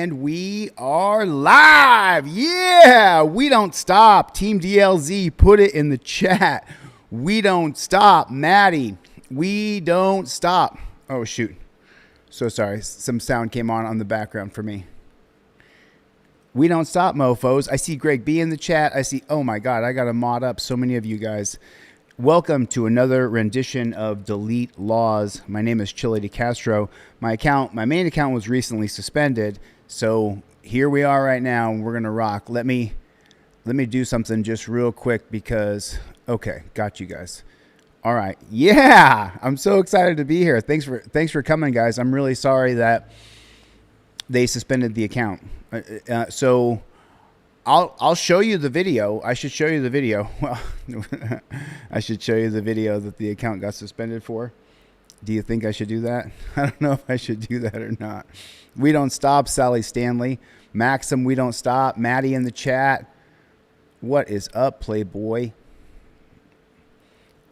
And we are live. Yeah, we don't stop. Team DLZ, put it in the chat. We don't stop. Maddie, we don't stop. Oh, shoot. So sorry. Some sound came on the background for me. We don't stop, mofos. I see Greg B in the chat. I see, oh my God, I got to mod up so many of you guys. Welcome to another rendition of Delete Laws. My name is ChilleDeCastro. My main account was recently suspended, so here we are right now. We're gonna rock. Let me do something just real quick because okay, got you guys. All right, yeah, I'm so excited to be here. Thanks for coming, guys. I'm really sorry that they suspended the account. So I'll show you the video. I should show you the video. Well, I should show you the video that the account got suspended for. Do you think I should do that? I don't know if I should do that or not. We don't stop, Sally Stanley. Maxim, we don't stop. Maddie in the chat. What is up, Playboy?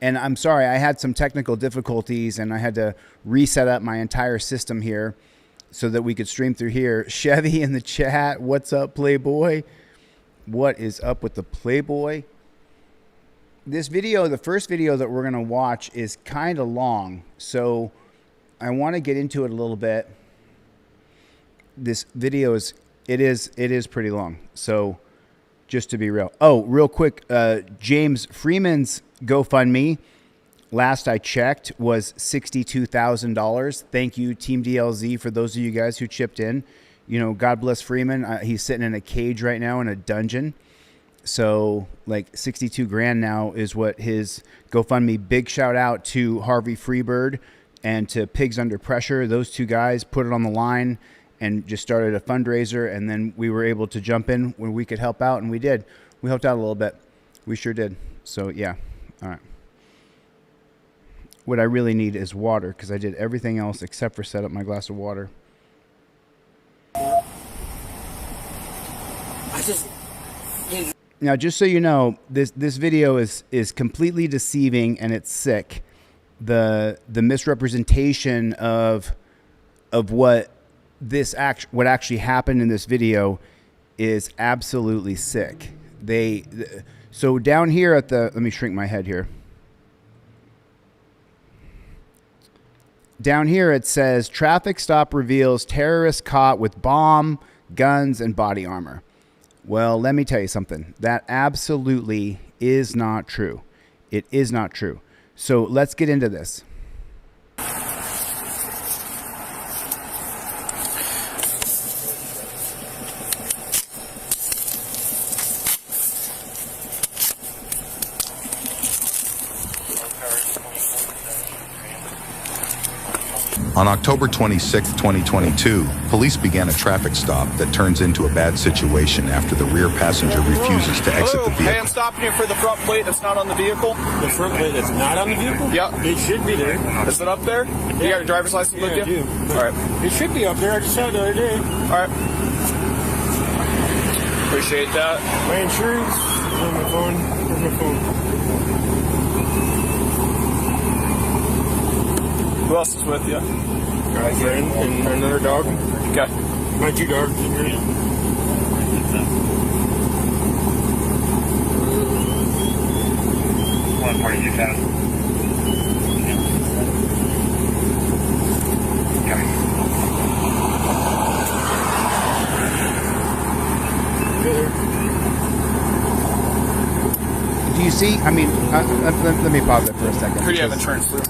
And I'm sorry, I had some technical difficulties and I had to reset up my entire system here so that we could stream through here. Chevy in the chat. What's up, Playboy? What is up with the Playboy? This video, the first video that we're going to watch is kind of long, so I want to get into it a little bit. This video is pretty long, so just to be real. Oh, real quick, James Freeman's GoFundMe, last I checked, was $62,000. Thank you, Team DLZ, for those of you guys who chipped in. You know, God bless Freeman. He's sitting in a cage right now in a dungeon. So like 62 grand now is what his GoFundMe. Big shout out to Harvey Freebird and to Pigs Under Pressure. Those two guys put it on the line and just started a fundraiser. And then we were able to jump in when we could help out. And we did. We helped out a little bit. We sure did. So yeah. All right. What I really need is water because I did everything else except for set up my glass of water. Now, just so you know, this video is completely deceiving and it's sick. The misrepresentation of what actually happened in this video is absolutely sick. So down here at the, let me shrink my head here. Down here it says traffic stop reveals terrorist caught with bomb, guns, and body armor. Well, let me tell you something. That absolutely is not true. It is not true. So let's get into this. On October 26, 2022, police began a traffic stop that turns into a bad situation after the rear passenger refuses to exit the vehicle. Hey, I'm stopping here for the front plate that's not on the vehicle. The front plate that's not on the vehicle? Yeah. It should be there. Is it up there? Yeah. You got your driver's license with you? I do. All right. It should be up there. I just saw it the other day. All right. Appreciate that. My insurance. On my phone. Where's my phone? Who else is with you? My friend and another dog. Okay. My two dogs in here. What part of your town? Do you see? I mean, let me pause it for a second. Who do you have insurance through?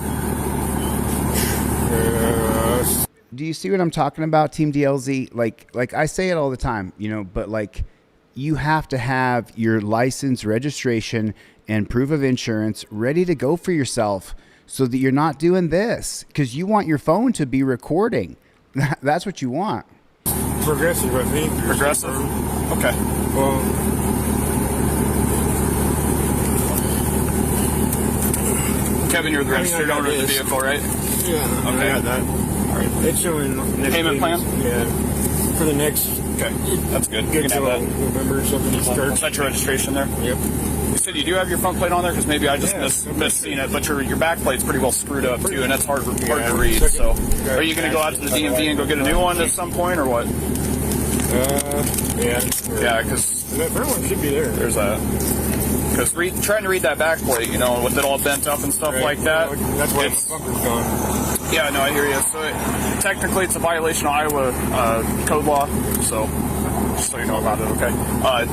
Do you see what I'm talking about, Team DLZ? Like I say it all the time, you know, but like you have to have your license, registration, and proof of insurance ready to go for yourself so that you're not doing this because you want your phone to be recording. That's what you want. Progressive, I think. Progressive? Okay. Well, Kevin, you're the registered owner of the vehicle, right? yeah. Okay. I got that. All right. It's showing next Payment plan? Yeah. For the next. Okay. That's good. You Get can to have that. November or something. It starts. Is that your registration there? Yep. You said you do have your front plate on there because maybe I just misseen it, but your back plate's pretty well screwed up too, and that's hard to read. So, are you going to go out to the DMV and go get a new one at some point, or what? Yeah. Yeah, because That front one should be there. there's a... Because trying to read that back plate, you know, with it all bent up and stuff like that. That's why it's- the bumper's gone. Yeah, no, I hear you. So technically it's a violation of Iowa code law, so just so you know about it, okay?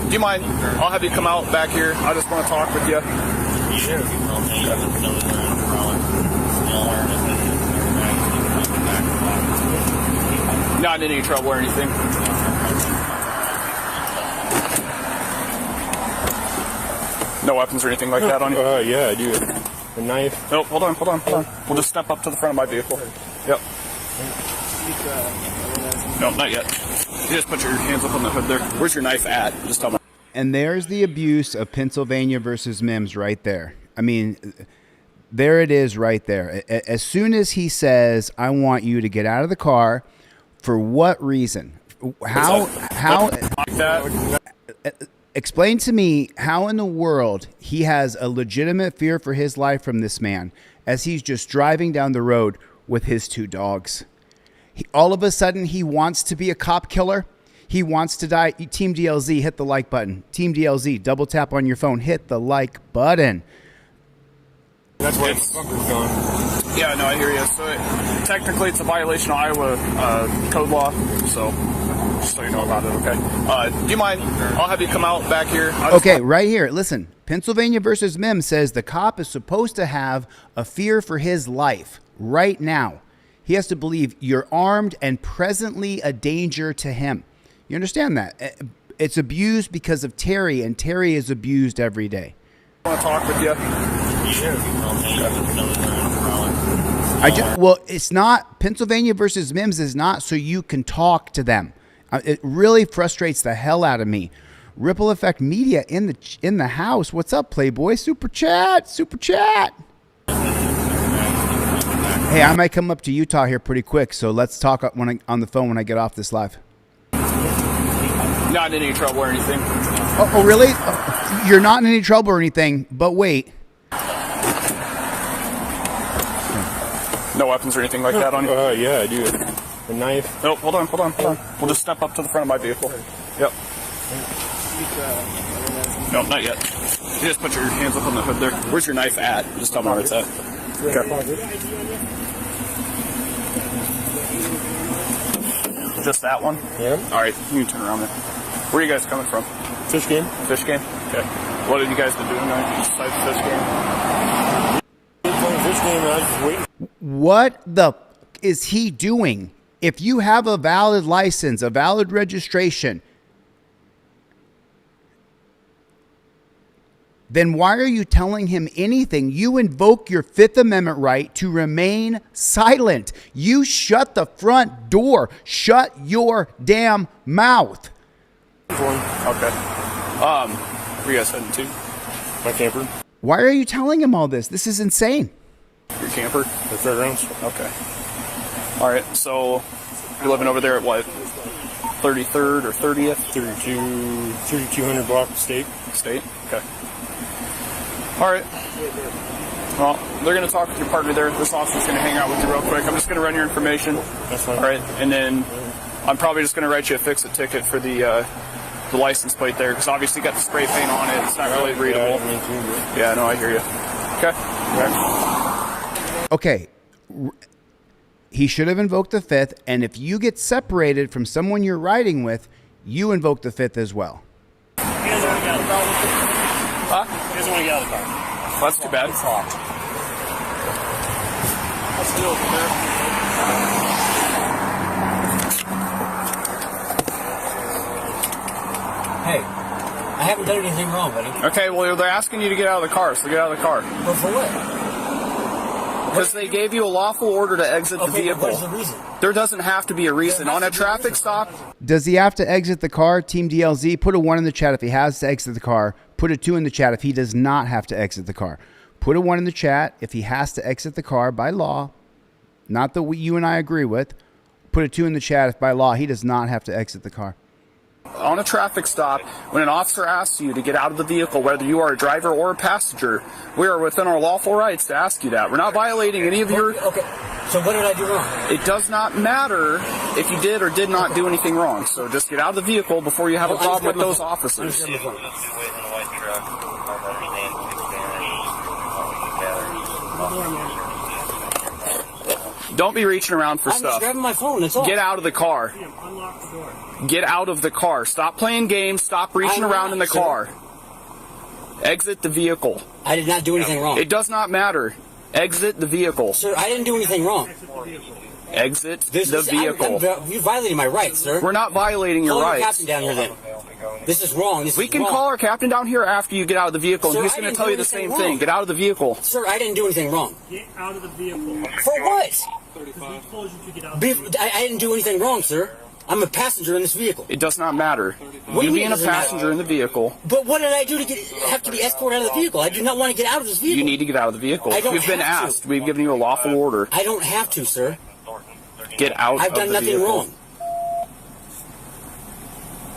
Do you mind? I'll have you come out back here. I just want to talk with you. Not in any trouble or anything. No weapons or anything like that on you? Yeah, I do. A knife. Nope, hold on. We'll just step up to the front of my vehicle. Yep. No, not yet. You just put your hands up on the hood there. Where's your knife at? Just tell me. And there's the abuse of Pennsylvania versus Mims right there. I mean, there it is right there. As soon as he says, I want you to get out of the car, for what reason? How Like that? explain to me how in the world he has a legitimate fear for his life from this man as he's just driving down the road with his two dogs. All of a sudden, he wants to be a cop killer. He wants to die. Team DLZ, hit the like button. Team DLZ, double tap on your phone. Hit the like button. That's why the bumper's gone. Yeah, no, I hear you. So technically it's a violation of Iowa code law, so just so you know about it, okay? Do you mind? I'll have you come out back here. Okay, right here. Listen, Pennsylvania versus Mims says the cop is supposed to have a fear for his life right now. He has to believe you're armed and presently a danger to him. You understand that? It's abused because of Terry, and Terry is abused every day. I want to talk with you. Well, it's not. Pennsylvania versus Mims is not so you can talk to them. It really frustrates the hell out of me. Ripple Effect Media in the house. What's up, Playboy? Super chat. Hey, I might come up to Utah here pretty quick, so let's talk on the phone when I get off this live. Not in any trouble or anything. Oh, really? You're not in any trouble or anything, but wait. No weapons or anything like that on you? Yeah, I do. A knife. Nope, hold on. We'll just step up to the front of my vehicle. Yep. No, not yet. You just put your hands up on the hood there. Where's your knife at? Just tell me where it's at. Okay. Just that one? Yeah. All right, you can turn around there. Where are you guys coming from? Fish game. Fish game? Okay. What have you guys been doing besides the fish game? Fish game, I was just waiting. What the is he doing? If you have a valid license, a valid registration, then why are you telling him anything? You invoke your Fifth Amendment right to remain silent. You shut the front door. Shut your damn mouth. Okay. Where you guys heading to? My camper. Why are you telling him all this? This is insane. Your camper? The fairgrounds. Okay. All right, so you're living over there at what? 33rd or 30th? 3200 block state. State? Okay. All right. Well, they're going to talk with your partner there. This officer's going to hang out with you real quick. I'm just going to run your information. That's fine. All right, and then I'm probably just going to write you a fix-it ticket for the license plate there, because obviously you got the spray paint on it. It's not really readable. Yeah, no, I hear you. Okay. Okay. He should have invoked the Fifth, and if you get separated from someone you're riding with, you invoke the Fifth as well. Huh? He doesn't want to get out of the car. Well, that's too bad. Let's do it, man. Hey, I haven't done anything wrong, buddy. Okay, well, they're asking you to get out of the car, so get out of the car. But for what? Because they gave you a lawful order to exit the Okay, vehicle. but what's the reason? There doesn't have to be a reason. On a traffic stop, Does he have to exit the car? Team DLZ, put a 1 in the chat if he has to exit the car. Put a 2 in the chat if he does not have to exit the car. Put a 1 in the chat if he has to exit the car by law. Not that you and I agree with. Put a 2 in the chat if by law he does not have to exit the car. on a traffic stop, when an officer asks you to get out of the vehicle, whether you are a driver or a passenger, we are within our lawful rights to ask you that. We're not violating any of your... Okay. So what did I do wrong? It does not matter if you did or did not do anything wrong. So just get out of the vehicle before you have a problem with those officers. Don't be reaching around for I'm stuff. just grabbing my phone, that's all. Get out of the car. Unlock the door. Get out of the car. Stop playing games. Stop reaching around in the car. Exit the vehicle. I did not do anything wrong. It does not matter. Exit the vehicle. Sir, I didn't do anything wrong. Exit the vehicle. You violated my rights, sir. We're not violating your Call rights. your captain down here then. This is wrong. We can call our captain down here after you get out of the vehicle, and he's going to tell you the same thing. Get out of the vehicle. Sir, I didn't do anything wrong. Get out of the vehicle. For what? We told you to get out of the vehicle. I didn't do anything wrong, sir. I'm a passenger in this vehicle. It does not matter. What do You you mean being it a doesn't matter? passenger in the vehicle, But what did I do to have to be escorted out of the vehicle? I do not want to get out of this vehicle. you need to get out of the vehicle. I don't You've been have to. asked. We've given you a lawful order. I don't have to, sir. Get out I've of done the nothing vehicle. wrong.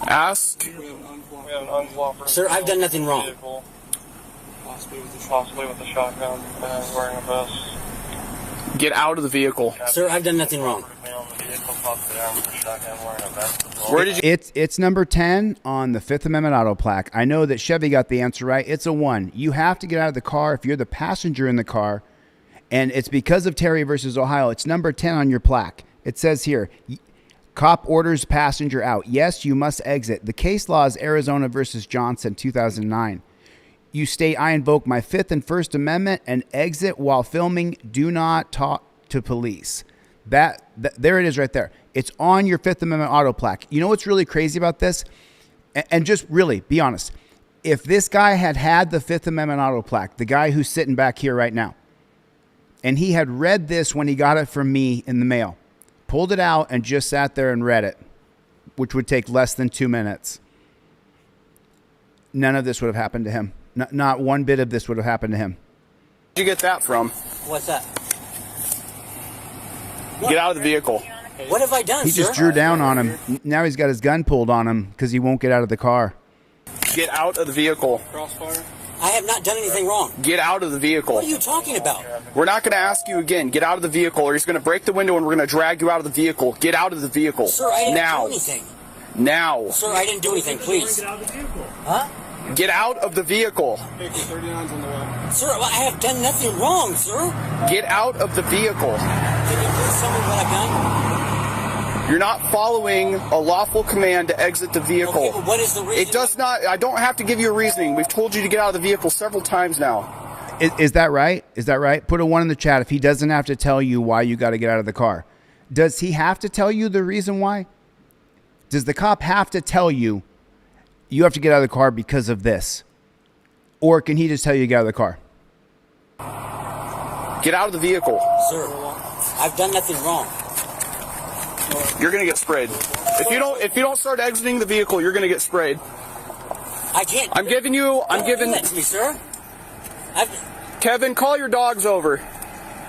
Ask. Sir, I've done nothing wrong. Possibly with a shotgun, wearing a vest. Get out of the vehicle. Sir, I've done nothing wrong. Where did you? It's number 10 on the Fifth Amendment auto plaque. I know that Chevy got the answer right. It's a 1. You have to get out of the car if you're the passenger in the car, and it's because of Terry versus Ohio. It's number 10 on your plaque. It says here, cop orders passenger out. Yes, you must exit. The case law is Arizona versus Johnson, 2009. You state, I invoke my Fifth and First Amendment and exit while filming. Do not talk to police. That there it is right there. It's on your Fifth Amendment auto plaque. You know what's really crazy about this? And just really be honest. If this guy had the Fifth Amendment auto plaque, the guy who's sitting back here right now, and he had read this when he got it from me in the mail, pulled it out and just sat there and read it, which would take less than 2 minutes, none of this would have happened to him. Not one bit of this would have happened to him. Where'd you get that from? What's that? Get out of the vehicle. What have I done, He sir? just drew down on him. Now he's got his gun pulled on him because he won't get out of the car. Get out of the vehicle. I have not done anything wrong. Get out of the vehicle. What are you talking about? We're not going to ask you again. Get out of the vehicle, or he's going to break the window and we're going to drag you out of the vehicle. Get out of the vehicle. Sir, I didn't now. do anything. Now. Sir, I didn't do anything, please. Get out of the vehicle. Huh? Get out of the vehicle. Sir, I have done nothing wrong, sir. Get out of the vehicle. Can you please tell me what I've done? You're not following a lawful command to exit the vehicle. Okay, but what is the reason? It does not. I don't have to give you a reasoning. We've told you to get out of the vehicle several times now. Is that right? Is that right? Put a 1 in the chat if he doesn't have to tell you why you got to get out of the car. Does he have to tell you the reason why? Does the cop have to tell you you have to get out of the car because of this? Or can he just tell you to get out of the car? Get out of the vehicle. Sir, I've done nothing wrong. You're gonna get sprayed. If you don't start exiting the vehicle, you're gonna get sprayed. I can't. I'm giving. Do that to me, sir. Kevin, call your dogs over.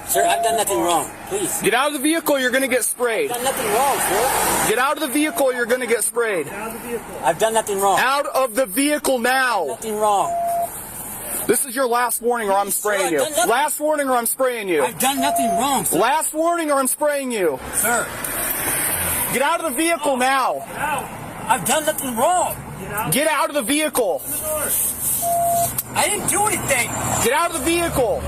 Sir, I've done nothing wrong. Please. Get out of the vehicle, you're gonna get sprayed. I've done nothing wrong, sir. Get out of the vehicle, you're gonna get sprayed. Out of the vehicle. I've done nothing wrong. Out of the vehicle now. Nothing wrong. This is your last warning or I'm spraying you. I've done nothing. Last warning or I'm spraying you. I've done nothing wrong, sir. Last warning or I'm spraying you. Sir, Get out of the vehicle now. I've done nothing wrong. Get out of the vehicle. I didn't do anything. Get out of the vehicle.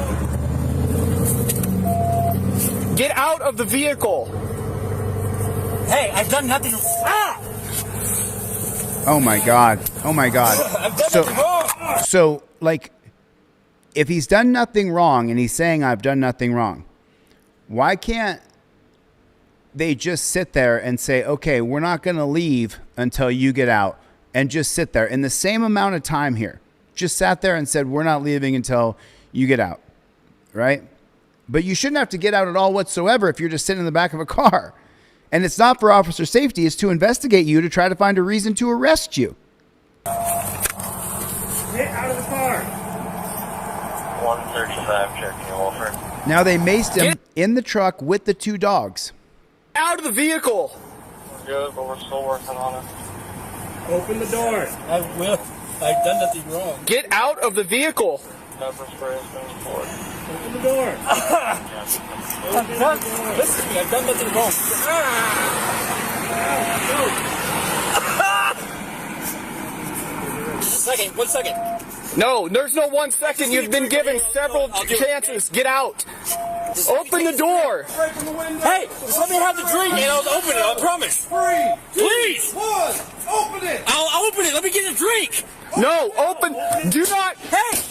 Get out of the vehicle. Hey, I've done nothing. Ah! Oh my God. Oh my God. I've done nothing wrong. So, like, if he's done nothing wrong and he's saying I've done nothing wrong, why can't they just sit there and say, okay, we're not going to leave until you get out, and just sit there in the same amount of time here? Just sat there and said, we're not leaving until you get out, right? But you shouldn't have to get out at all whatsoever if you're just sitting in the back of a car. And it's not for officer safety. It's to investigate you, to try to find a reason to arrest you. Get out of the car. 135, checking Wolford. Now they maced him in the truck with the 2 dogs. Out of the vehicle. Good, but we're still working on it. Open the door. I will. I've done nothing wrong. Get out of the vehicle. Pepper spray has been deployed. Open the door. I'm done. Listen to me. I'm done looking at home. Just a second. 1 second. No, there's no 1 second. You've been given several chances. Get out. Open the door. Hey, just let me have the drink and I'll open it. I promise. Please. Open it. I'll open it. Let me get a drink. No, open. Do not. Hey,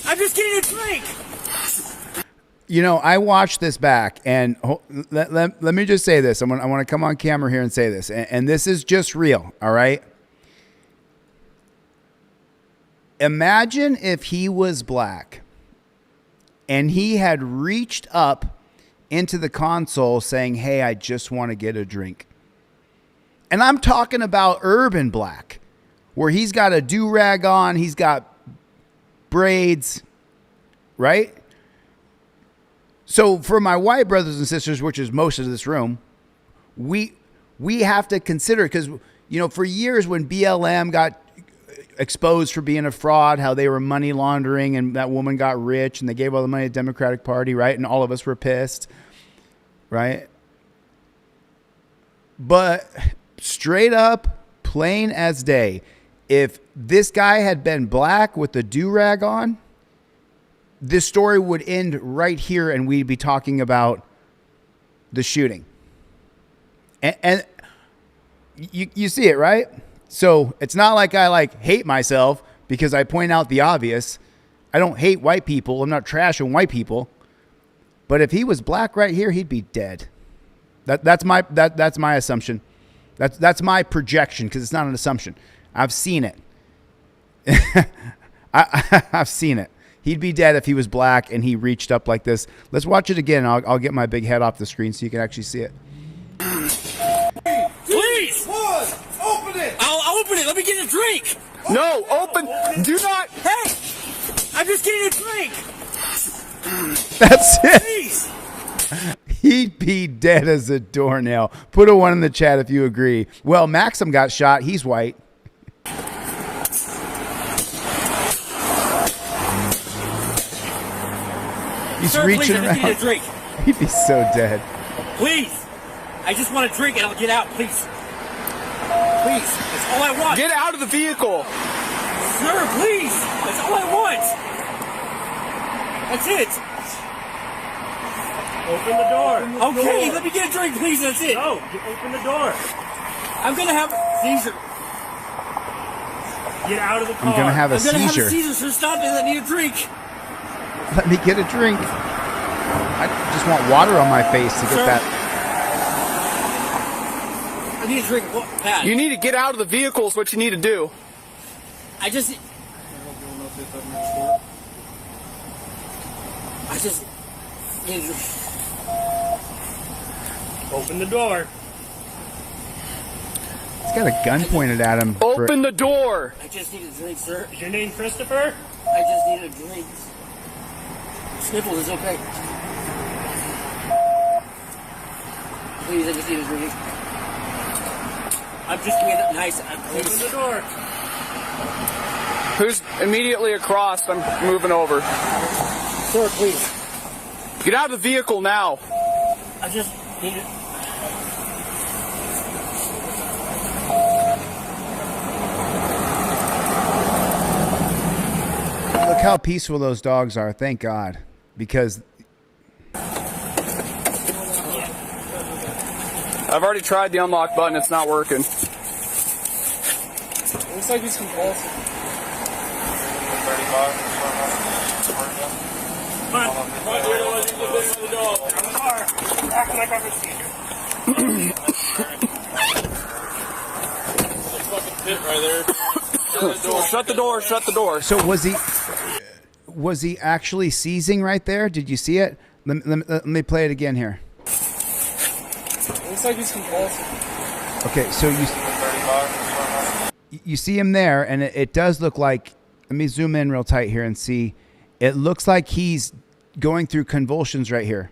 I'm just getting a drink. You know, I watched this back, and let me just say this. I want to come on camera here and say this, and this is just real, all right? Imagine if he was black, and he had reached up into the console saying, hey, I just want to get a drink. And I'm talking about urban black, where he's got a do-rag on, he's got braids, right? So for my white brothers and sisters, which is most of this room, we have to consider, because, you know, for years when BLM got exposed for being a fraud, how they were money laundering and that woman got rich and they gave all the money to the Democratic Party, right? And all of us were pissed, right? But straight up, plain as day, if this guy had been black with the do-rag on, this story would end right here and we'd be talking about the shooting. And you see it, right? So it's not like I hate myself because I point out the obvious. I don't hate white people. I'm not trashing white people. But if he was black right here, he'd be dead. That's my assumption. That's my projection, because it's not an assumption. I've seen it. I've seen it. He'd be dead if he was black and he reached up like this. Let's watch it again. I'll get my big head off the screen so you can actually see it. Please. Open it. I'll open it. Let me get a drink. No, open. Do not. Hey, I'm just getting a drink. That's it. Please. He'd be dead as a doornail. Put a 1 in the chat if you agree. Well, Maxim got shot. He's white. He's Sir, reaching please, I just need a around. drink. He'd be so dead. Please. I just want a drink and I'll get out, please. Please. That's all I want. Get out of the vehicle. Sir, please. That's all I want. That's it. Open the door. Okay, let me get a drink, please. That's it. No, you open the door. I'm going to have a seizure. Get out of the car. I'm going to have a I'm going to have seizure. a seizure, so stop it. I need a drink. Let me get a drink. I just want water on my face to get Sir. that. I need a drink. What? Pat. You need to get out of the vehicle is what you need to do. I just need a drink. Open the door. He's got a gun pointed at him. Open the door. I just need a drink, sir. Is your name Christopher? I just need a drink. Sniffles is okay. Please, I just need a drink. I'm just being nice. Open the door. Who's immediately across? I'm moving over. Sir, please. Get out of the vehicle now. I just need it. Look how peaceful those dogs are. Thank God. Because I've already tried the unlock button. It's not working. Looks like he's convulsing. 35. Come on, dude. Let's get this in the door. Open the car. Act like I'm a senior. Fucking pit right there. Shut the door. Shut the door. so was he actually seizing right there? Did you see it? Let me play it again here. Looks like he's convulsing. Okay, so you see him there, and it does look like. Let me zoom in real tight here and see. It looks like he's going through convulsions right here.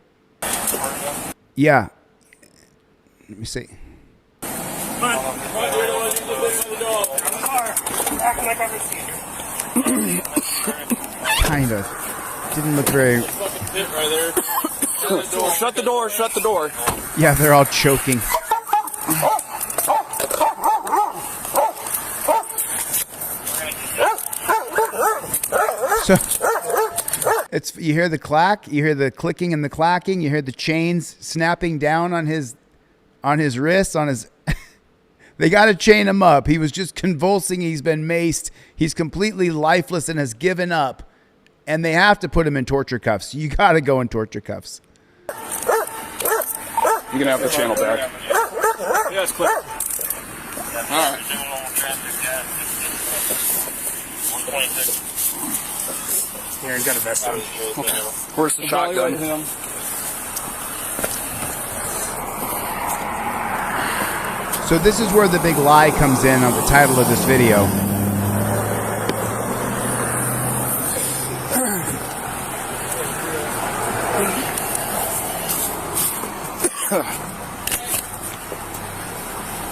Yeah. Let me see. Come on, dude. Let's get this in the door. Open the car. Act like I'm a senior. kind of. Didn't look very... Shut the door, shut the door. Yeah, they're all choking. So it's, you hear the clack, you hear the clicking and the clacking, you hear the chains snapping down on his wrists, on his... They got to chain him up. He was just convulsing. He's been maced. He's completely lifeless and has given up. And they have to put him in torture cuffs. You got to go in torture cuffs. You're going to have the channel back. Yeah, it's clear. All right. Here, he's got a vest on. Okay. Where's the shotgun? So this is where the big lie comes in on the title of this video.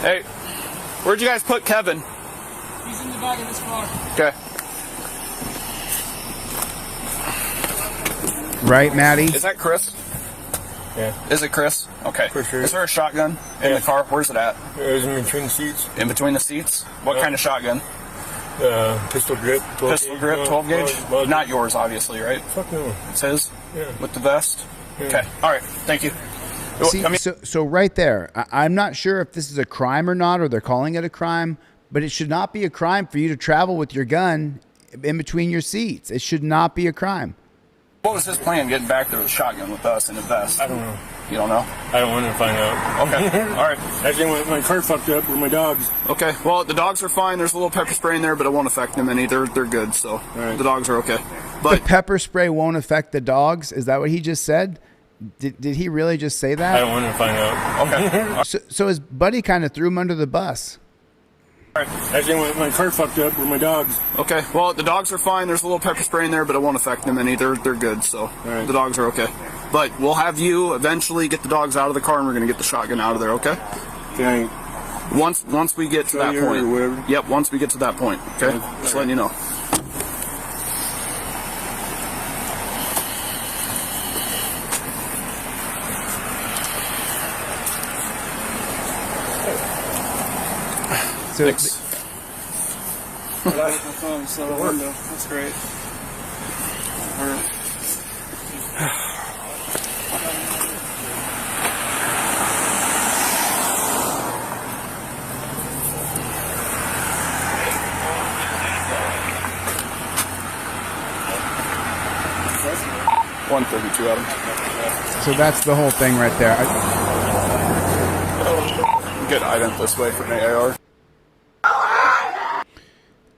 Hey, where'd you guys put Kevin? He's in the back of this car. Okay. Right, Maddie? Is that Chris? Yeah. Is it Chris? Okay. For sure. Is there a shotgun in the car? Where's it at? It was in between the seats. In between the seats? What kind of shotgun? Pistol grip. 12 Pistol gauge. grip, 12 gauge? Well, Not yours, obviously, right? Fuck no. It's his? Yeah. With the vest? Yeah. Okay. All right. Thank you. See, so right there, I'm not sure if this is a crime or not, or they're calling it a crime, but it should not be a crime for you to travel with your gun in between your seats. It should not be a crime. What was his plan getting back there with a shotgun with us in a vest? I don't know. You don't know? I don't want to find out. Okay. All right. Actually, my car fucked up with my dogs. Okay. Well, the dogs are fine. There's a little pepper spray in there, but it won't affect them any. They're good, so right. The dogs are okay. The But pepper spray won't affect the dogs? Is that what he just said? Did he really just say I that? don't want to find out. okay. So his buddy kind of threw him under the bus. Actually, my car fucked up with my dogs. Okay. Well, the dogs are fine. There's a little pepper spray in there, but it won't affect them any. They're good, so right. The dogs are okay. But we'll have you eventually get the dogs out of the car, and we're gonna get the shotgun out of there. Okay? Can I Once we get to that you or point. whatever? Yep. Once we get to that point. Okay. Just letting you know. So Thanks. That's great. $132 Adam. So that's the whole thing right there. Get ident this way for an AR.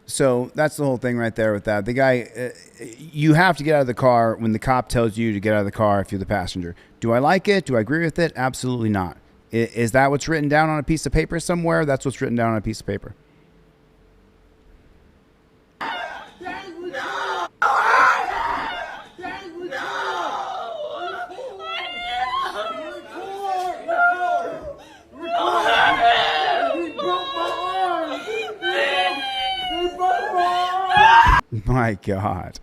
So that's the whole thing right there with that. The guy, you have to get out of the car when the cop tells you to get out of the car if you're the passenger. Do I like it? Do I agree with it? Absolutely not. Is that what's written down on a piece of paper somewhere? That's what's written down on a piece of paper. My God.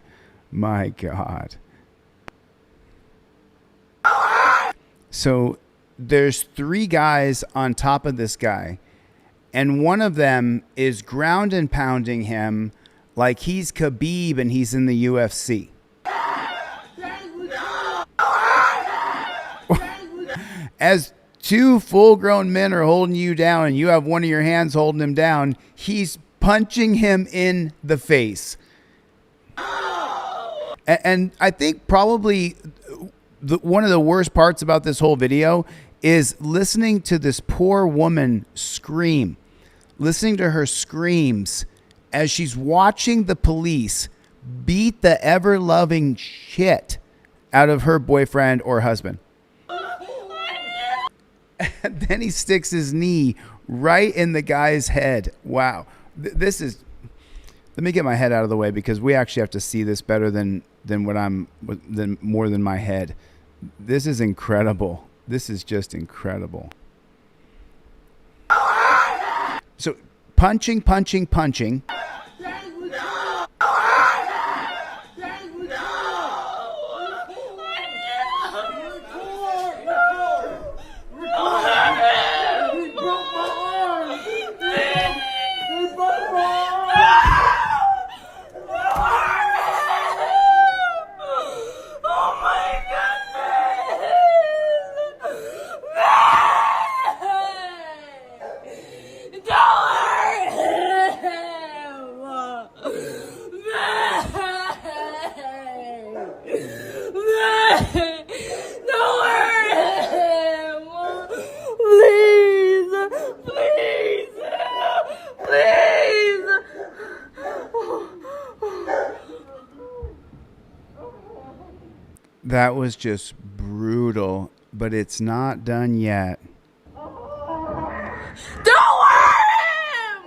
My God. So there's 3 guys on top of this guy, and one of them is ground and pounding him like he's Khabib and he's in the UFC. As 2 full-grown men are holding you down and you have one of your hands holding him down, he's punching him in the face. And I think probably one of the worst parts about this whole video is listening to this poor woman scream, listening to her screams as she's watching the police beat the ever-loving shit out of her boyfriend or husband. And then he sticks his knee right in the guy's head. Wow. This is... Let me get my head out of the way because we actually have to see this better than more than my head. This is incredible. This is just incredible. So punching. That was just brutal, but it's not done yet. Don't hurt him!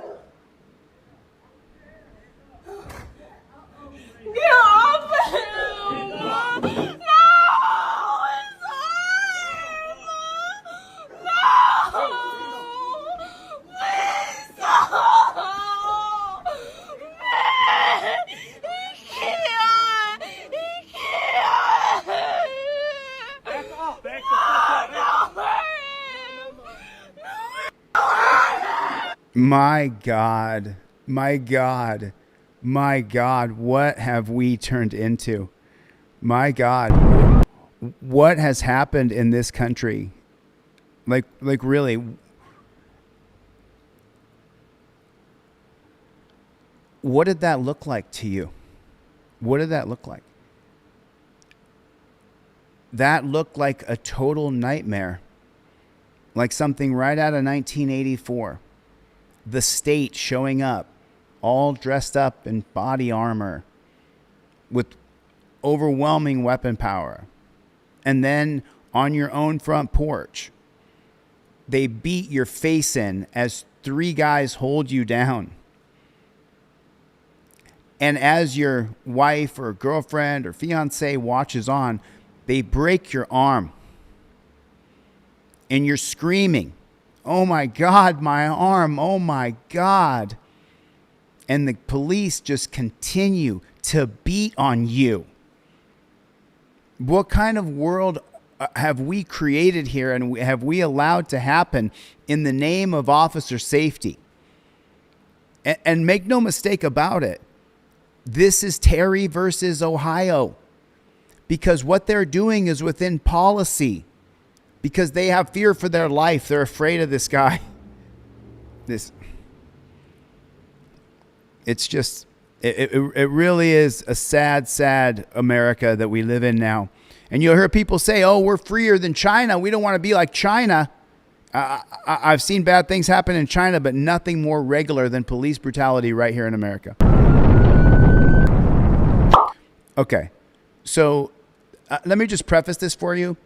Get off him! No! It's hard! No! Please don't! He can't! He can't! Back off. Back the fuck up. My God, my God, my God, what have we turned into? My God, what has happened in this country? Like really, what did that look like to you? What did that look like? That looked like a total nightmare, like something right out of 1984. The state showing up, all dressed up in body armor with overwhelming weapon power. And then on your own front porch, they beat your face in as 3 guys hold you down. And as your wife or girlfriend or fiance watches on, they break your arm. And you're screaming, "Oh my God, my arm, oh my God." And the police just continue to beat on you. What kind of world have we created here and have we allowed to happen in the name of officer safety? And make no mistake about it, this is Terry versus Ohio, because what they're doing is within policy, because they have fear for their life. They're afraid of this guy. It's just, it really is a sad America that we live in now. And you'll hear people say, "Oh, we're freer than China. We don't want to be like China." I've seen bad things happen in China, but nothing more regular than police brutality right here in America. Okay, so let me just preface this for you.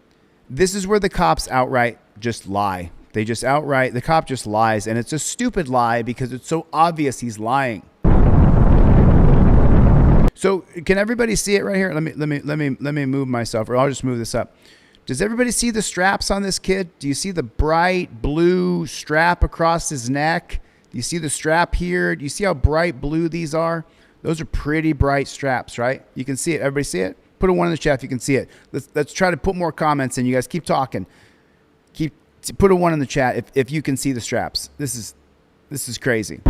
This is where the cops outright just lie. The cop just lies, and it's a stupid lie because it's so obvious he's lying. So can everybody see it right here? Let me move myself, or I'll just move this up. Does everybody see the straps on this kid? Do you see the bright blue strap across his neck? Do you see the strap here? Do you see how bright blue these are? Those are pretty bright straps, right? You can see it. Everybody see it? Put a 1 in the chat if you can see it. Let's try to put more comments in. You guys keep talking. Put a 1 in the chat if you can see the straps. This is crazy.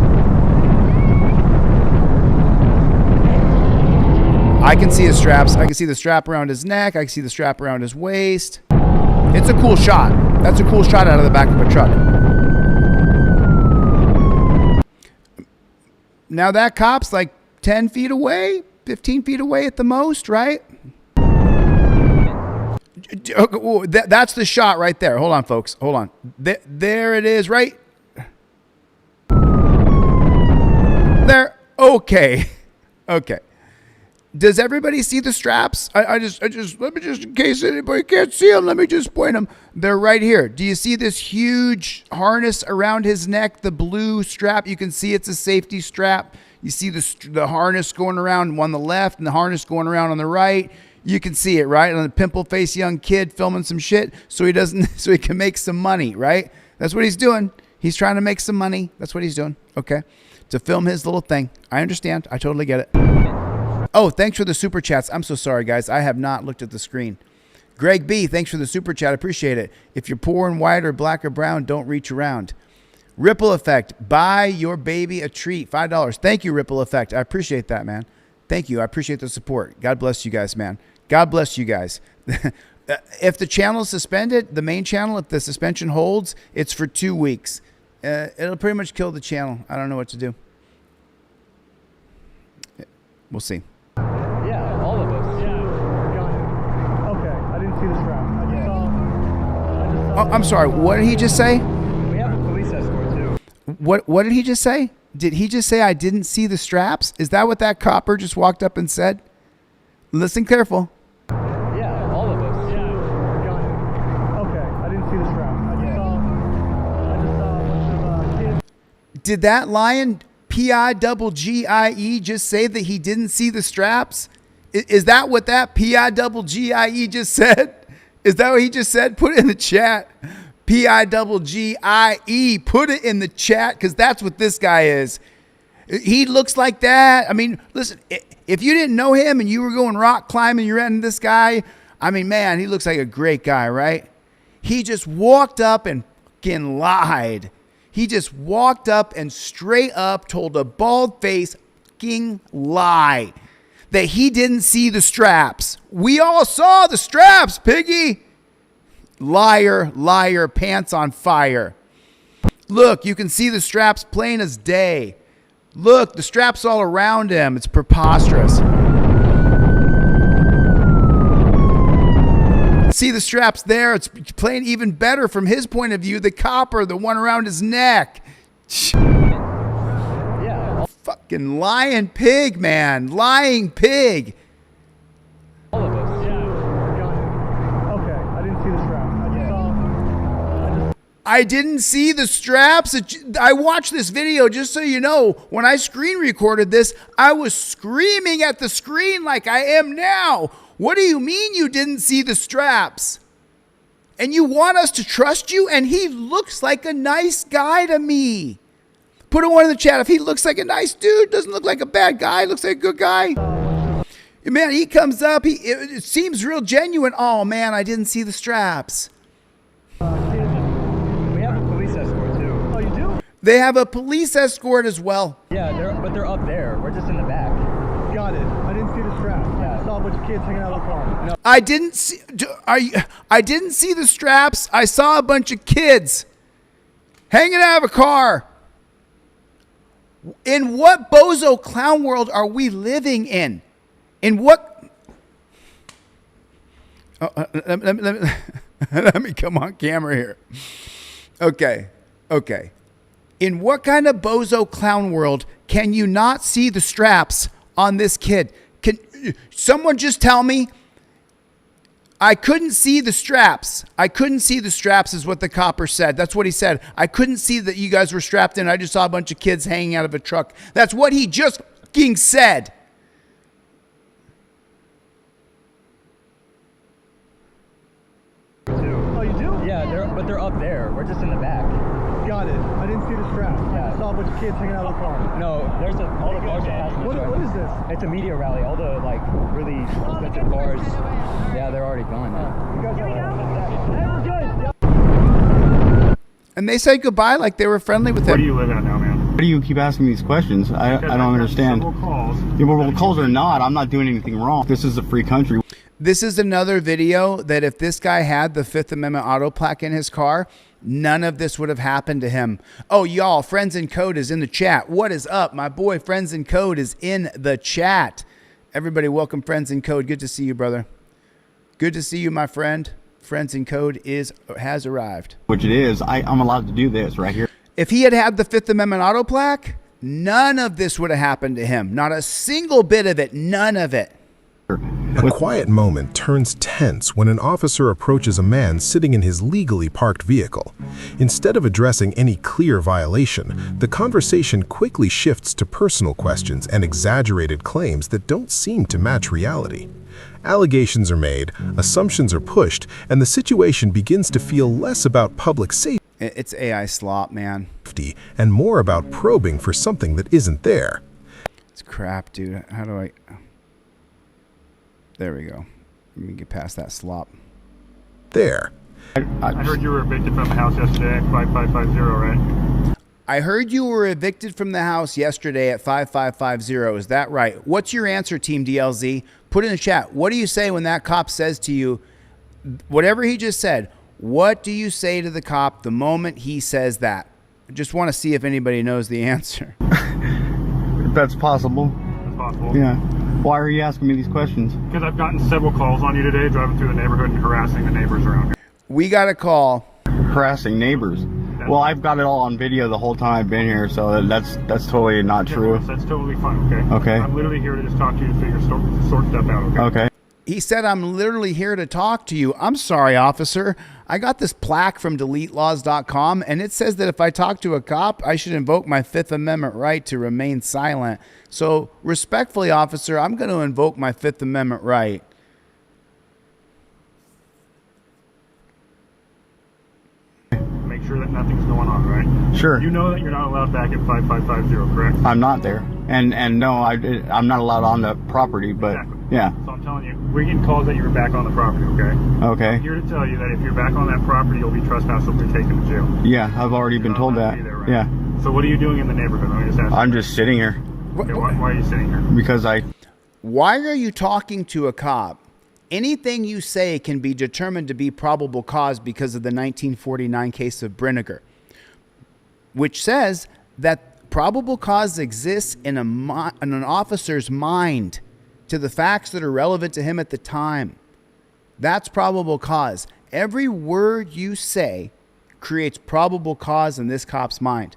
I can see his straps. I can see the strap around his neck. I can see the strap around his waist. It's a cool shot. That's a cool shot out of the back of a truck. Now that cop's like 10 feet away, 15 feet away at the most, right? That's the shot right there. Hold on, folks. Hold on. There it is, right? There. Okay. Okay. Does everybody see the straps? I just let me just, in case anybody can't see them, let me just point them. They're right here. Do you see this huge harness around his neck? The blue strap. You can see it's a safety strap. You see the harness going around on the left and the harness going around on the right. You can see it, right? On the pimple-faced young kid filming some shit so he can make some money, right? That's what he's doing. He's trying to make some money. That's what he's doing. Okay. To film his little thing. I understand. I totally get it. Oh, thanks for the super chats. I'm so sorry, guys. I have not looked at the screen. Greg B, thanks for the super chat. I appreciate it. If you're poor and white or black or brown, don't reach around. Ripple Effect, buy your baby a treat. $5. Thank you, Ripple Effect. I appreciate that, man. Thank you. I appreciate the support. God bless you guys, man. God bless you guys. If the channel is suspended, the main channel, if the suspension holds, it's for 2 weeks. It'll pretty much kill the channel. I don't know what to do. We'll see. Yeah, all of us. Yeah. Okay, I didn't see the strap. I just saw. I'm sorry. What did he just say? We have a police escort too. What did he just say? Did he just say I didn't see the straps? Is that what that copper just walked up and said? Listen careful. Yeah, all of Did that lion P-I-double-G-I-E just say that he didn't see the straps? Is that what that P-I-double-G-I-E just said? Is that what he just said? Put it in the chat. P-I-double-G-I-E. Put it in the chat, because that's what this guy is. He looks like that. I mean, listen, if you didn't know him and you were going rock climbing, you ran into this guy, I mean, man, he looks like a great guy, right? He just walked up and fucking lied. He just walked up and straight up told a bald-faced fucking lie that he didn't see the straps. We all saw the straps, piggy. Liar, liar, pants on fire. Look, you can see the straps plain as day. Look, the straps all around him. It's preposterous. See the straps there? It's plain even better from his point of view. The copper, the one around his neck. Yeah. Fucking lying pig, man. Lying pig. All of us. Yeah. Got it. Okay. I didn't see the strap. I didn't see the straps. I watched this video, just so you know. When I screen recorded this, I was screaming at the screen like I am now. What do you mean you didn't see the straps? And you want us to trust you? And he looks like a nice guy to me. Put a one in the chat if he looks like a nice dude. Doesn't look like a bad guy. Looks like a good guy. Man, he comes up. It seems real genuine. Oh, man, I didn't see the straps. We have a police escort, too. Oh, you do? They have a police escort as well. Yeah, but they're up there. We're just in the back. Got it. I didn't see the strap. Yeah, I saw a bunch of kids hanging out of the car. No. I didn't see. I didn't see the straps. I saw a bunch of kids hanging out of a car. In what bozo clown world are we living in? In what? Let me come on camera here. Okay. In what kind of bozo clown world can you not see the straps on this kid? Can someone just tell me? I couldn't see the straps. I couldn't see the straps is what the copper said. That's what he said. I couldn't see that you guys were strapped in. I just saw a bunch of kids hanging out of a truck. That's what he just fucking said. Oh, you do? Yeah, but they're up there. We're just in the back. Got it. I didn't see the strap. Yeah, I saw a bunch of kids hanging out of the car. No, all the cars are passing. What is this? It's a media rally. All the really expensive cars. Yeah, they're already gone now. You guys are good. And they said goodbye like they were friendly with him. Where do you live at now, man? Why do you keep asking me these questions? I don't understand. Calls or not, I'm not doing anything wrong. This is a free country. This is another video that if this guy had the Fifth Amendment auto plaque in his car, none of this would have happened to him. Oh, y'all, Friends in Code is in the chat. What is up? My boy Friends in Code is in the chat. Everybody, welcome Friends in Code. Good to see you, brother. Good to see you, my friend. Friends in Code has arrived. Which it is. I'm allowed to do this right here. If he had the Fifth Amendment auto plaque, none of this would have happened to him. Not a single bit of it. None of it. A quiet moment turns tense when an officer approaches a man sitting in his legally parked vehicle. Instead of addressing any clear violation, the conversation quickly shifts to personal questions and exaggerated claims that don't seem to match reality. Allegations are made, assumptions are pushed, and the situation begins to feel less about public safety. It's AI slop, man. And more about probing for something that isn't there. It's crap, dude. How do I... There we go. Let me get past that slop. There. I heard you were evicted from the house yesterday at 5550, right? I heard you were evicted from the house yesterday at 5550. Is that right? What's your answer, Team DLZ? Put it in the chat. What do you say when that cop says to you, whatever he just said, what do you say to the cop the moment he says that? I just want to see if anybody knows the answer. If that's possible. It's possible. Yeah. Why are you asking me these questions? Because I've gotten several calls on you today, driving through the neighborhood and harassing the neighbors around here. We got a call. Harassing neighbors. Well, I've got it all on video the whole time I've been here, so that's totally not true. That's totally fine, okay? Okay. I'm literally here to just talk to you to figure sort stuff out, okay? Okay. He said, I'm literally here to talk to you. I'm sorry, officer. I got this plaque from DeleteLaws.com, and it says that if I talk to a cop, I should invoke my Fifth Amendment right to remain silent. So respectfully, officer, I'm going to invoke my Fifth Amendment right. Make sure that nothing's going on, right? Sure. You know that you're not allowed back at 5550, correct? I'm not there. And no, I'm not allowed on the property, but Exactly. yeah. So I'm telling you, we're getting calls that you're back on the property, okay? Okay. I'm here to tell you that if you're back on that property, you'll be trespassed or be taken to jail. Yeah, I've already been told that. Be there, right? Yeah. So what are you doing in the neighborhood? Let me just ask I'm you. just sitting here Okay, why are you sitting here? because Why are you talking to a cop? Anything you say can be determined to be probable cause because of the 1949 case of Brinegar, which says that probable cause exists in an officer's mind to the facts that are relevant to him at the time. That's probable cause. Every word you say creates probable cause in this cop's mind.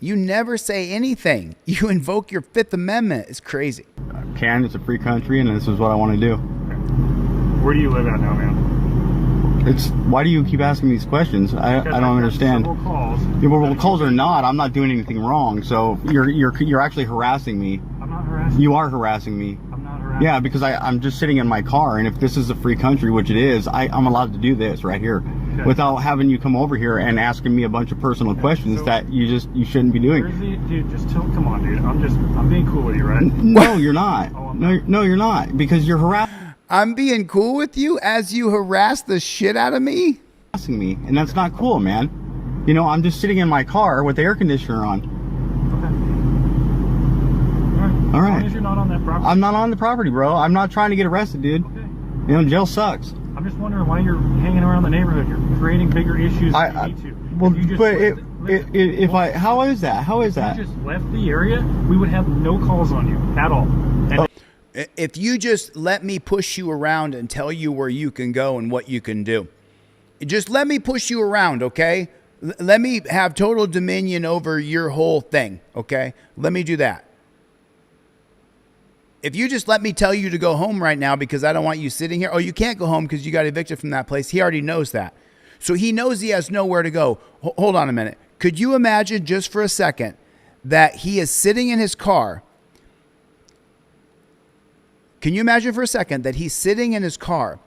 You never say anything. You invoke your Fifth Amendment. It's crazy. it's a free country, and this is what I want to do. Where do you live at now, man? Why do you keep asking these questions? I don't understand. Several calls. Yeah, well, calls or not, I'm not doing anything wrong. So you're actually harassing me. I'm not harassing You are harassing me. I'm not harassing Yeah, because I'm just sitting in my car, and if this is a free country, which it is, I'm allowed to do this right here, without having you come over here and asking me a bunch of personal questions that you shouldn't be doing. Dude, come on, dude. I'm being cool with you, right? No, you're not. No, you're not, because you're harassing I'm being cool with you as you harass the shit out of me? me, and that's not cool, man. You know, I'm just sitting in my car with the air conditioner on. Okay. All right. As long as you're not on that property. I'm not on the property, bro. I'm not trying to get arrested, dude. Okay. You know, jail sucks. I'm just wondering why you're hanging around the neighborhood. You're creating bigger issues than you need to. Well, If you just but how is that? If you just left the area, we would have no calls on you at all. And If you just let me push you around and tell you where you can go and what you can do. Just let me push you around, okay? Let me have total dominion over your whole thing, okay? Let me do that. If you just let me tell you to go home right now because I don't want you sitting here. Oh, you can't go home because you got evicted from that place. He already knows that. So he knows he has nowhere to go. Hold on a minute. Could you imagine just for a second that he is sitting in his car? Can you imagine for a second that he's sitting in his car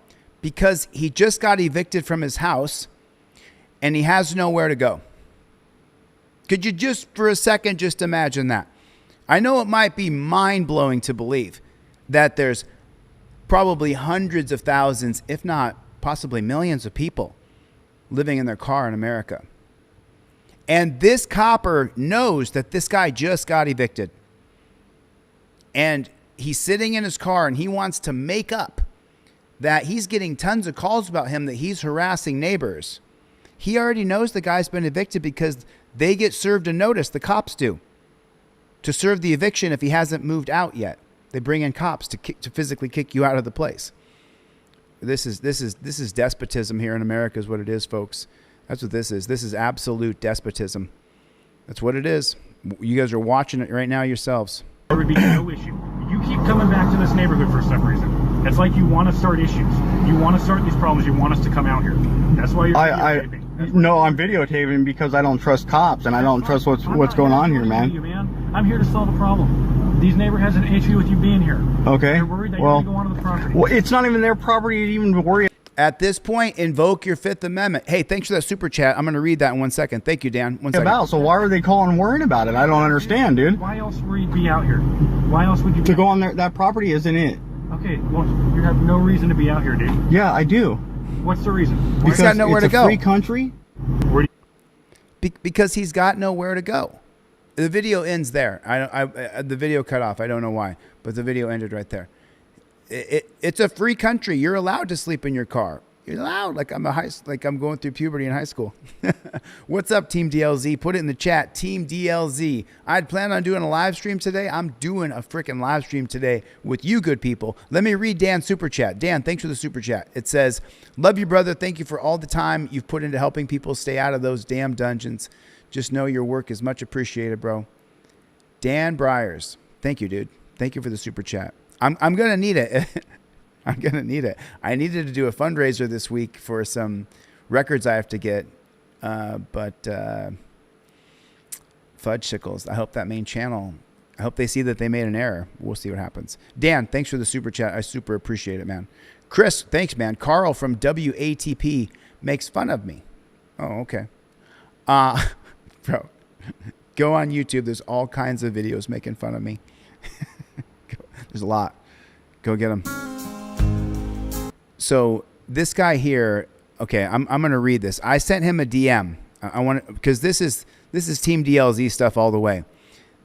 because he just got evicted from his house and he has nowhere to go? Could you just for a second just imagine that? I know it might be mind-blowing to believe that there's probably hundreds of thousands, if not possibly millions of people living in their car in America. And this copper knows that this guy just got evicted. And he's sitting in his car and he wants to make up that he's getting tons of calls about him that he's harassing neighbors. He already knows the guy's been evicted because they get served a notice, the cops do, to serve the eviction if he hasn't moved out yet. They bring in cops to physically kick you out of the place. This is despotism here in America is what it is, folks. That's what this is. This is absolute despotism. That's what it is. You guys are watching it right now yourselves. there would be no issue. You keep coming back to this neighborhood for some reason. It's like you want to start issues. You want to start these problems. You want us to come out here. That's why you're videotaping. No, I'm videotaping because I don't trust cops and I don't trust what's going on here, man. I'm here to solve a problem. These neighbor has an issue with you being here. Okay. They're worried that you're going to go onto the property. Well, it's not even their property to even worry. At this point, invoke your Fifth Amendment. Hey, thanks for that super chat. I'm going to read that in 1 second. Thank you, Dan. 1 second. So why are they calling and worrying about it? I don't understand, dude. Why else would you be out here? Why else would you be to go on there? That property isn't it. Okay, well, you have no reason to be out here, dude. Yeah, I do. What's the reason? He's got nowhere to go. Free country. Because he's got nowhere to go. The video ends there. The video cut off. I don't know why, but the video ended right there. It's a free country. You're allowed to sleep in your car. You're allowed. Like I'm going through puberty in high school. What's up, Team DLZ? Put it in the chat, Team DLZ. I'd planned on doing a live stream today. I'm doing a freaking live stream today with you good people. Let me read Dan's super chat. Dan, thanks for the super chat. It says, "Love you, brother. Thank you for all the time you've put into helping people stay out of those damn dungeons. Just know your work is much appreciated, bro." Dan Briers. Thank you, dude. Thank you for the super chat. I'm going to need it. I'm going to need it. I needed to do a fundraiser this week for some records I have to get. But Fudgesicles, I hope that main channel, I hope they see that they made an error. We'll see what happens. Dan, thanks for the super chat. I super appreciate it, man. Chris, thanks, man. Carl from WATP makes fun of me. Oh, okay. Bro, go on YouTube. There's all kinds of videos making fun of me. There's a lot. Go get them. So this guy here, okay, I'm going to read this. I sent him a DM. I want to, because this is Team DLZ stuff all the way.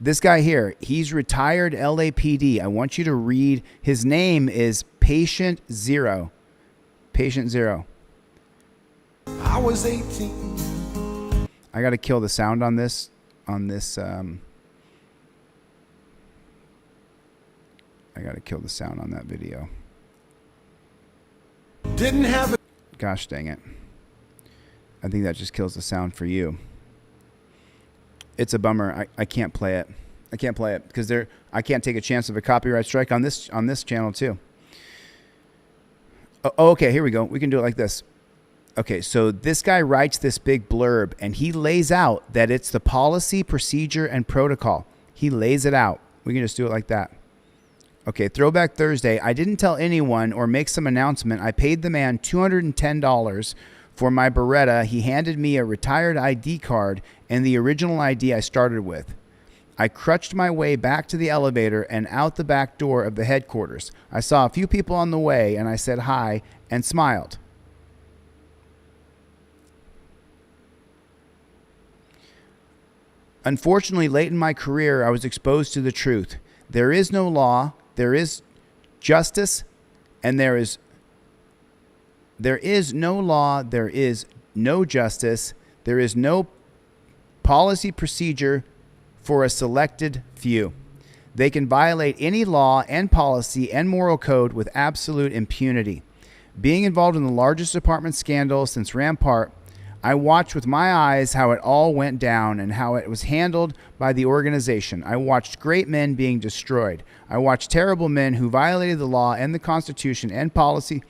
This guy here, he's retired LAPD. I want you to read. His name is Patient Zero. Patient Zero. I was 18. I got to kill the sound on this. I got to kill the sound on that video. Didn't have it. Gosh dang it. I think that just kills the sound for you. It's a bummer. I can't play it. I can't play it because I can't take a chance of a copyright strike on this channel too. Oh, okay, here we go. We can do it like this. Okay, so this guy writes this big blurb and he lays out that it's the policy, procedure, and protocol. He lays it out. We can just do it like that. Okay, Throwback Thursday. I didn't tell anyone or make some announcement. I paid the man $210 for my Beretta. He handed me a retired ID card and the original ID I started with. I crutched my way back to the elevator and out the back door of the headquarters. I saw a few people on the way and I said hi and smiled. Unfortunately, late in my career, I was exposed to the truth. There is no law, there is justice, and there is no law, there is no justice, there is no policy procedure for a selected few. They can violate any law and policy and moral code with absolute impunity. Being involved in the largest apartment scandal since Rampart, I watched with my eyes how it all went down and how it was handled by the organization. I watched great men being destroyed. I watched terrible men who violated the law and the Constitution and policy.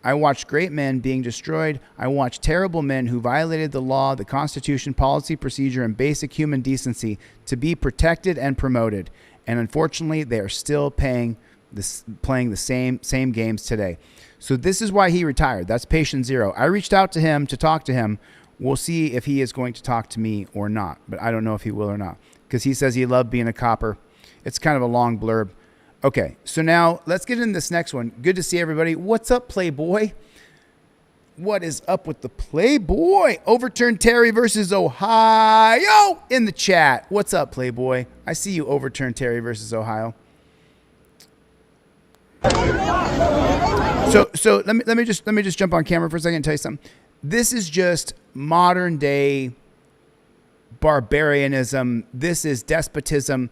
I watched great men being destroyed. I watched terrible men who violated the law, the Constitution, policy, procedure, and basic human decency to be protected and promoted. And unfortunately, they are still playing the same games today. So this is why he retired. That's Patient Zero. I reached out to him to talk to him. We'll see if he is going to talk to me or not, but I don't know if he will or not because he says he loved being a copper. It's kind of a long blurb. Okay, so now let's get into this next one. Good to see everybody. What's up, Playboy? What is up with the Playboy? Overturned Terry versus Ohio in the chat. What's up, Playboy? I see you, Overturned Terry versus Ohio. So let me just jump on camera for a second and tell you something. This is just modern day barbarianism. This is despotism.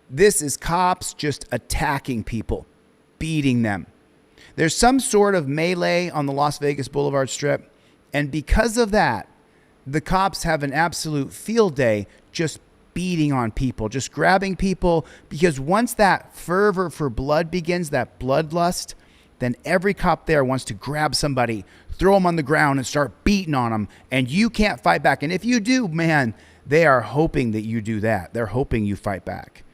This is cops just attacking people, beating them. There's some sort of melee on the Las Vegas Boulevard Strip, and because of that, the cops have an absolute field day just beating on people, just grabbing people, because once that fervor for blood begins, that bloodlust, then every cop there wants to grab somebody, throw them on the ground and start beating on them, and you can't fight back. And if you do, man, they are hoping that you do that. They're hoping you fight back.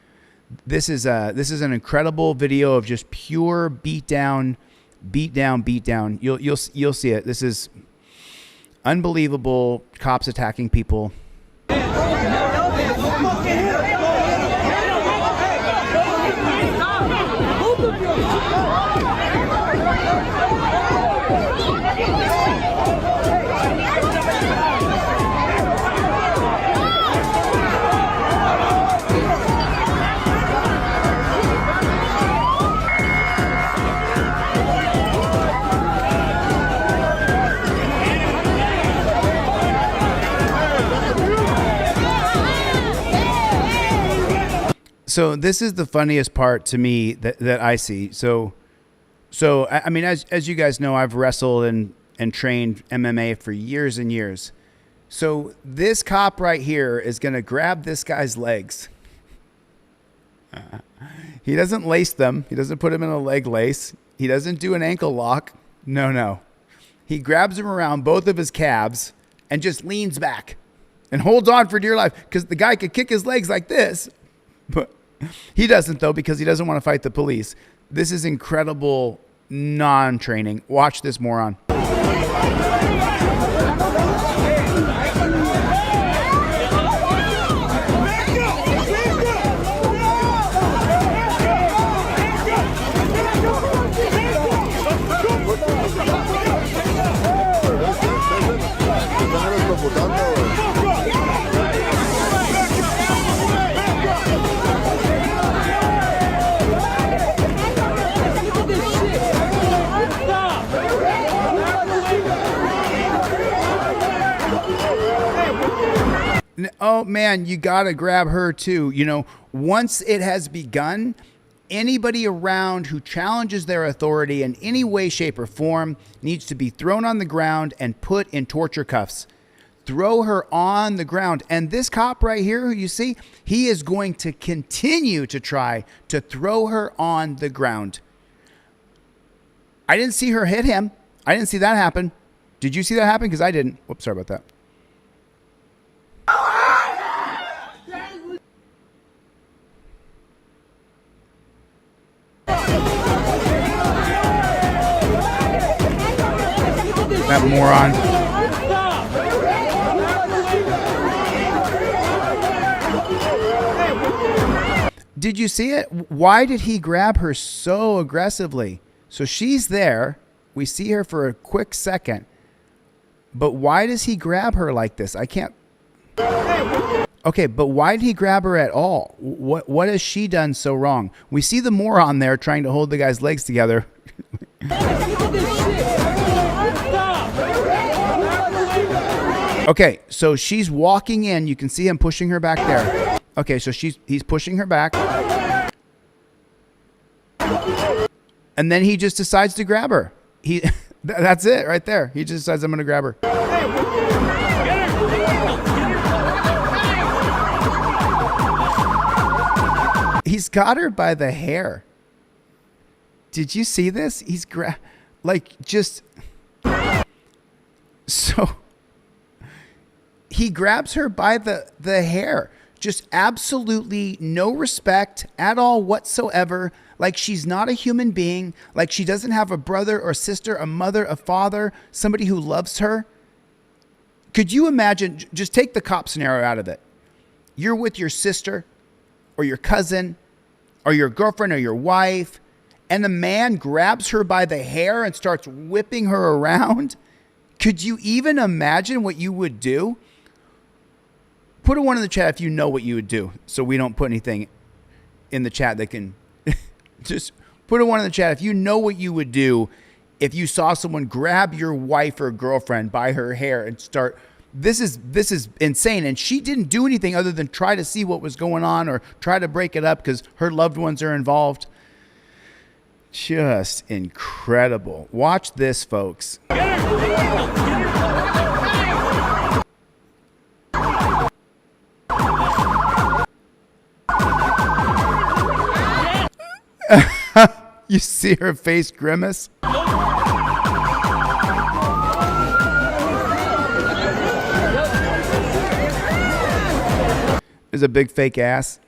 This is an incredible video of just pure beat down. You'll see it. This is unbelievable. Cops attacking people. So this is the funniest part to me that I see. So I mean, as you guys know, I've wrestled and trained MMA for years and years. So this cop right here is going to grab this guy's legs. He doesn't lace them. He doesn't put him in a leg lace. He doesn't do an ankle lock. No. He grabs him around both of his calves and just leans back and holds on for dear life because the guy could kick his legs like this. But he doesn't, though, because he doesn't want to fight the police. This is incredible non-training. Watch this moron. Oh, man, you got to grab her, too. You know, once it has begun, anybody around who challenges their authority in any way, shape, or form needs to be thrown on the ground and put in torture cuffs. Throw her on the ground. And this cop right here, who you see, he is going to continue to try to throw her on the ground. I didn't see her hit him. I didn't see that happen. Did you see that happen? Because I didn't. Whoops, sorry about that. That moron. Did you see it? Why did he grab her so aggressively? So she's there. We see her for a quick second. But why does he grab her like this? I can't. Okay, but why did he grab her at all? What has she done so wrong? We see the moron there trying to hold the guy's legs together. Okay, so she's walking in. You can see him pushing her back there. Okay, so he's pushing her back. And then he just decides to grab her. That's it right there. He just decides, I'm going to grab her. He's got her by the hair. Did you see this? He's so he grabs her by the hair. Just absolutely no respect at all whatsoever. Like she's not a human being. Like she doesn't have a brother or sister, a mother, a father, somebody who loves her. Could you imagine, just take the cop scenario out of it. You're with your sister or your cousin or your girlfriend or your wife, and the man grabs her by the hair and starts whipping her around. Could you even imagine what you would do? Put a 1 in the chat if you know what you would do, so we don't put anything in the chat that can... Just put a 1 in the chat if you know what you would do if you saw someone grab your wife or girlfriend by her hair and start... This is insane, and she didn't do anything other than try to see what was going on or try to break it up because her loved ones are involved. Just incredible. Watch this, folks. You see her face grimace? There's a big fake ass.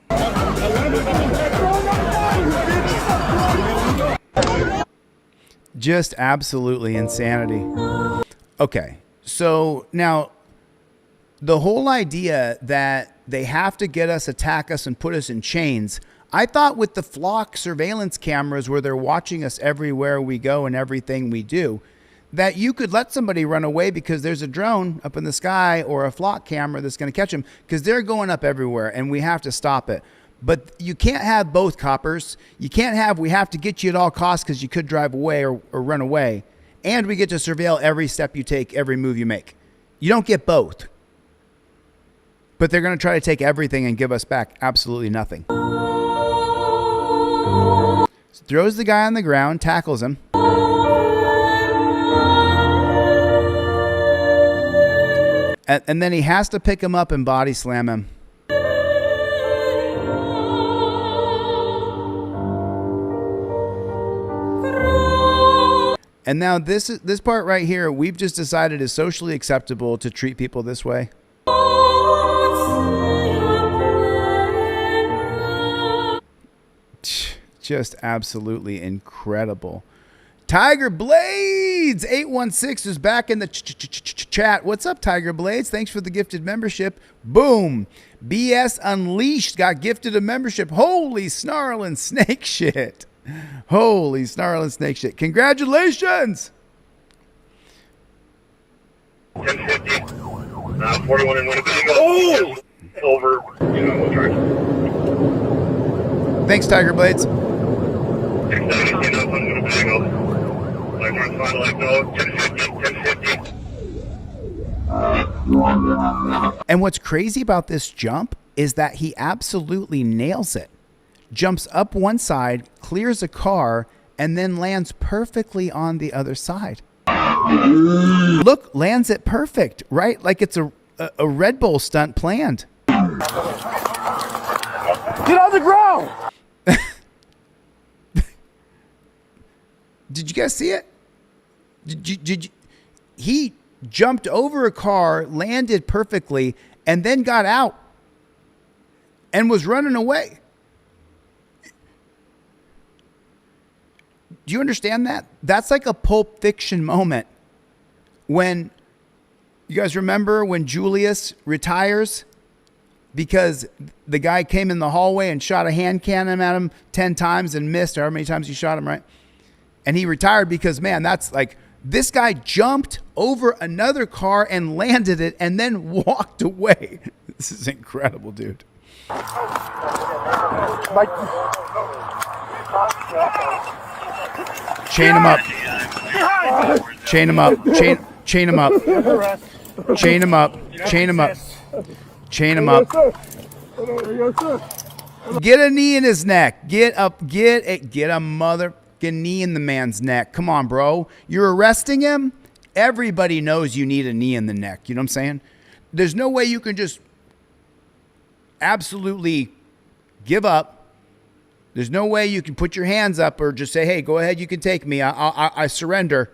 Just absolutely insanity. Okay, so now the whole idea that they have to get us, attack us, and put us in chains, I thought with the flock surveillance cameras where they're watching us everywhere we go and everything we do, that you could let somebody run away because there's a drone up in the sky or a flock camera that's going to catch them because they're going up everywhere and we have to stop it. But you can't have both, coppers. You can't have, we have to get you at all costs because you could drive away or run away. And we get to surveil every step you take, every move you make. You don't get both. But they're going to try to take everything and give us back absolutely nothing. So throws the guy on the ground, tackles him. And then he has to pick him up and body slam him. And now this part right here, we've just decided is socially acceptable to treat people this way. Just absolutely incredible. Tiger Blades 816 is back in the chat. What's up, Tiger Blades? Thanks for the gifted membership. Boom. BS Unleashed got gifted a membership. Holy snarling snake shit. Holy snarling snake shit. Congratulations. 1050. 41 in Winnebago. Oh! Over. We'll charge. Thanks, Tiger Blades. 670 on Winnebago. And what's crazy about this jump is that he absolutely nails it. Jumps up one side, clears a car, and then lands perfectly on the other side. Look, lands it perfect, right? Like it's a Red Bull stunt planned. Get on the ground! Did you guys see it? He jumped over a car, landed perfectly, and then got out and was running away. Do you understand that? That's like a Pulp Fiction moment. When, you guys remember when Julius retires because the guy came in the hallway and shot a hand cannon at him 10 times and missed, or how many times he shot him, right? And he retired because, man, that's like, this guy jumped over another car and landed it and then walked away. This is incredible, dude. Chain him up. Chain him up. Chain him up. Chain him up. Chain him up. Chain him up. Get a knee in his neck. Get a motherfucking knee in the man's neck. Come on, bro. You're arresting him. Everybody knows you need a knee in the neck. You know what I'm saying? There's no way you can just absolutely give up. There's no way you can put your hands up or just say, hey, go ahead, you can take me. I surrender.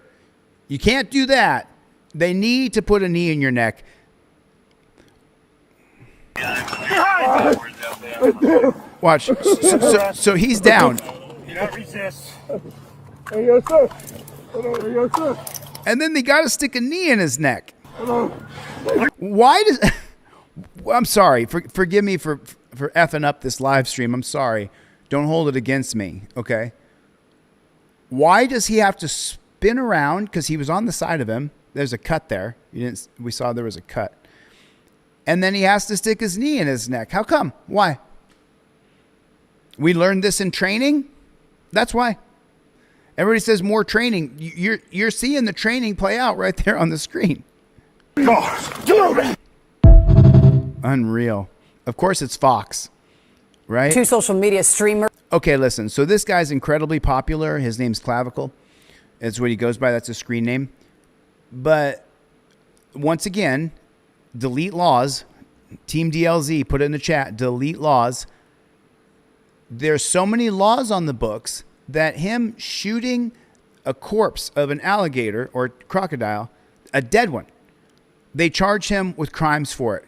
You can't do that. They need to put a knee in your neck. Watch. So he's down. Do not resist. And then they got to stick a knee in his neck. Why does... I'm sorry. Forgive me for effing up this live stream. I'm sorry. Don't hold it against me, okay? Why does he have to spin around? Because he was on the side of him. There's a cut there. We saw there was a cut. And then he has to stick his knee in his neck. How come? Why? We learned this in training? That's why. Everybody says more training. You're seeing the training play out right there on the screen. Unreal. Of course it's Fox, right? Two social media streamers. Okay, listen. So this guy's incredibly popular. His name's Clavicle. It's what he goes by. That's a screen name. But once again, delete laws. Team DLZ, put it in the chat. Delete laws. There's so many laws on the books that him shooting a corpse of an alligator or crocodile, a dead one, they charge him with crimes for it.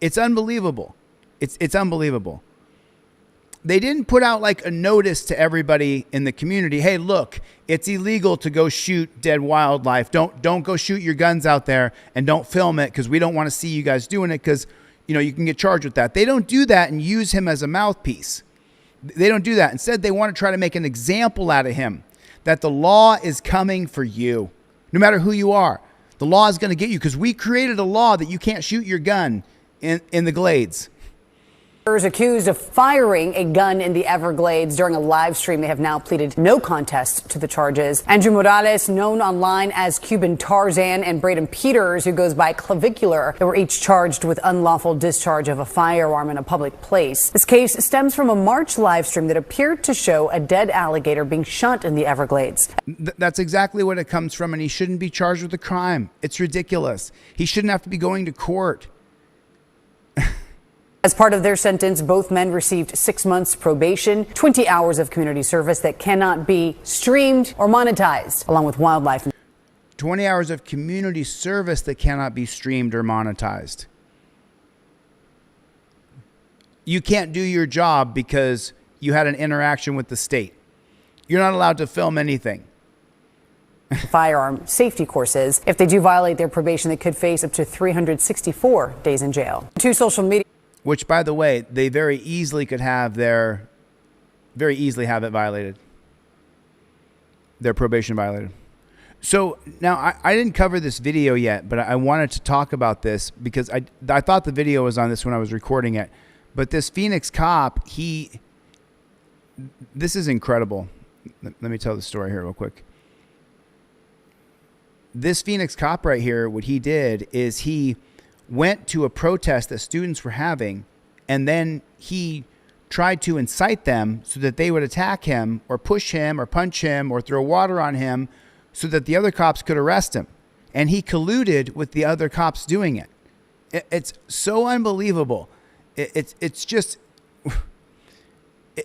It's unbelievable. It's unbelievable. They didn't put out like a notice to everybody in the community. Hey, look, it's illegal to go shoot dead wildlife. Don't go shoot your guns out there and don't film it because we don't want to see you guys doing it because, you know, you can get charged with that. They don't do that and use him as a mouthpiece. They don't do that. Instead, they want to try to make an example out of him that the law is coming for you. No matter who you are, the law is going to get you because we created a law that you can't shoot your gun in the Glades. Accused of firing a gun in the Everglades during a live stream. They have now pleaded no contest to the charges. Andrew Morales, known online as Cuban Tarzan, and Braden Peters, who goes by Clavicular, they were each charged with unlawful discharge of a firearm in a public place. This case stems from a March live stream that appeared to show a dead alligator being shot in the Everglades. That's exactly what it comes from, and he shouldn't be charged with a crime. It's ridiculous. He shouldn't have to be going to court. As part of their sentence, both men received 6 months probation, 20 hours of community service that cannot be streamed or monetized, along with wildlife. 20 hours of community service that cannot be streamed or monetized. You can't do your job because you had an interaction with the state. You're not allowed to film anything. Firearm safety courses. If they do violate their probation, they could face up to 364 days in jail. Two social media. Which, by the way, they very easily could have it violated. Their probation violated. So now I didn't cover this video yet, but I wanted to talk about this because I thought the video was on this when I was recording it. But this Phoenix cop, this is incredible. Let me tell the story here real quick. This Phoenix cop right here, what he did is he went to a protest that students were having, and then he tried to incite them so that they would attack him or push him or punch him or throw water on him so that the other cops could arrest him. And he colluded with the other cops doing it. It's so unbelievable. It's just,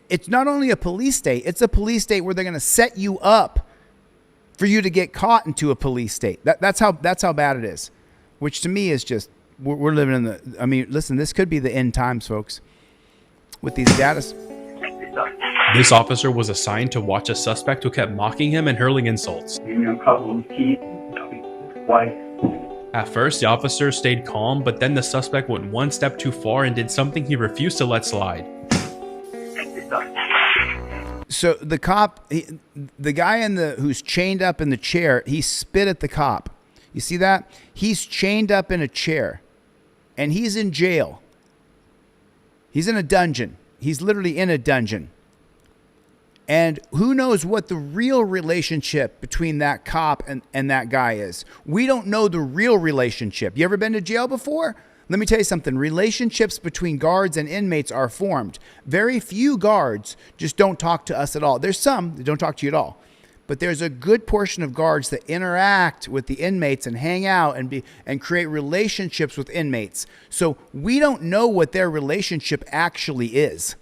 it's not only a police state, it's a police state where they're going to set you up for you to get caught into a police state. That's how bad it is, which to me is just, we're living in the, I mean, listen, this could be the end times, folks, with these data. This officer was assigned to watch a suspect who kept mocking him and hurling insults. At first, the officer stayed calm, but then the suspect went one step too far and did something he refused to let slide. So the cop, the guy who's chained up in the chair, he spit at the cop. You see that? He's chained up in a chair, and he's in jail. He's in a dungeon. He's literally in a dungeon. And who knows what the real relationship between that cop and that guy is. We don't know the real relationship. You ever been to jail before? Let me tell you something. Relationships between guards and inmates are formed. Very few guards just don't talk to us at all. There's some that don't talk to you at all. But there's a good portion of guards that interact with the inmates and hang out and create relationships with inmates. So we don't know what their relationship actually is.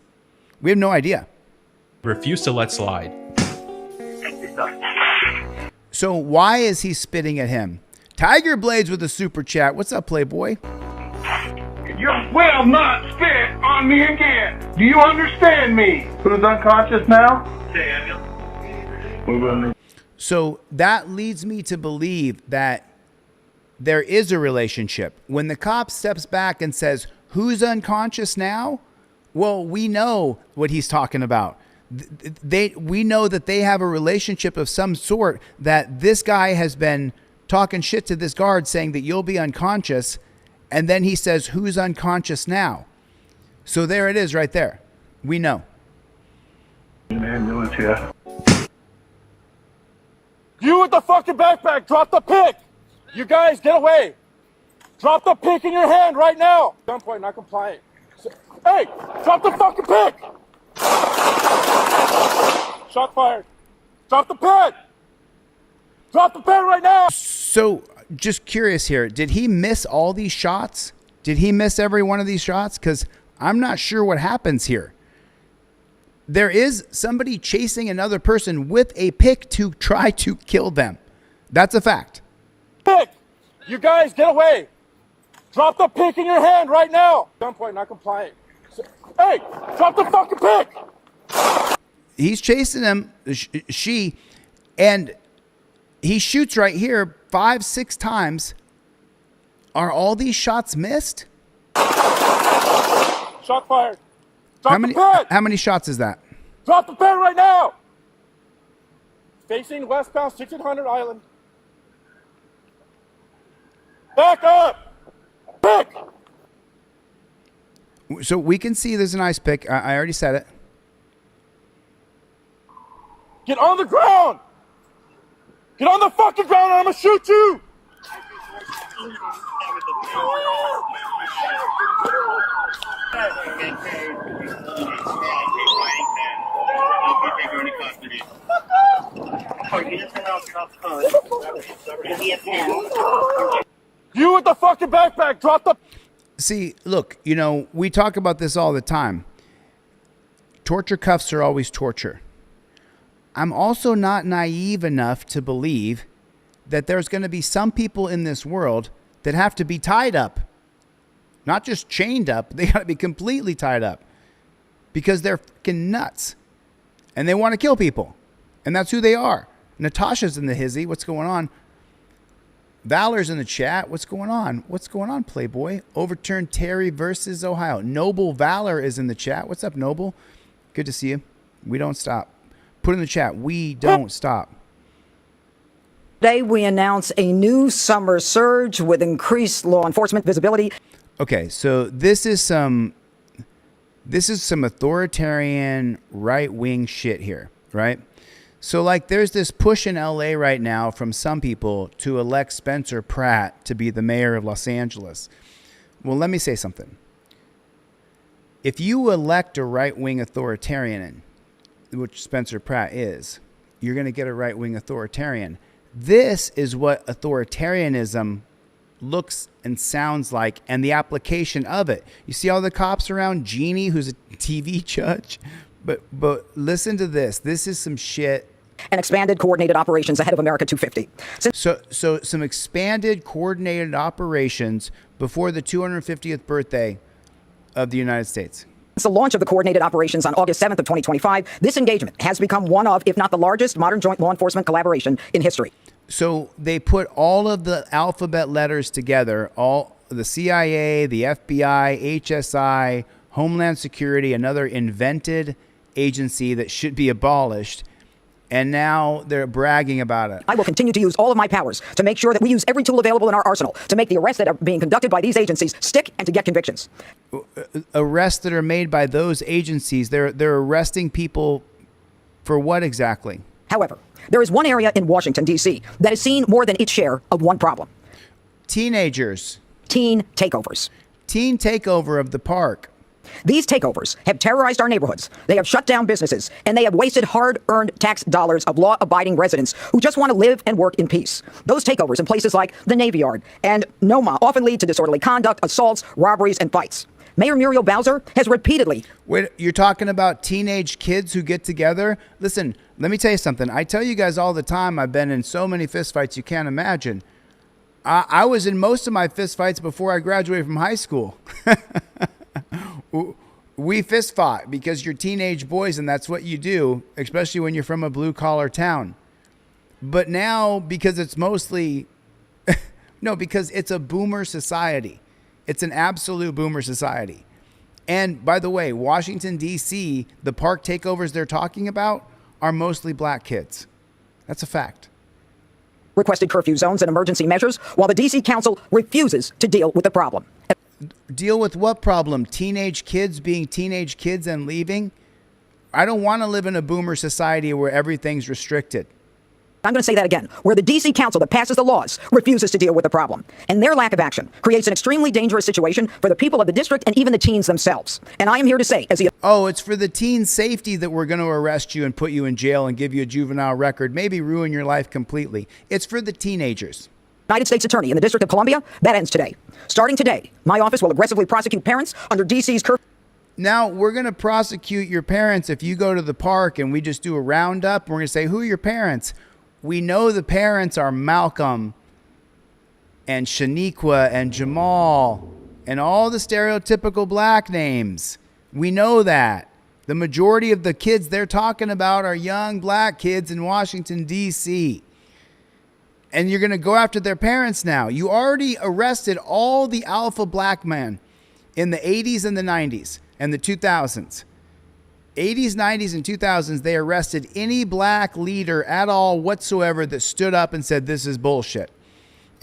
We have no idea. Refused to let slide. So why is he spitting at him? Tiger Blades with a super chat. What's up, Playboy? You will not spit on me again. Do you understand me? Who's unconscious now? So that leads me to believe that there is a relationship. When the cop steps back and says, "Who's unconscious now?" Well, we know what he's talking about. We know that they have a relationship of some sort, that this guy has been talking shit to this guard saying that you'll be unconscious. And then he says, "Who's unconscious now?" So there it is right there. We know. Ambulance here. You with the fucking backpack, drop the pick. You guys, get away. Drop the pick in your hand right now. Gunpoint, not compliant. Hey, drop the fucking pick. Shot fired. Drop the pick. Drop the pick right now. So just curious here. Did he miss all these shots? Did he miss every one of these shots? Because I'm not sure what happens here. There is somebody chasing another person with a pick to try to kill them. That's a fact. Pick. You guys, get away. Drop the pick in your hand right now. Gunpoint, not compliant. Hey, drop the fucking pick. He's chasing him, and he shoots right here 5-6 times. Are all these shots missed? Shot fired. Drop the pick. How many shots is that? Drop the pen right now. Facing westbound 1600 Island. Back up. Pick. So we can see there's an ice pick. I already said it. Get on the ground. Get on the fucking ground or I'm gonna shoot you. You with the fucking backpack, drop the... See, look, you know, we talk about this all the time. Torture cuffs are always torture. I'm also not naive enough to believe that there's going to be some people in this world that have to be tied up. Not just chained up, they got to be completely tied up because they're fucking nuts and they want to kill people. And that's who they are. Natasha's in the hizzy. What's going on? Valor's in the chat. What's going on? What's going on, Playboy? Overturned Terry versus Ohio. Noble Valor is in the chat. What's up, Noble? Good to see you. We don't stop. Put in the chat. We don't stop. Today, we announce a new summer surge with increased law enforcement visibility. Okay, so this is some authoritarian right-wing shit here, right? So like there's this push in LA right now from some people to elect Spencer Pratt to be the mayor of Los Angeles. Well, let me say something. If you elect a right-wing authoritarian, which Spencer Pratt is, you're going to get a right-wing authoritarian. This is what authoritarianism looks and sounds like, and the application of it. You see all the cops around Jeannie, who's a TV judge? But listen to this. This is some shit. And expanded coordinated operations ahead of America 250. So some expanded coordinated operations before the 250th birthday of the United States. Since the launch of the coordinated operations on August 7th of 2025, this engagement has become one of, if not the largest, modern joint law enforcement collaboration in history. So they put all of the alphabet letters together, all the CIA, the FBI, HSI, Homeland Security, another invented agency that should be abolished. And now they're bragging about it. I will continue to use all of my powers to make sure that we use every tool available in our arsenal to make the arrests that are being conducted by these agencies stick and to get convictions. Arrests that are made by those agencies, they're arresting people for what exactly? However, there is one area in Washington, D.C. that has seen more than its share of one problem. Teenagers. Teen takeovers. Teen takeover of the park. These takeovers have terrorized our neighborhoods. They have shut down businesses, and they have wasted hard-earned tax dollars of law-abiding residents who just want to live and work in peace. Those takeovers in places like the Navy Yard and Noma often lead to disorderly conduct, assaults, robberies, and fights. Mayor Muriel Bowser has repeatedly... Wait, you're talking about teenage kids who get together? Listen, let me tell you something. I tell you guys all the time, I've been in so many fistfights you can't imagine. I was in most of my fistfights before I graduated from high school. We fist fought because you're teenage boys and that's what you do, especially when you're from a blue collar town. But now, because it's mostly, no, because it's a boomer society. It's an absolute boomer society. And by the way, Washington, D.C., the park takeovers they're talking about are mostly black kids. That's a fact. Requested curfew zones and emergency measures while the D.C. Council refuses to deal with the problem. Deal with what problem? Teenage kids being teenage kids and leaving? I don't want to live in a boomer society where everything's restricted. I'm going to say that again, where the D.C. Council that passes the laws refuses to deal with the problem. And their lack of action creates an extremely dangerous situation for the people of the district and even the teens themselves. And I am here to say, as the... Oh, it's for the teen safety that we're going to arrest you and put you in jail and give you a juvenile record, maybe ruin your life completely. It's for the teenagers. United States Attorney in the District of Columbia, that ends today. Starting today, my office will aggressively prosecute parents under D.C.'s curfew. Now, we're going to prosecute your parents if you go to the park and we just do a roundup. We're going to say, who are your parents? We know the parents are Malcolm and Shaniqua and Jamal and all the stereotypical black names. We know that. The majority of the kids they're talking about are young black kids in Washington, D.C., and you're going to go after their parents now. You already arrested all the alpha black men in the 80s and the 90s and the 2000s. 80s, 90s, and 2000s, they arrested any black leader at all whatsoever that stood up and said, this is bullshit.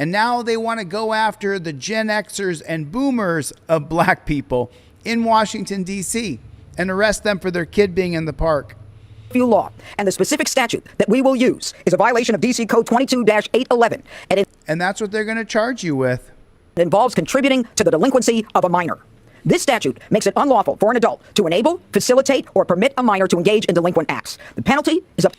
And now they want to go after the Gen Xers and boomers of black people in Washington, D.C. and arrest them for their kid being in the park. Law, and the specific statute that we will use is a violation of D.C. Code 22-811. And that's what they're going to charge you with. It involves contributing to the delinquency of a minor. This statute makes it unlawful for an adult to enable, facilitate, or permit a minor to engage in delinquent acts. The penalty is a...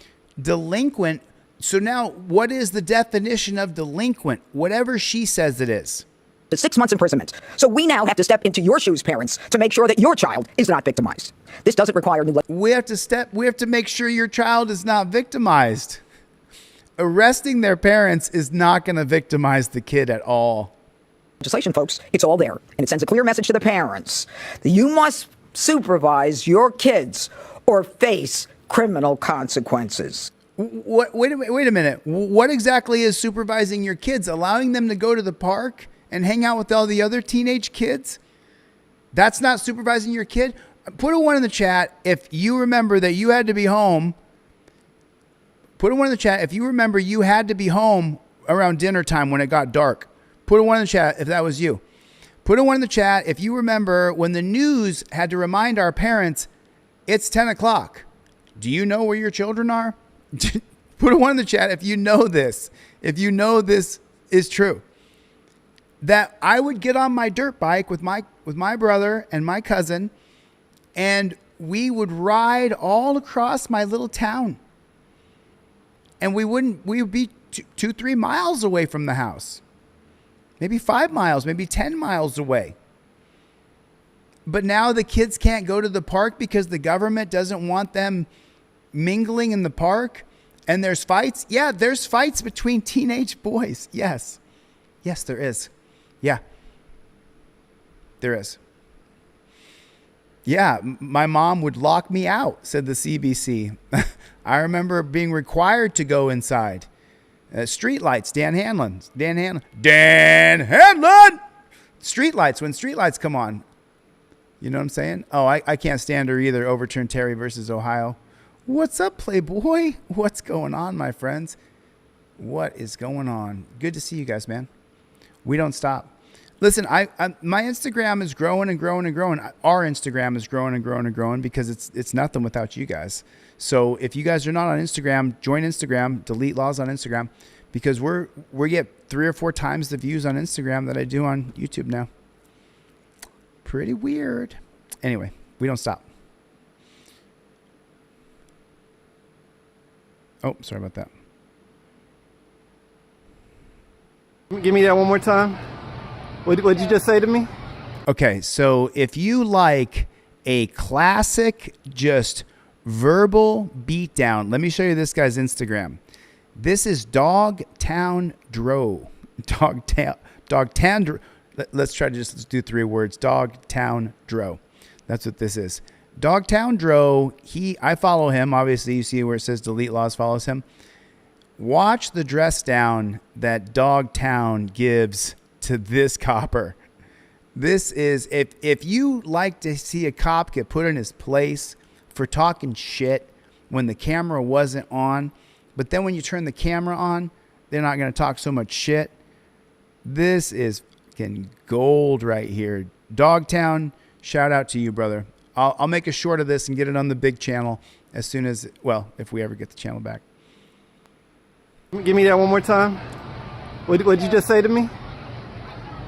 Delinquent? So now, what is the definition of delinquent? Whatever she says it is. to 6 months imprisonment. So we now have to step into your shoes, parents, to make sure that your child is not victimized. This doesn't require new We have to make sure your child is not victimized. Arresting their parents is not going to victimize the kid at all. legislation, folks. It's all there. And it sends a clear message to the parents that you must supervise your kids or face criminal consequences. Wait a minute. What exactly is supervising your kids? Allowing them to go to the park and hang out with all the other teenage kids? That's not supervising your kid? Put a 1 in the chat if you remember that you had to be home. Put a 1 in the chat if you remember you had to be home around dinner time when it got dark. Put a 1 in the chat if that was you. Put a 1 in the chat if you remember when the news had to remind our parents it's 10 o'clock. Do you know where your children are? Put a 1 in the chat if you know this. If you know this is true. That I would get on my dirt bike with my brother and my cousin, and we would ride all across my little town. And we would be 2-3 miles away from the house. Maybe 5 miles, maybe 10 miles away. But now the kids can't go to the park because the government doesn't want them mingling in the park. And there's fights. Yeah, there's fights between teenage boys. Yes. Yes, there is. Yeah. There is. Yeah, my mom would lock me out, said the CBC. I remember being required to go inside. Streetlights, Dan Hanlon. Streetlights, when streetlights come on. You know what I'm saying? Oh, I can't stand her either. Overturn Terry versus Ohio. What's up, Playboy? What's going on, my friends? What is going on? Good to see you guys, man. We don't stop. Listen, my Instagram is growing and growing and growing. Our Instagram is growing and growing and growing because it's nothing without you guys. So if you guys are not on Instagram, join Instagram. Delete laws on Instagram because we get 3 or 4 times the views on Instagram that I do on YouTube now. Pretty weird. Anyway, we don't stop. Oh, sorry about that. Give me that one more time. What'd you just say to me? Okay, so if you like a classic, just verbal beatdown, let me show you this guy's Instagram. This is Dogtown Dro. Dogtown Dro. Let's try to just do 3 words. Dogtown Dro. That's what this is. Dogtown Dro. I follow him. Obviously, you see where it says delete laws follows him. Watch the dress down that Dogtown gives to this copper. This is, if you like to see a cop get put in his place for talking shit when the camera wasn't on, but then when you turn the camera on, they're not going to talk so much shit. This is fucking gold right here. Dogtown, shout out to you, brother. I'll make a short of this and get it on the big channel as soon as, well, if we ever get the channel back. Give me that one more time. What'd you just say to me?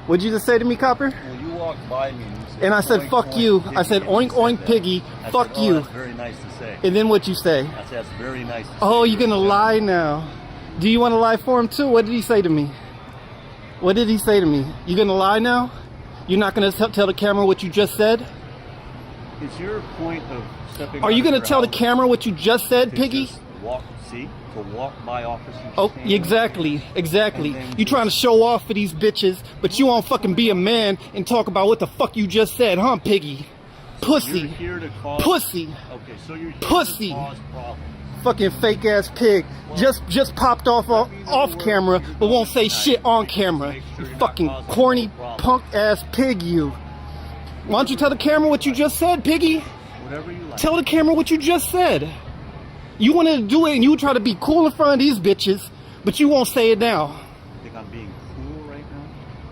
What'd you just say to me, Copper? Well, you walked by me and I said, fuck oink, you. oink. I said, oink, oink, piggy. Fuck said, you. That's very nice to say. And then what'd you say? I said, that's very nice to say. Oh, you're going to lie now. Do you want to lie for him, too? What did he say to me? What did he say to me? You going to lie now? You're not going to tell the camera what you just said? It's your point of stepping Are you going to tell the camera what you just said, piggy? To walk by officers. Oh, exactly. You trying to show off for these bitches, but you won't fucking be a man and talk about what the fuck you just said, huh, piggy? Pussy. You're here to cause, pussy. Okay, so you're here pussy. to cause problems. Fucking fake ass pig. Just popped off camera, but won't say shit on camera. You fucking corny punk ass pig, you. Why don't you tell the camera what you just said, piggy? Whatever you like. Tell the camera what you just said. You wanted to do it and you try to be cool in front of these bitches, but you won't say it now. You think I'm being cool right now?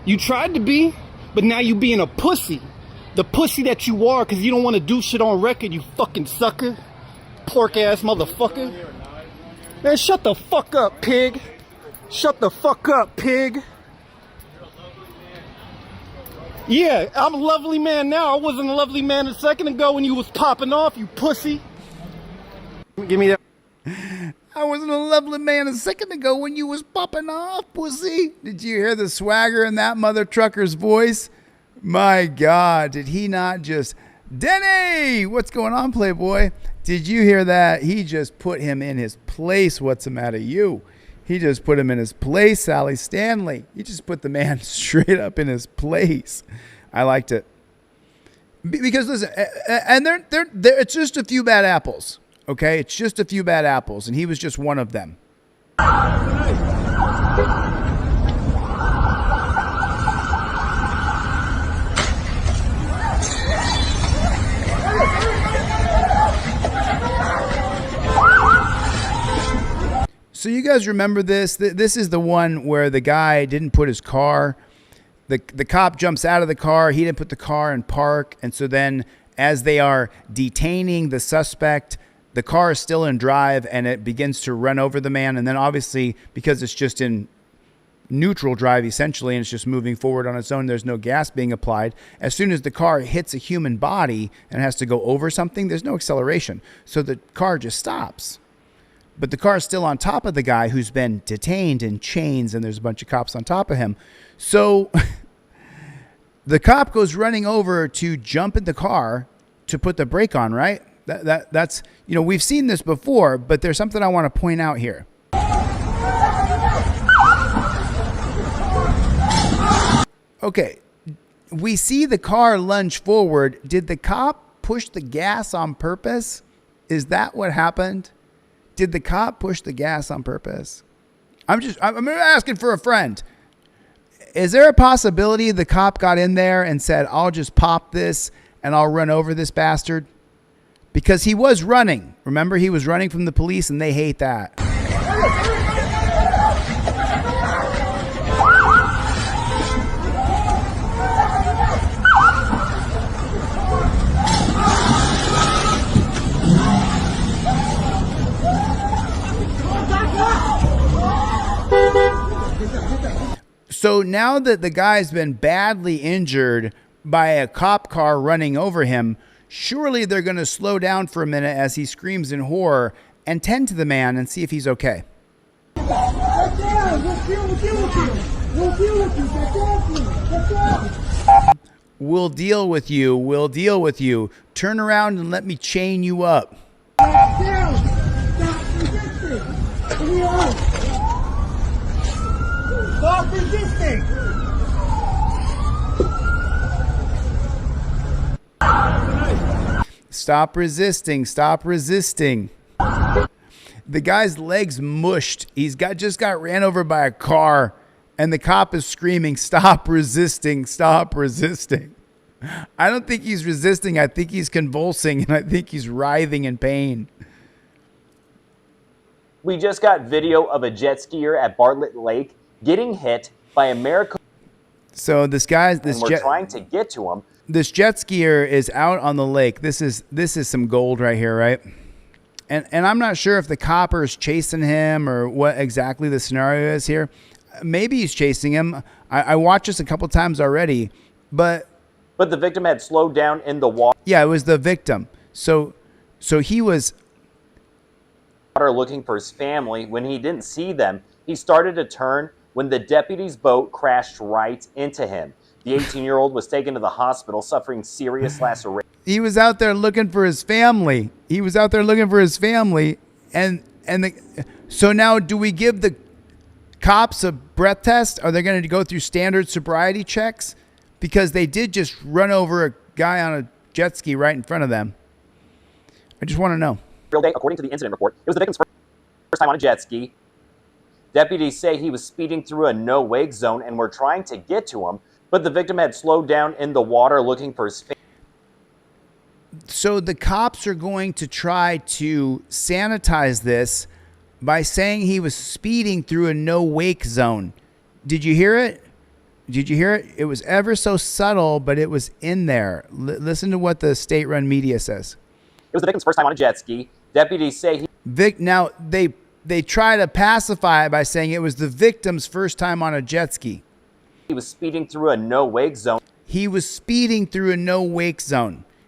You tried to be, but now you being a pussy. The pussy that you are because you don't want to do shit on record, you fucking sucker. Pork ass motherfucker. Man, shut the fuck up, pig. Shut the fuck up, pig. Yeah, I'm a lovely man now. I wasn't a lovely man a second ago when you was popping off, you pussy. Give me that. I wasn't a lovely man a second ago when you was popping off, pussy. Did you hear the swagger in that mother trucker's voice? My God, did he not just... Denny! What's going on, Playboy? Did you hear that? He just put him in his place. What's the matter you? He just put him in his place, Sally Stanley. He just put the man straight up in his place. I liked it. Because listen, and they're it's just a few bad apples, okay? It's just a few bad apples, and he was just one of them. So you guys remember this? This is the one where the guy didn't put his car. The cop jumps out of the car. He didn't put the car in park. And so then as they are detaining the suspect, the car is still in drive and it begins to run over the man. And then obviously, because it's just in neutral drive essentially, and it's just moving forward on its own, there's no gas being applied. As soon as the car hits a human body and has to go over something, there's no acceleration. So the car just stops. But the car is still on top of the guy who's been detained in chains, and there's a bunch of cops on top of him. So the cop goes running over to jump in the car to put the brake on, right? That's, you know, we've seen this before, but there's something I want to point out here. Okay, we see the car lunge forward. Did the cop push the gas on purpose? Is that what happened? Did the cop push the gas on purpose? I'm asking for a friend. Is there a possibility the cop got in there and said, I'll just pop this and I'll run over this bastard? Because he was running. Remember, he was running from the police and they hate that. So now that the guy's been badly injured by a cop car running over him, surely they're going to slow down for a minute as he screams in horror and tend to the man and see if he's okay. We'll deal with you. We'll deal with you. Turn around and let me chain you up. Stop resisting! Stop resisting. Stop resisting. The guy's legs mushed. He's just got ran over by a car, and the cop is screaming, "Stop resisting! Stop resisting!" I don't think he's resisting. I think he's convulsing, and I think he's writhing in pain. We just got video of a jet skier at Bartlett Lake getting hit by a Maricopa. So this guy's we're trying to get to him. This jet skier is out on the lake. This is some gold right here, right? And I'm not sure if the copper is chasing him or what exactly the scenario is here. Maybe he's chasing him. I watched this a couple times already, but the victim had slowed down in the water. Yeah, it was the victim. So he was looking for his family. When he didn't see them, he started to turn when the deputy's boat crashed right into him. The 18-year-old was taken to the hospital suffering serious lacerations. He was out there looking for his family. So now do we give the cops a breath test? Are they going to go through standard sobriety checks? Because they did just run over a guy on a jet ski right in front of them. I just want to know. According to the incident report, it was the victim's first time on a jet ski. Deputies say he was speeding through a no-wake zone and were trying to get to him, but the victim had slowed down in the water looking for his family. So the cops are going to try to sanitize this by saying he was speeding through a no-wake zone. Did you hear it? It was ever so subtle, but it was in there. Listen to what the state-run media says. It was the victim's first time on a jet ski. Deputies say Now, they try to pacify it by saying it was the victim's first time on a jet ski. He was speeding through a no-wake zone.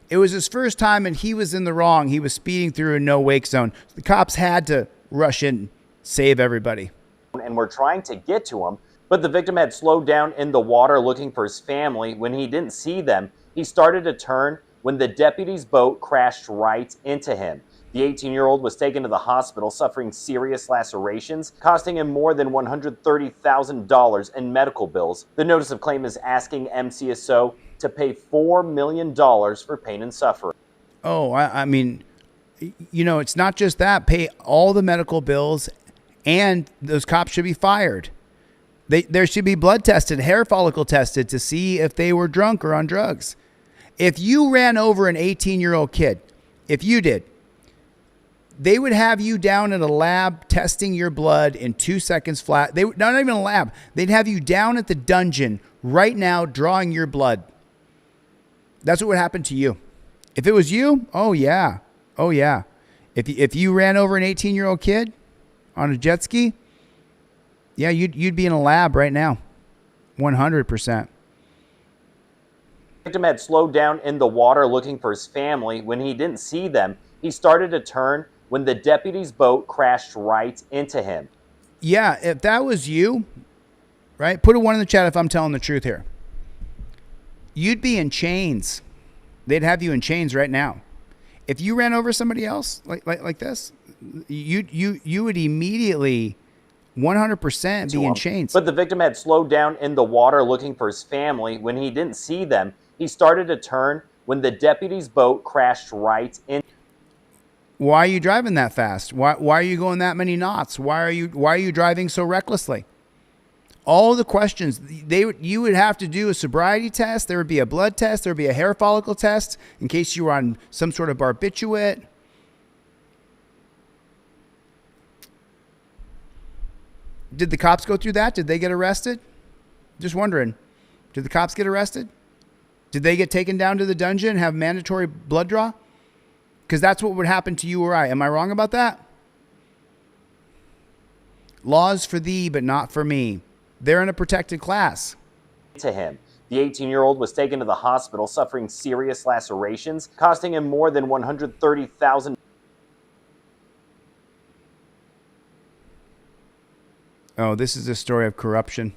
It It was his first time and he was in the wrong. He was speeding through a no-wake zone. The cops had to rush in, save everybody. And were trying to get to him, but the victim had slowed down in the water looking for his family. When he didn't see them, he started to turn when the deputy's boat crashed right into him. The 18-year-old was taken to the hospital suffering serious lacerations, costing him more than $130,000 in medical bills. The notice of claim is asking MCSO to pay $4 million for pain and suffering. Oh, I mean, you know, it's not just that. Pay all the medical bills, and those cops should be fired. There should be blood tested, hair follicle tested to see if they were drunk or on drugs. If you ran over an 18-year-old kid, if you did, they would have you down at a lab testing your blood in 2 seconds flat. Not even a lab. They'd have you down at the dungeon right now drawing your blood. That's what would happen to you. If it was you, oh yeah. Oh yeah. If you ran over an 18-year-old kid on a jet ski, yeah, you'd be in a lab right now. 100%. The victim had slowed down in the water looking for his family. When he didn't see them, he started to turn when the deputy's boat crashed right into him. Yeah, if that was you, right? Put a 1 in the chat if I'm telling the truth here. You'd be in chains. They'd have you in chains right now. If you ran over somebody else like this, you would immediately 100% be in chains. But the victim had slowed down in the water looking for his family. When he didn't see them, he started to turn when the deputy's boat crashed right in. Why are you driving that fast? Why are you going that many knots? Why are you driving so recklessly? All the questions you would have to do a sobriety test. There would be a blood test. There would be a hair follicle test in case you were on some sort of barbiturate. Did the cops go through that? Did they get arrested? Just wondering. Did the cops get arrested? Did they get taken down to the dungeon and have mandatory blood draw? Because that's what would happen to you or I. Am I wrong about that? Laws for thee, but not for me. They're in a protected class. To him. The 18-year-old was taken to the hospital suffering serious lacerations, costing him more than $130,000. Oh, this is a story of corruption.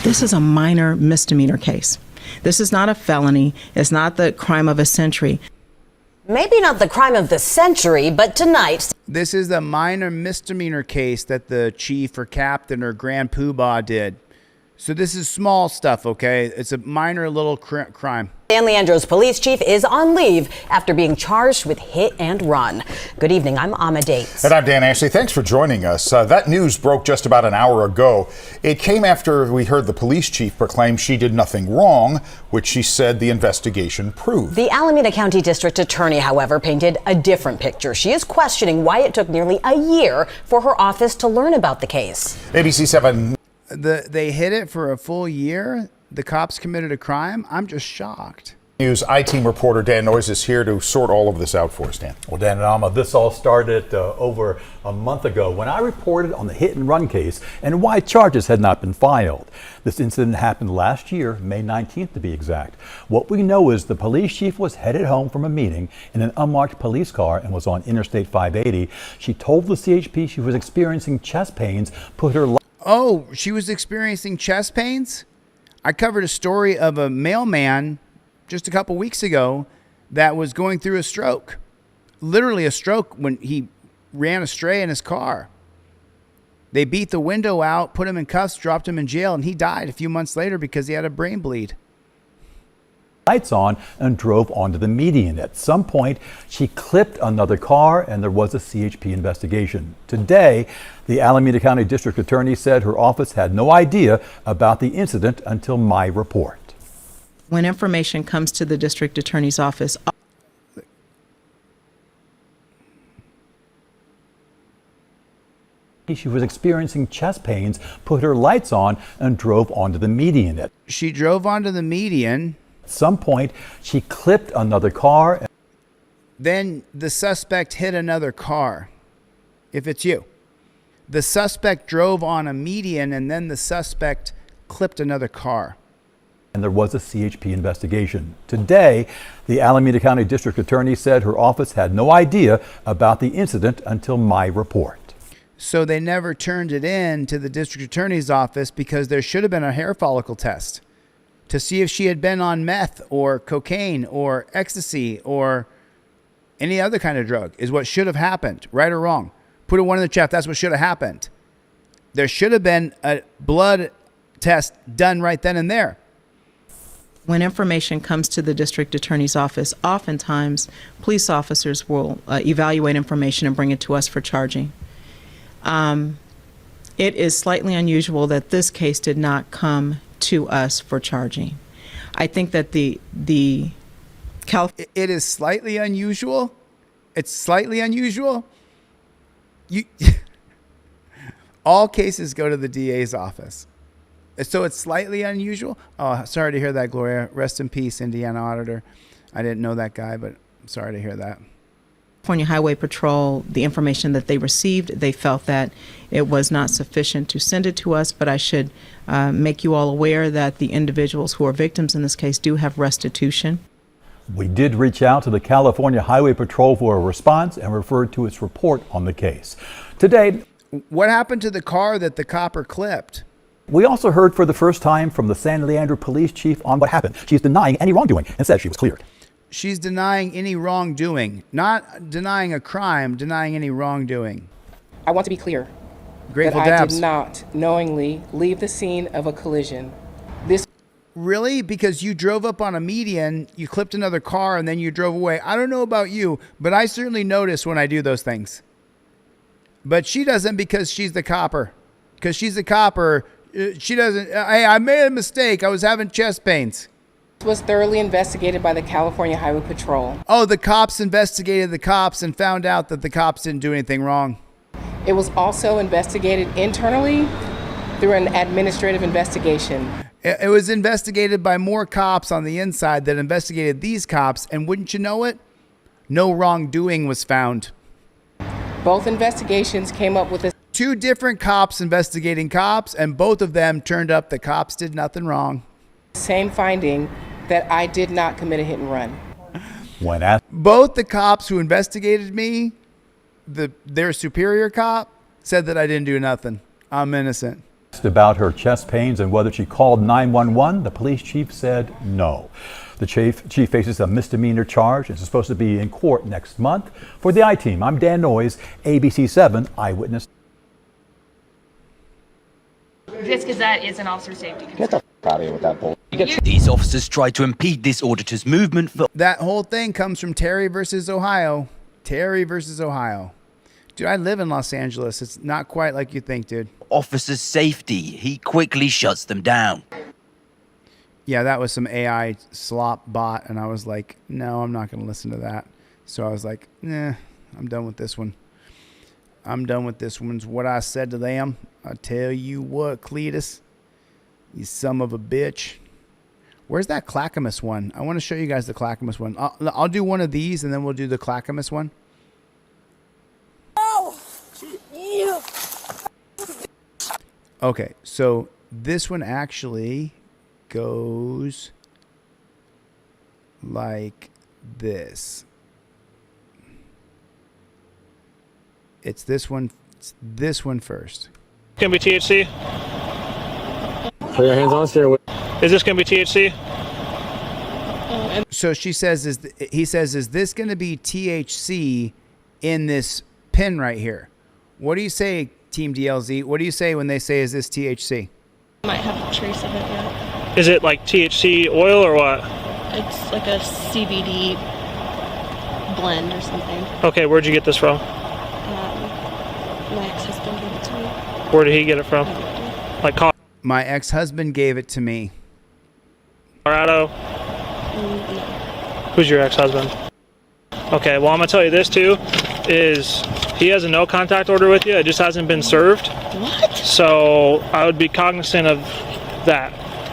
This is a minor misdemeanor case. This is not a felony. It's not the crime of a century. Maybe not the crime of the century, but tonight. This is a minor misdemeanor case that the chief or captain or grand poobah did. So this is small stuff, okay? It's a minor little crime. San Leandro's police chief is on leave after being charged with hit and run. Good evening, I'm Amma Dates. And I'm Dan Ashley. Thanks for joining us. That news broke just about an hour ago. It came after we heard the police chief proclaim she did nothing wrong, which she said the investigation proved. The Alameda County District Attorney, however, painted a different picture. She is questioning why it took nearly a year for her office to learn about the case. ABC 7. They hid it for a full year? The cops committed a crime? I'm just shocked. News I-Team reporter Dan Noyes is here to sort all of this out for us, Dan. Well, Dan and Alma, this all started over a month ago when I reported on the hit and run case and why charges had not been filed. This incident happened last year, May 19th to be exact. What we know is the police chief was headed home from a meeting in an unmarked police car and was on Interstate 580. She told the CHP she was experiencing chest pains, put her... Oh, she was experiencing chest pains? I covered a story of a mailman just a couple weeks ago that was going through a stroke. Literally a stroke when he ran astray in his car. They beat the window out, put him in cuffs, dropped him in jail, and he died a few months later because he had a brain bleed. Lights on and drove onto the median. At some point, she clipped another car and there was a CHP investigation. Today, the Alameda County District Attorney said her office had no idea about the incident until my report. When information comes to the district attorney's office, she was experiencing chest pains, put her lights on and drove onto the median. She drove onto the median. At some point, she clipped another car. Then the suspect hit another car. If it's you. The suspect drove on a median and then the suspect clipped another car. and there was a CHP investigation. Today, the Alameda County District Attorney said her office had no idea about the incident until my report. So they never turned it in to the district attorney's office because there should have been a hair follicle test to see if she had been on meth or cocaine or ecstasy or any other kind of drug is what should have happened, right or wrong. Put a 1 in the chat. That's what should have happened. There should have been a blood test done right then and there. When information comes to the district attorney's office, oftentimes police officers will evaluate information and bring it to us for charging. It is slightly unusual that this case did not come to us for charging. I think that it is slightly unusual. It's slightly unusual. All cases go to the DA's office. So it's slightly unusual. Oh, sorry to hear that, Gloria. Rest in peace, Indiana auditor. I didn't know that guy, but I'm sorry to hear that. California Highway Patrol, the information that they received, they felt that it was not sufficient to send it to us, but I should make you all aware that the individuals who are victims in this case do have restitution. We did reach out to the California Highway Patrol for a response and referred to its report on the case. Today, what happened to the car that the copper clipped? We also heard for the first time from the San Leandro police chief on what happened. She's denying any wrongdoing and says she was cleared. She's denying any wrongdoing, not denying a crime, denying any wrongdoing. I want to be clear Grateful that Dabs. I did not knowingly leave the scene of a collision. Really? Because you drove up on a median, you clipped another car, and then you drove away. I don't know about you, but I certainly notice when I do those things. But she doesn't because she's the copper. Because she's the copper, she doesn't. Hey, I made a mistake. I was having chest pains. This was thoroughly investigated by the California Highway Patrol. Oh, the cops investigated the cops and found out that the cops didn't do anything wrong. It was also investigated internally through an administrative investigation. It was investigated by more cops on the inside that investigated these cops, and wouldn't you know it, no wrongdoing was found. Both investigations came up with 2 different cops investigating cops, and both of them turned up the cops did nothing wrong. Same finding that I did not commit a hit and run. When asked, both the cops who investigated me, their superior cop, said that I didn't do nothing. I'm innocent. About her chest pains and whether she called 911, the police chief said no. The chief faces a misdemeanor charge and is supposed to be in court next month. For the I-Team, I'm Dan Noyes, ABC7 Eyewitness. Just because that is an officer safety concern. Get the f*** out of here with that bull. These officers tried to impede this auditor's movement for... That whole thing comes from Terry versus Ohio. Terry versus Ohio. Dude, I live in Los Angeles. It's not quite like you think, dude. Officer's safety. He quickly shuts them down. Yeah, that was some AI slop bot, and I was like, no, I'm not going to listen to that. So I was like, nah, I'm done with this one. I'm done with this one's what I said to them. I tell you what, Cletus, you son of a bitch. Where's that Clackamas one? I want to show you guys the Clackamas one. I'll do one of these, and then we'll do the Clackamas one. Okay, so this one actually goes like this. It's this one. It's this one first. Gonna be THC. Put your hands on steering wheel. Is this gonna be THC? So she says, he says, is this going to be THC in this pin right here? What do you say, Team DLZ? What do you say when they say, is this THC? Might have a trace of it, yeah. Is it like THC oil or what? It's like a CBD blend or something. Okay, where'd you get this from? My ex-husband gave it to me. Where did he get it from? Like My ex-husband gave it to me. Colorado? No. Who's your ex-husband? Okay, well, I'm going to tell you this, too, is he has a no contact order with you. It just hasn't been served. What? So I would be cognizant of that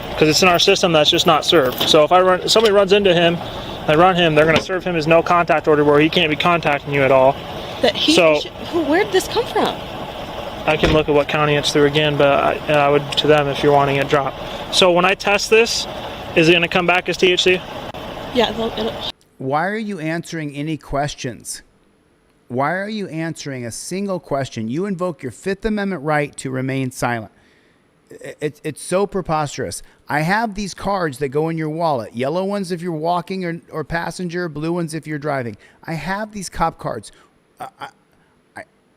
because it's in our system that's just not served. So if somebody runs into him, they run him, they're going to serve him his no contact order where he can't be contacting you at all. Where'd this come from? I can look at what county it's through again, but I would to them if you're wanting it dropped. So when I test this, Is it going to come back as THC? Yeah, Why are you answering any questions? Why are you answering a single question? You invoke your Fifth Amendment right to remain silent. It's so preposterous. I have these cards that go in your wallet. Yellow ones if you're walking or passenger, blue ones if you're driving. I have these cop cards.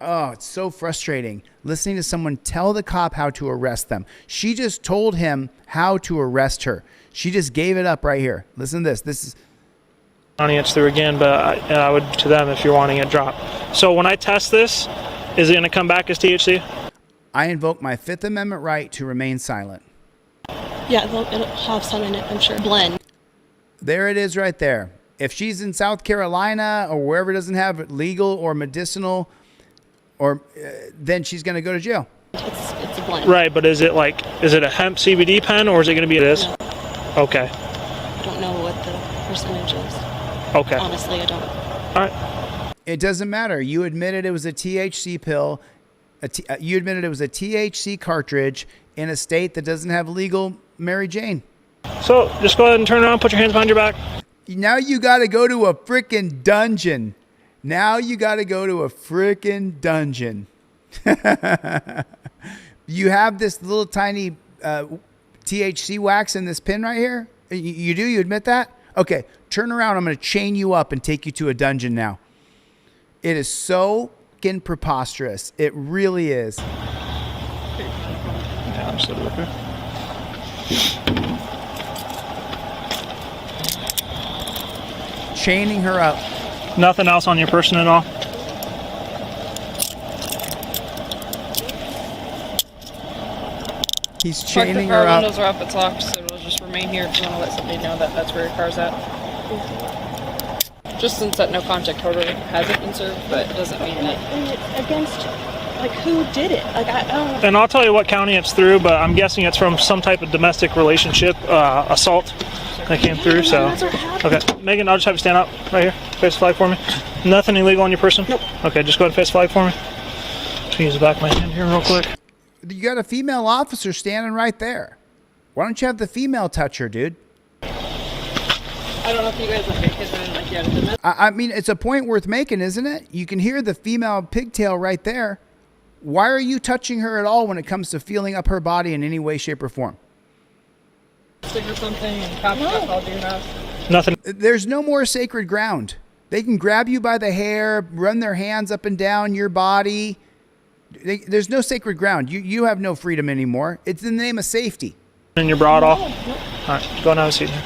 Oh, it's so frustrating listening to someone tell the cop how to arrest them. She just told him how to arrest her. She just gave it up right here. Listen to this. This is... It's through again, but I would to them if you're wanting it dropped. So when I test this, is it going to come back as THC? I invoke my Fifth Amendment right to remain silent. yeah, it'll have some in it, I'm sure. Blend. There it is right there. If she's in South Carolina or wherever it doesn't have legal or medicinal, or then she's going to go to jail. It's a blend. Right, but is it a hemp CBD pen or is it going to be this? No. Okay. I don't know what the percentage is. Okay. Honestly, I don't. All right. It doesn't matter. You admitted it was a THC pill. You admitted it was a THC cartridge in a state that doesn't have legal Mary Jane. So just go ahead and turn around, put your hands behind your back. Now you got to go to a freaking dungeon. Now you got to go to a freaking dungeon. You have this little tiny THC wax in this pin right here? You do? You admit that? Okay, turn around. I'm going to chain you up and take you to a dungeon now. It is so fucking preposterous. It really is. Yeah, absolutely. Chaining her up. Nothing else on your person at all? He's chaining her up. If our windows are up, it's locked, so it'll just remain here if you want to let somebody know that that's where your car's at. Just since that no contact order hasn't been served, but it doesn't mean that. It's against, who did it? I don't. And I'll tell you what county it's through, but I'm guessing it's from some type of domestic relationship assault that came through. So, okay, Megan, I'll just have you stand up right here. Face the flag for me. Nothing illegal on your person? Nope. Okay, just go ahead and face the flag for me. Just use the back of my hand here real quick. You got a female officer standing right there. Why don't you have the female touch her, dude? I don't know if you guys have kids and yet. I mean, it's a point worth making, isn't it? You can hear the female pigtail right there. Why are you touching her at all when it comes to feeling up her body in any way, shape, or form? Stick or something and cop all do your house. Nothing. There's no more sacred ground. They can grab you by the hair, run their hands up and down your body. There's no sacred ground. You have no freedom anymore. It's in the name of safety. And your bra at all? All right, go and have a seat here.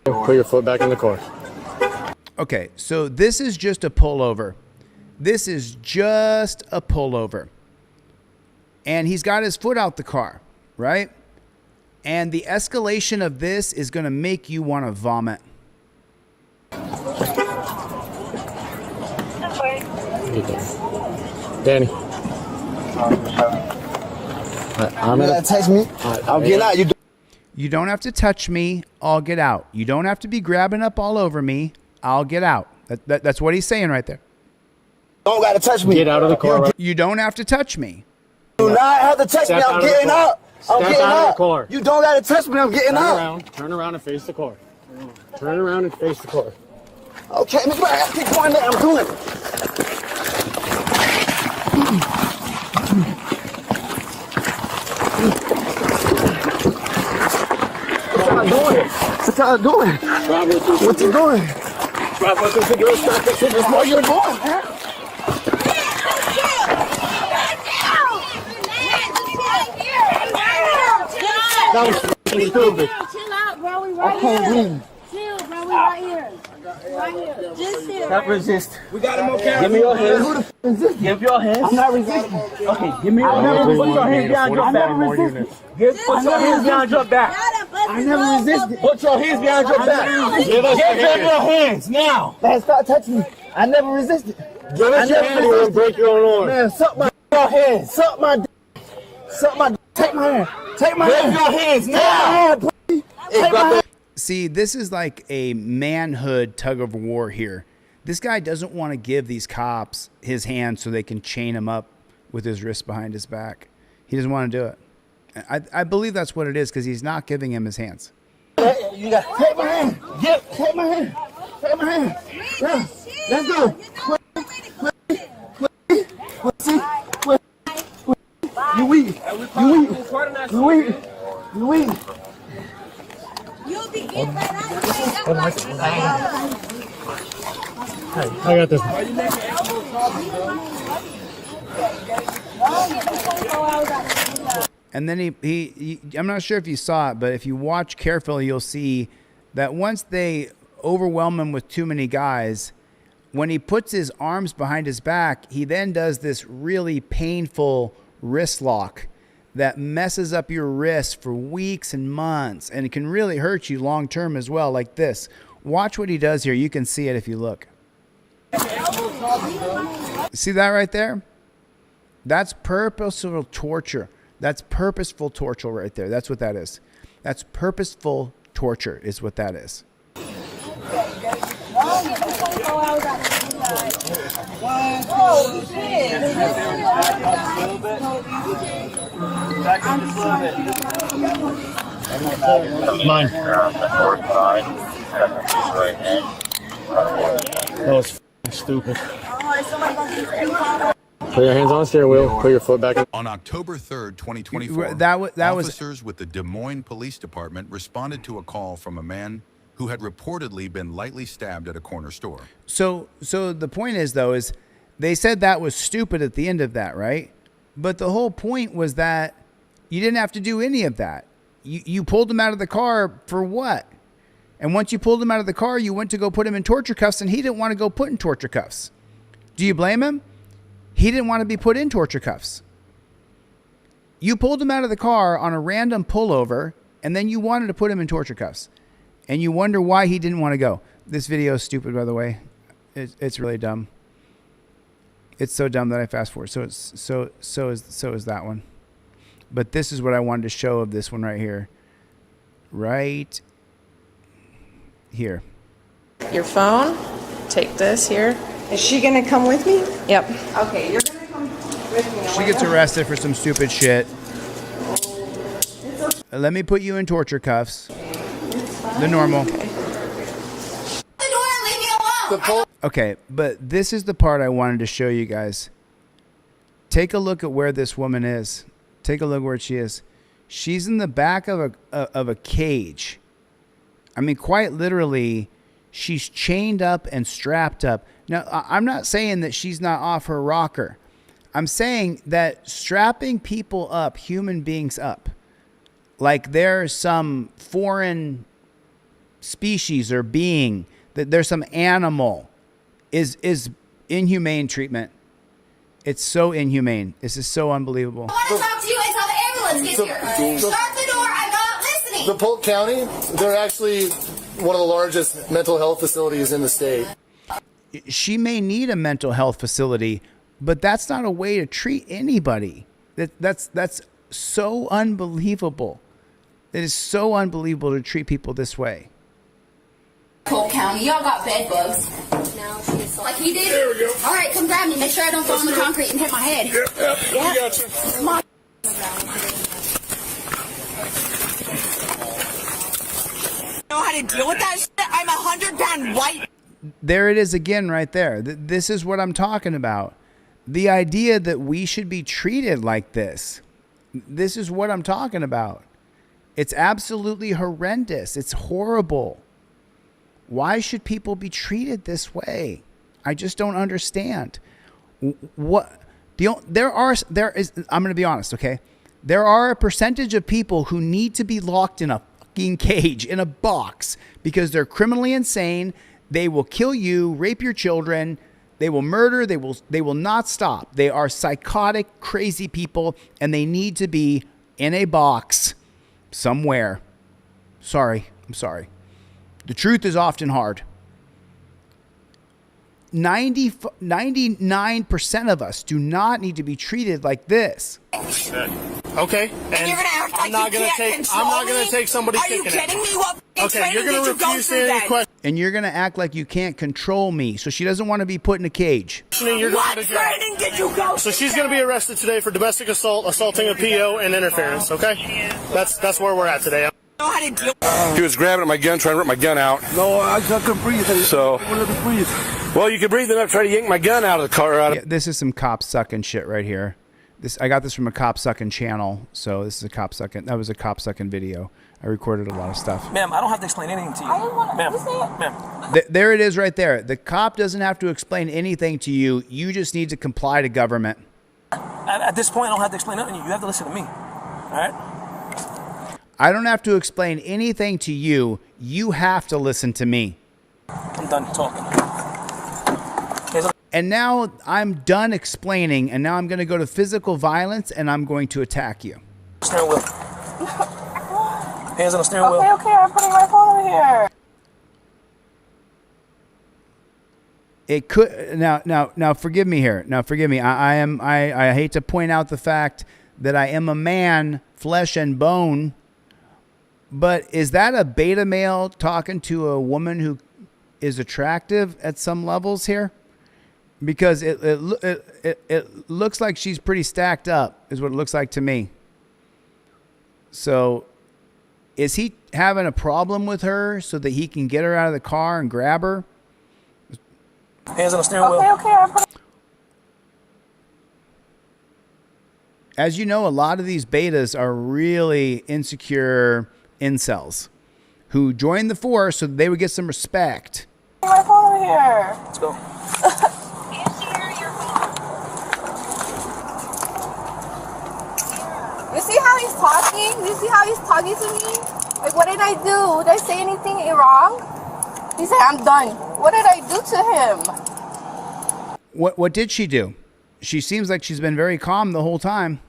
Put your foot back in the car. Okay, so this is just a pullover. This is just a pullover. And he's got his foot out the car, right? And the escalation of this is going to make you want to vomit. Danny. I'm gonna text me. I'll get out. You don't have to touch me. I'll get out. You don't have to be grabbing up all over me. I'll get out. That's what he's saying right there. Don't gotta touch me. Get out of the car. You don't have to touch me. Do not have to touch me. I'm getting out. I'm getting out. You don't gotta touch me. I'm getting out. Turn around and face the car. Turn around and face the car. Okay, Mr. I gotta keep going there. I'm doing it. What y'all doing? What you doing? What you doing, man? That was stupid. Chill out, bro. We right I can't here. breathe. Chill, bro. We right here. Right here. Just chill. Stop resisting. We got him okay. Give me your hands. Who the f is Give your hands. I'm not resisting. Okay, give me your hands. Put your hands behind your back. Put your hands behind your back. I never resisted. Put your hands behind your back. Give us your hands now. Man, stop touching me. I never resisted. Give us your hands or break your own arm. Man, suck my hands. Suck my d. Suck my d. Take my hand. Take my hand. Your hands now. Take my hand. See, this is like a manhood tug of war here. This guy doesn't want to give these cops his hand so they can chain him up with his wrist behind his back. He doesn't want to do it. I believe that's what it is, because he's not giving him his hands. You got take my hand. Yep, take my hand. Take my hand. Yeah. Let's go. You weak. You weak. You weak. You weak. Hey, I got this. And then he I'm not sure if you saw it, but if you watch carefully, you'll see that once they overwhelm him with too many guys, when he puts his arms behind his back, he then does this really painful wrist lock that messes up your wrist for weeks and months, and it can really hurt you long term as well, like this. Watch what he does here. You can see it if you look. See that right there? That's purposeful torture. That's purposeful torture right there. That's what that is. That's purposeful torture is what that is. Mine. That was stupid. Put your hands on the steering wheel. Put your foot back in. On October 3rd, 2024, that was officers with the Des Moines Police Department responded to a call from a man who had reportedly been lightly stabbed at a corner store. So the point is, though, is they said that was stupid at the end of that, right? But the whole point was that you didn't have to do any of that. You pulled him out of the car for what? And once you pulled him out of the car, you went to go put him in torture cuffs, and he didn't want to go put in torture cuffs. Do you blame him? He didn't want to be put in torture cuffs. You pulled him out of the car on a random pullover, and then you wanted to put him in torture cuffs. And you wonder why he didn't want to go. This video is stupid, by the way. It's really dumb. It's so dumb that I fast forward. So is that one. But this is what I wanted to show of this one right here. Right here. Your phone. Take this here. Is she gonna come with me? Yep. Okay, you're gonna come with me. She gets arrested for some stupid shit. Let me put you in torture cuffs. The normal. Okay, but this is the part I wanted to show you guys. Take a look at where this woman is. Take a look where she is. She's in the back of a cage. I mean, quite literally, she's chained up and strapped up. Now, I'm not saying that she's not off her rocker. I'm saying that strapping people up, human beings up, like they're some foreign species or being, that there's some animal, is inhumane treatment. It's so inhumane. This is so unbelievable. I want to talk to you until the ambulance gets here. Shut the door. I'm not listening. The Polk County, they're actually one of the largest mental health facilities in the state. She may need a mental health facility, but that's not a way to treat anybody. That's so unbelievable. It is so unbelievable to treat people this way. Polk County, y'all got bed bugs. No, she's like he did. There we go. All right, come grab me. Make sure I don't fall on the concrete and hit my head. Yeah. We got you. Come on. Know how to deal with that shit? I'm 100-pound white. There it is again right there. This is what I'm talking about. The idea that we should be treated like this. This is what I'm talking about. It's absolutely horrendous. It's horrible. Why should people be treated this way? I just don't understand. I'm going to be honest, okay? There are a percentage of people who need to be locked in a fucking cage, in a box, because they're criminally insane. They will kill you, rape your children. They will murder. They will not stop. They are psychotic, crazy people, and they need to be in a box somewhere. Sorry. I'm sorry. The truth is often hard. 99% of us do not need to be treated like this. Okay, and you're gonna act like I'm not gonna take somebody kicking it. Are you kidding me? What okay, you're gonna refuse to answer any questions. and you're going to act like you can't control me. So she doesn't want to be put in a cage. What training did you go? So she's going to be arrested today for domestic assault, assaulting a PO, and interference, okay? That's where we're at today. Know how to deal. He was grabbing at my gun, trying to rip my gun out. No, I couldn't breathe. So, I wanted to breathe. well, you can breathe enough, try to yank my gun out of the car. Yeah, this is some cop sucking shit right here. I got this from a cop sucking channel. So this is a cop sucking. That was a cop sucking video. I recorded a lot of stuff. Ma'am, I don't have to explain anything to you. Ma'am. There it is right there. The cop doesn't have to explain anything to you. You just need to comply to government. At this point, I don't have to explain nothing to you. You have to listen to me. All right? I don't have to explain anything to you. You have to listen to me. I'm done talking. And now I'm done explaining, and now I'm going to go to physical violence, and I'm going to attack you. Steering wheel. Hands on the steering wheel. Okay, I'm putting my phone over here. It could now forgive me here. Now forgive me. I hate to point out the fact that I am a man, flesh and bone. But is that a beta male talking to a woman who is attractive at some levels here? Because it looks like she's pretty stacked up, is what it looks like to me. So is he having a problem with her so that he can get her out of the car and grab her? Hands on the steering wheel. Okay. As you know, a lot of these betas are really insecure incels who joined the force so that they would get some respect. My phone over here. Let's go. You see how he's talking? You see how he's talking to me? Like, what did I do? Did I say anything wrong? He said, I'm done. What did I do to him? What did she do? She seems like she's been very calm the whole time.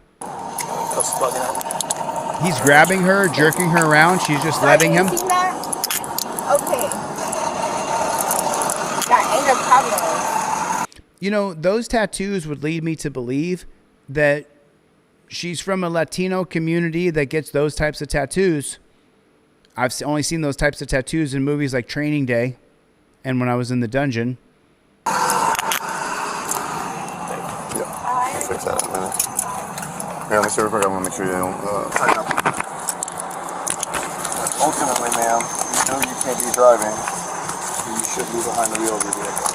He's grabbing her, jerking her around. She's just letting him. Okay. Got anger problem. You know, those tattoos would lead me to believe that she's from a Latino community that gets those types of tattoos. I've only seen those types of tattoos in movies like Training Day and when I was in the dungeon. Fix that in a minute. Here, let me see real quick. I want to make sure you don't tighten up. Ultimately, ma'am, you know you can't be driving. So you should be behind the wheel of your vehicle.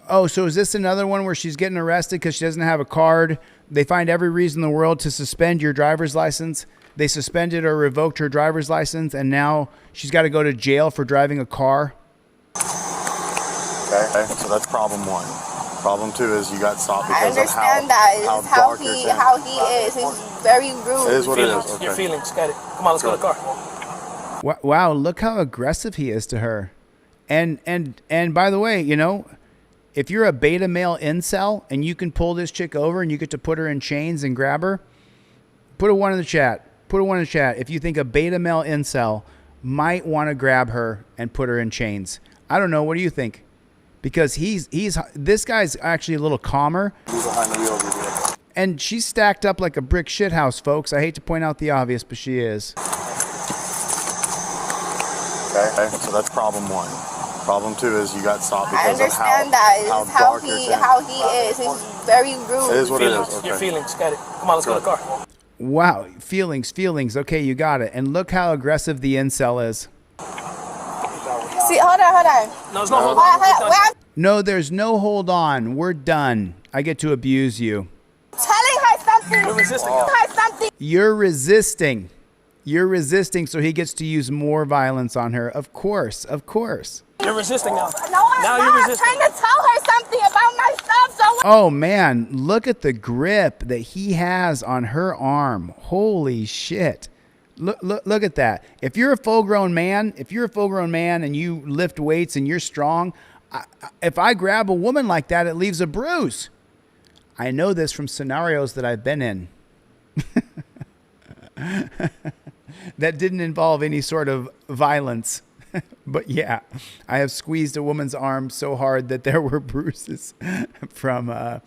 Oh, so is this another one where she's getting arrested because she doesn't have a card? They find every reason in the world to suspend your driver's license. They suspended or revoked her driver's license, and now she's got to go to jail for driving a car. Okay, so that's problem one. Problem two is you got stopped because I understand that. It's how he is. He's very rude. It is what it is. Okay. Your feelings. Got it. Come on, let's go to the car. Wow, look how aggressive he is to her. And by the way, you know, if you're a beta male incel and you can pull this chick over and you get to put her in chains and grab her, put a 1 in the chat. Put a 1 in the chat if you think a beta male incel might want to grab her and put her in chains. I don't know. What do you think? Because this guy's actually a little calmer. And she's stacked up like a brick shithouse, folks. I hate to point out the obvious, but she is. Okay, so that's problem one. Problem two is you got stopped because I understand that. It's how he is. He's very rude. It is what it is. Okay. Your feelings. Got it. Come on, let's go to the car. Wow, feelings. Okay, you got it. And look how aggressive the incel is. See, hold on. No, there's no hold on. No, there's no hold on. We're done. I get to abuse you. Telling her something. You're resisting. You're resisting, so he gets to use more violence on her. Of course. You're resisting now. No, I'm now not. You're resisting. I'm trying to tell her something about my stuff. So. Oh, man. Look at the grip that he has on her arm. Holy shit. Look at that. If you're a full-grown man, and you lift weights and you're strong, if I grab a woman like that, it leaves a bruise. I know this from scenarios that I've been in. That didn't involve any sort of violence. But yeah, I have squeezed a woman's arm so hard that there were bruises from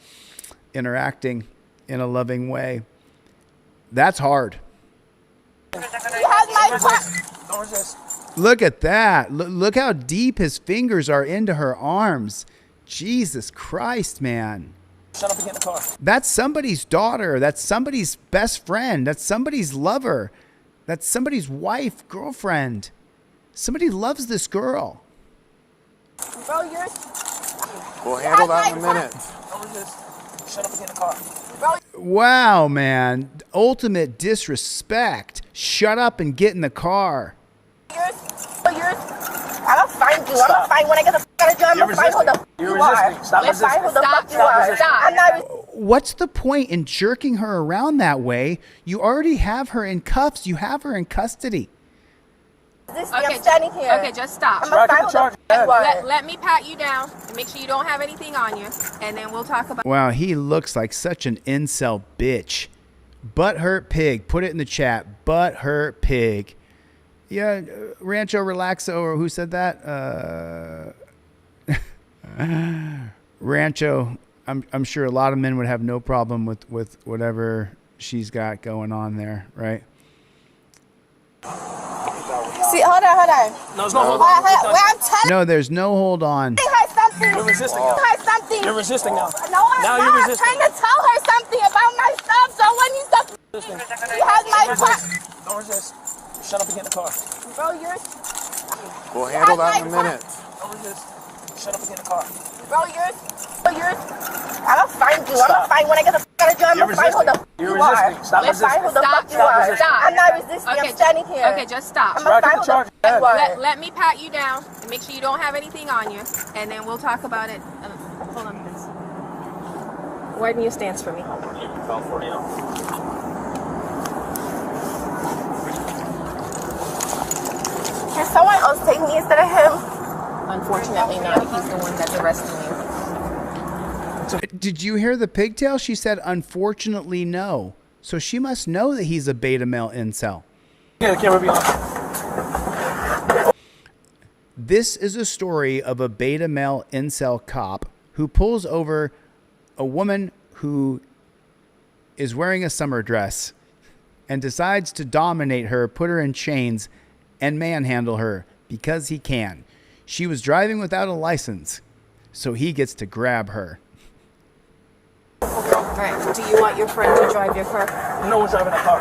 interacting in a loving way. That's hard. You have my Don't resist. Look at that. Look how deep his fingers are into her arms. Jesus Christ, man. Shut up and get in the car. That's somebody's daughter. That's somebody's best friend. That's somebody's lover. That's somebody's wife, girlfriend. Somebody loves this girl. Bro, you're... We'll handle that in a minute. Shut up and get in the car. Bro. Wow, man. Ultimate disrespect. Shut up and get in the car. I'm gonna find you. I'm gonna find when I get the fuck out of jail. I'm gonna find who the fuck you are. Stop I'm gonna find who the fuck you are. I'm not. What's the point in jerking her around that way? You already have her in cuffs. You have her in custody. I'm standing here. Okay, just stop. I'm gonna find who the fuck you are. Let me pat you down and make sure you don't have anything on you, and then we'll talk about. Wow, he looks like such an incel bitch. Butthurt pig. Put it in the chat. Butthurt pig. Yeah, Rancho Relaxo, or who said that? Rancho. I'm sure a lot of men would have no problem with whatever she's got going on there, right? See, hold on. No, there's no hold on. Wait, I'm telling No, there's no hold on. her something. You're resisting now. Tell her something. You're resisting now. No, I'm Now not. you're I'm resisting. trying to tell her something about my stuff. So when you stop, you have my car. Don't resist. Shut up and get in the car. Bro, you're. We'll handle that in a minute. Don't resist. Shut up and get in the car. Bro, you're. I'm gonna find you. I'm gonna find when I get the fuck out of jail. I'm gonna find who the fuck You're you are. resisting. Stop I'm gonna find who the fuck you are. I'm not resisting. I'm standing here. Okay, just stop. I'm gonna find who the fuck you are. Let me pat you down and make sure you don't have anything on you, and then we'll talk about it. Hold on, please. Widen your stance for me. Can someone else take me instead of him? Unfortunately not. He's the one that's arresting you. Did you hear the pigtail? She said, unfortunately, no. So she must know that he's a beta male incel. Yeah, the camera be on. This is a story of a beta male incel cop who pulls over a woman who is wearing a summer dress and decides to dominate her, put her in chains, and manhandle her because he can. She was driving without a license, so he gets to grab her. Alright, do you want your friend to drive your car? No one's driving the car.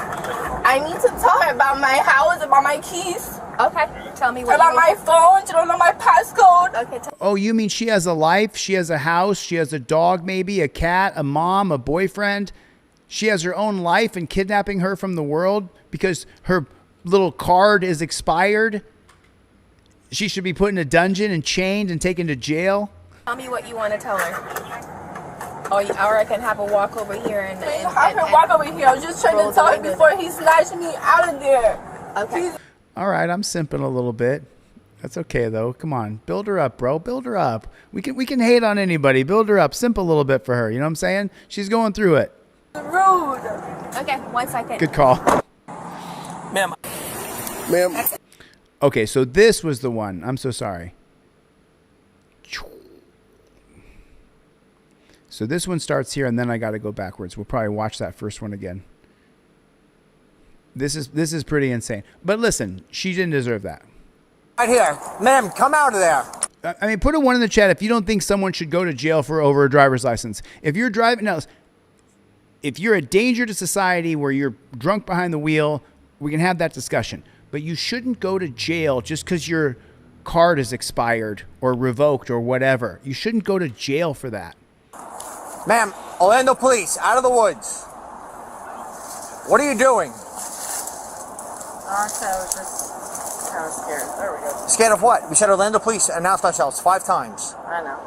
I need to tell her about my house, about my keys. Okay, tell me what about my phone. She don't know my passcode. Okay, Oh, you mean she has a life? She has a house? She has a dog, maybe a cat, a mom, a boyfriend? She has her own life, and kidnapping her from the world because her little card is expired? She should be put in a dungeon and chained and taken to jail? Tell me what you want to tell her. Or I can have a walk over here and I can walk over here. I was just trying to tell her before he snatched me out of there. Okay. All right, I'm simping a little bit. That's okay though. Come on, build her up, bro. Build her up. We can hate on anybody. Build her up. Simp a little bit for her. You know what I'm saying? She's going through it. Rude. Okay, 1 second. Good call. Ma'am. Okay, so this was the one. I'm so sorry. So this one starts here, and then I got to go backwards. We'll probably watch that first one again. This is pretty insane. But listen, she didn't deserve that. Right here. Ma'am, come out of there. I mean, put a 1 in the chat if you don't think someone should go to jail for over a driver's license. If you're driving, now, if you're a danger to society where you're drunk behind the wheel, we can have that discussion. But you shouldn't go to jail just because your card is expired or revoked or whatever. You shouldn't go to jail for that. Ma'am, Orlando Police, out of the woods. What are you doing? Also, just kind of scared. There we go. Scared of what? We said Orlando Police announced ourselves 5 times. I know.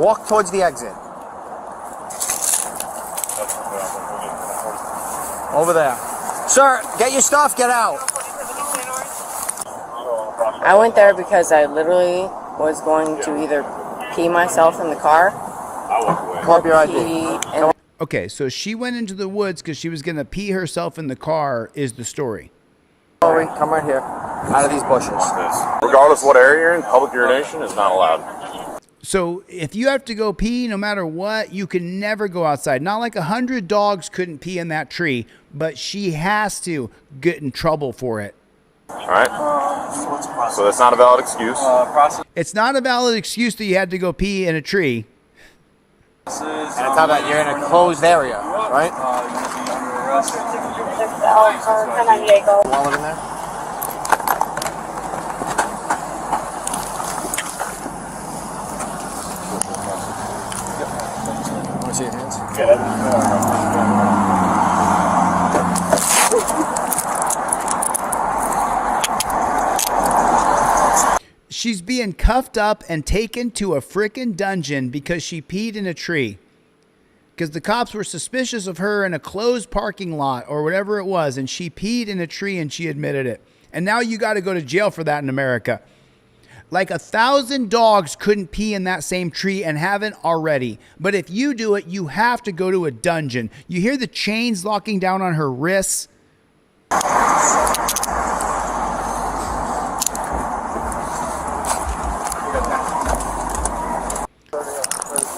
Walk towards the exit. Over there. Sir, get your stuff, get out. I went there because I literally was going to either pee myself in the car or pee in. Okay, so she went into the woods because she was going to pee herself in the car is the story. Come right here, out of these bushes. Regardless of what area you're in, public urination is not allowed. So if you have to go pee, no matter what, you can never go outside. Not like 100 dogs couldn't pee in that tree, but she has to get in trouble for it. All right. So that's not a valid excuse. It's not a valid excuse that you had to go pee in a tree. And it's how that you're in a closed area, right? Wallet in there? Want to see your hands? She's being cuffed up and taken to a frickin' dungeon because she peed in a tree. Because the cops were suspicious of her in a closed parking lot or whatever it was, and she peed in a tree and she admitted it. And now you got to go to jail for that in America. Like 1,000 dogs couldn't pee in that same tree and haven't already. But if you do it, you have to go to a dungeon. You hear the chains locking down on her wrists?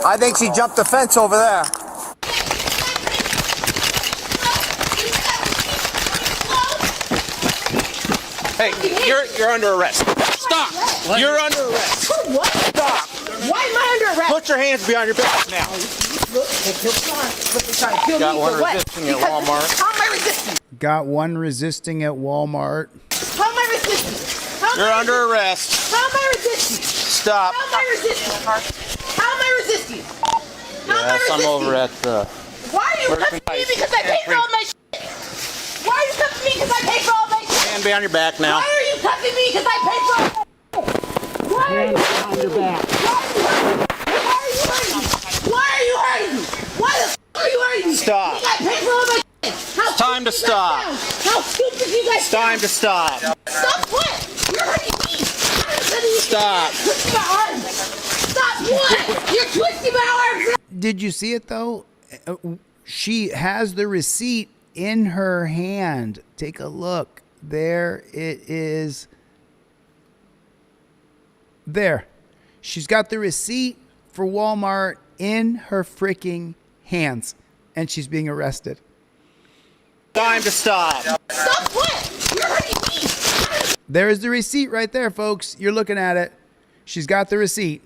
I think she jumped the fence over there. Hey, you're under arrest. Stop. What? You're under arrest. What? Stop. Why am I under arrest? Put your hands behind your back now. Got one resisting at Walmart. How am I resisting? Got one resisting at Walmart. How am I resisting? You're under arrest. How am I resisting? Stop. How am I resisting? How am I resisting? Yes, I'm over at the... Why are you cuffing me because I paid for all my shit? Why are you cuffing me because I paid for all my shit? Hand behind your back now. Why are you cuffing me because I paid for all my shit? Why are you behind your back? Why are you hurting me? Why are you hurting me? Why the f*** are you hurting me? Stop. Because I paid for all my shit. It's time to stop. How stupid you guys It's time to stop. Stop what? You're hurting me. Stop. Twisting my arms. Stop what? You're twisting my arms. Did you see it though? She has the receipt in her hand. Take a look. There it is. There. She's got the receipt for Walmart in her freaking hands. And she's being arrested. Time to stop. Stop what? You're hurting me. There's the receipt right there, folks. You're looking at it. She's got the receipt.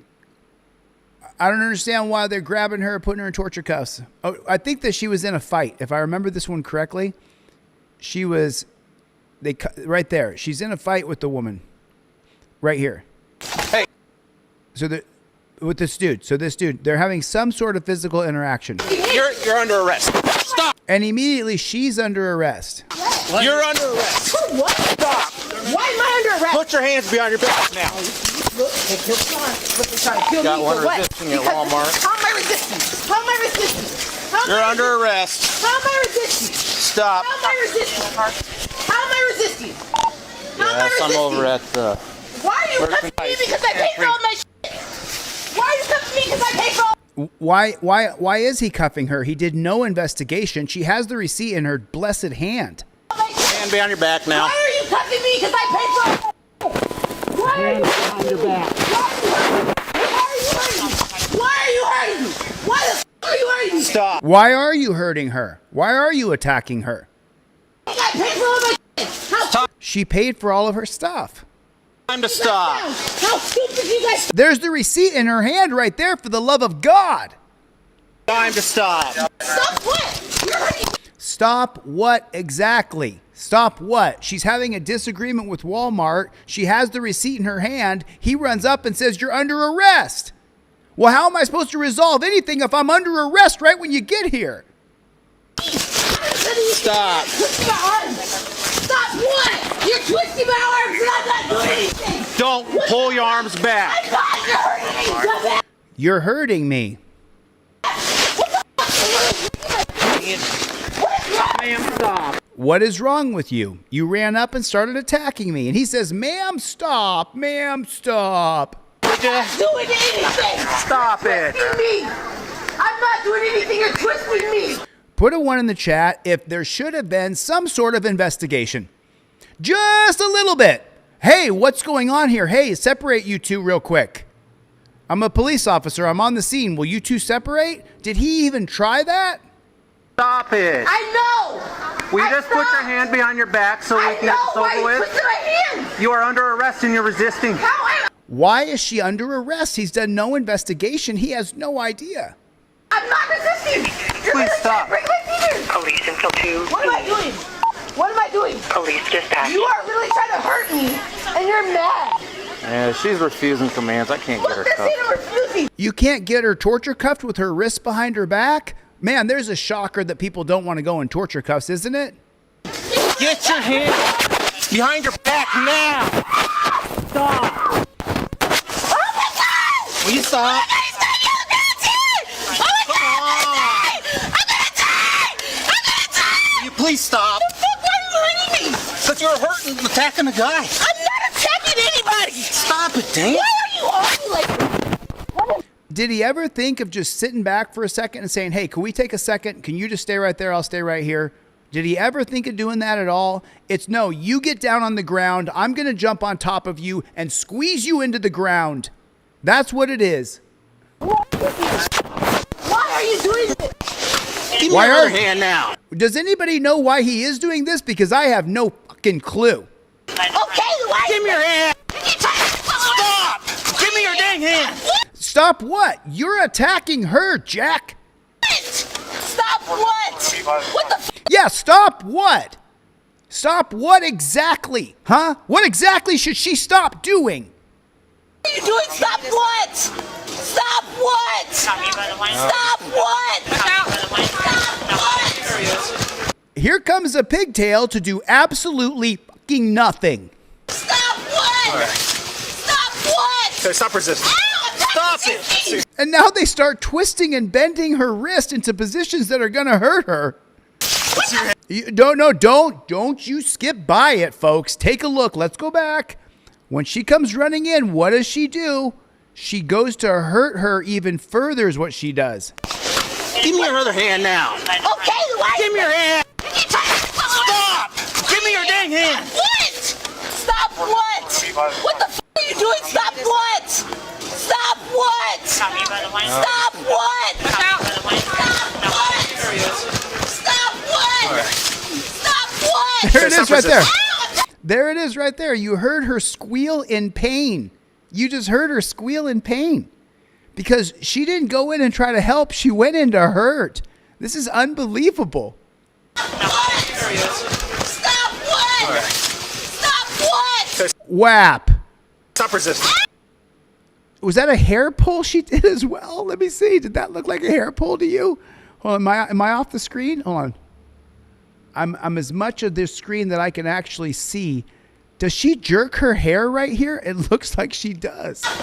I don't understand why they're grabbing her, putting her in torture cuffs. Oh, I think that she was in a fight. If I remember this one correctly, she was, right there. She's in a fight with the woman. Right here. Hey. So with this dude. So this dude, they're having some sort of physical interaction. You're under arrest. Stop. And immediately she's under arrest. What? You're under arrest. What? Stop. Why am I under arrest? Put your hands behind your back now. Got one resisting at Walmart. How am I resisting? How am I resisting? You're under arrest. How am I resisting? Stop. How am I resisting? How am I resisting? Yes, I'm over at the... Why are you cuffing me because I paid for all my shit? Why are you cuffing me because I paid for all... Why is he cuffing her? He did no investigation. She has the receipt in her blessed hand. Hand behind your back now. Why are you cuffing me because I paid for all... Why are you behind your back? Why are you hurting me? Why the f*** are you hurting me? Stop. Why are you hurting her? Why are you attacking her? I paid for all my shit. She paid for all of her stuff. Time to stop. How stupid you guys... There's the receipt in her hand right there, for the love of God. Time to stop. Stop what? You're hurting me. Stop what exactly? Stop what? She's having a disagreement with Walmart. She has the receipt in her hand. He runs up and says, "You're under arrest." Well, how am I supposed to resolve anything if I'm under arrest right when you get here? Stop. Twist my arms. Stop what? You're twisting my arms and I'm not doing anything. Don't pull your arms back. I thought you're hurting me. Ma'am, stop. What is wrong with you? You ran up and started attacking me. And he says, "Ma'am, stop. Ma'am, stop." I'm not doing anything. Stop it. Me. I'm not doing anything. You're twisting me. Put a 1 in the chat if there should have been some sort of investigation. Just a little bit. Hey, what's going on here? Hey, separate you two real quick. I'm a police officer. I'm on the scene. Will you two separate? Did he even try that? Stop it. I know. Will you just put your hand behind your back so we can get this over with? You are under arrest and you're resisting. Why is she under arrest? He's done no investigation. He has no idea. I'm not resisting. Please stop. Bring my fingers. Police until 2. What am I doing? What am I doing? Police dispatch. You are really trying to hurt me, and you're mad. Yeah, she's refusing commands. I can't get her cuffed. You can't get her torture cuffed with her wrists behind her back? Man, there's a shocker that people don't want to go in torture cuffs, isn't it? Get your hand behind your back now. Stop. Oh my God! Will you stop? Please stop. What the fuck? Why are you hurting me? Because you're hurting, attacking the guy. I'm not attacking anybody. Stop it, Dan. Why are you on me like? Did he ever think of just sitting back for a second and saying, hey, can we take a second? Can you just stay right there? I'll stay right here. Did he ever think of doing that at all? It's no, you get down on the ground. I'm going to jump on top of you and squeeze you into the ground. That's what it is. Why are you doing this? Give me your other hand now. Does anybody know why he is doing this? Because I have no fucking clue. Okay, why? Give me your hand. Stop. Give me your dang hand. Stop what? You're attacking her, Jack. Stop what? What the Yeah, stop what? Stop what exactly? Huh? What exactly should she stop doing? What are you doing? Stop what? Stop what? Stop what? Stop what? Here comes a pigtail to do absolutely fucking nothing. Stop what? Stop what? Okay, stop resisting. Stop it. And now they start twisting and bending her wrist into positions that are gonna hurt her. Don't you skip by it, folks. Take a look. Let's go back. When she comes running in, what does she do? She goes to hurt her even further is what she does. Give me your other hand now. Okay, why? Give me your hand. Stop. Give me your dang hand. What? Stop what? What the f are you doing? Stop what? Stop what? Stop what? Stop what? Stop what? Stop what? There it is right there. There it is right there. You heard her squeal in pain. You just heard her squeal in pain. Because she didn't go in and try to help. She went in to hurt. This is unbelievable. Stop what? Stop what? WAP. Stop resisting. Was that a hair pull she did as well? Let me see. Did that look like a hair pull to you? Hold on. Am I off the screen? Hold on. I'm as much of this screen that I can actually see. Does she jerk her hair right here? It looks like she does. Stop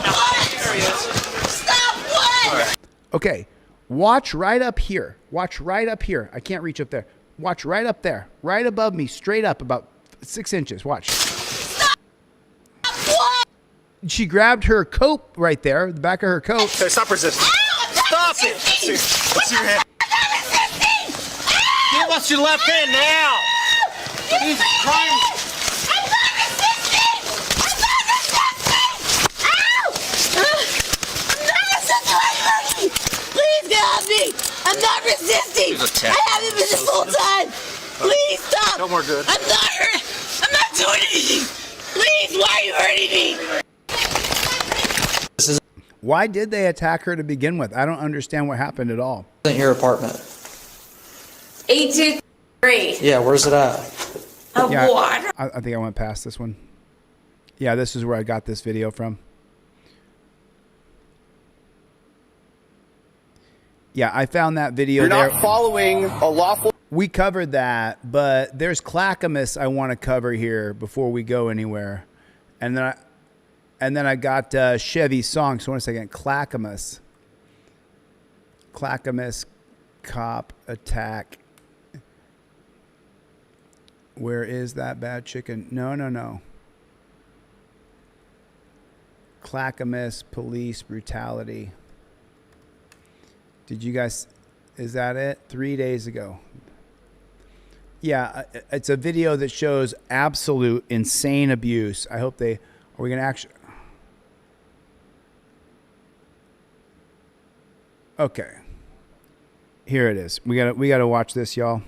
what? Okay. Watch right up here. Watch right up here. I can't reach up there. Watch right up there. Right above me. Straight up about 6 inches. Watch. Stop what? She grabbed her coat right there. The back of her coat. Okay, stop resisting. Stop it. What's your hand? Give us your left hand now. Jesus Christ. I'm not resisting. I'm not resisting. Ow! I'm not resisting. Why are you hurting me? Please get off me. I'm not resisting. I haven't been this whole time. Please stop. No more good. I'm not hurt. I'm not doing anything. Please, why are you hurting me? Why did they attack her to begin with? I don't understand what happened at all. In your apartment. 823. Yeah, where's it at? Yeah, What? I think I went past this one. Yeah, this is where I got this video from. Yeah, I found that video. You're there. not following a lawful. We covered that, but there's Clackamas I want to cover here before we go anywhere. And then I got Chevy's song. So one second, Clackamas cop attack. Where is that bad chicken? No. Clackamas police brutality. Did you guys, is that it? 3 days ago. Yeah, it's a video that shows absolute insane abuse. I hope are we going to actually, okay. Here it is. We got to watch this, y'all.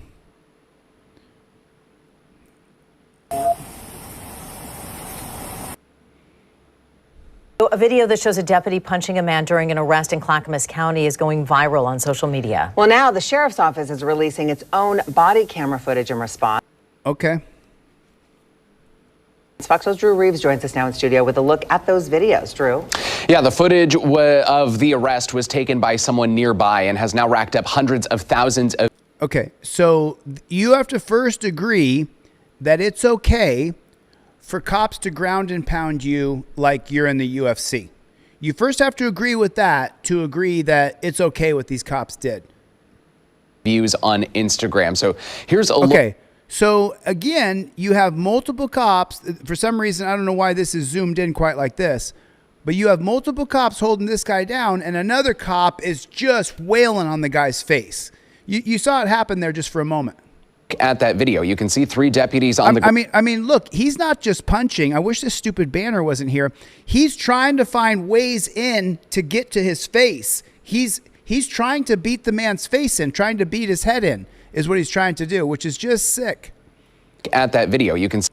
So a video that shows a deputy punching a man during an arrest in Clackamas County is going viral on social media. Well, now the sheriff's office is releasing its own body camera footage in response. Okay. Fox News' Drew Reeves joins us now in studio with a look at those videos. Drew. Yeah, the footage of the arrest was taken by someone nearby and has now racked up hundreds of thousands of... Okay, so you have to first agree that it's okay for cops to ground and pound you like you're in the UFC. You first have to agree with that to agree that it's okay what these cops did. Views on Instagram. So here's a okay. So again, you have multiple cops. For some reason, I don't know why this is zoomed in quite like this, but you have multiple cops holding this guy down, and another cop is just wailing on the guy's face. You saw it happen there just for a moment. At that video, you can see 3 deputies on the... I mean, look, he's not just punching. I wish this stupid banner wasn't here. He's trying to find ways in to get to his face. He's trying to beat the man's face in, trying to beat his head in, is what he's trying to do, which is just sick. At that video, you can see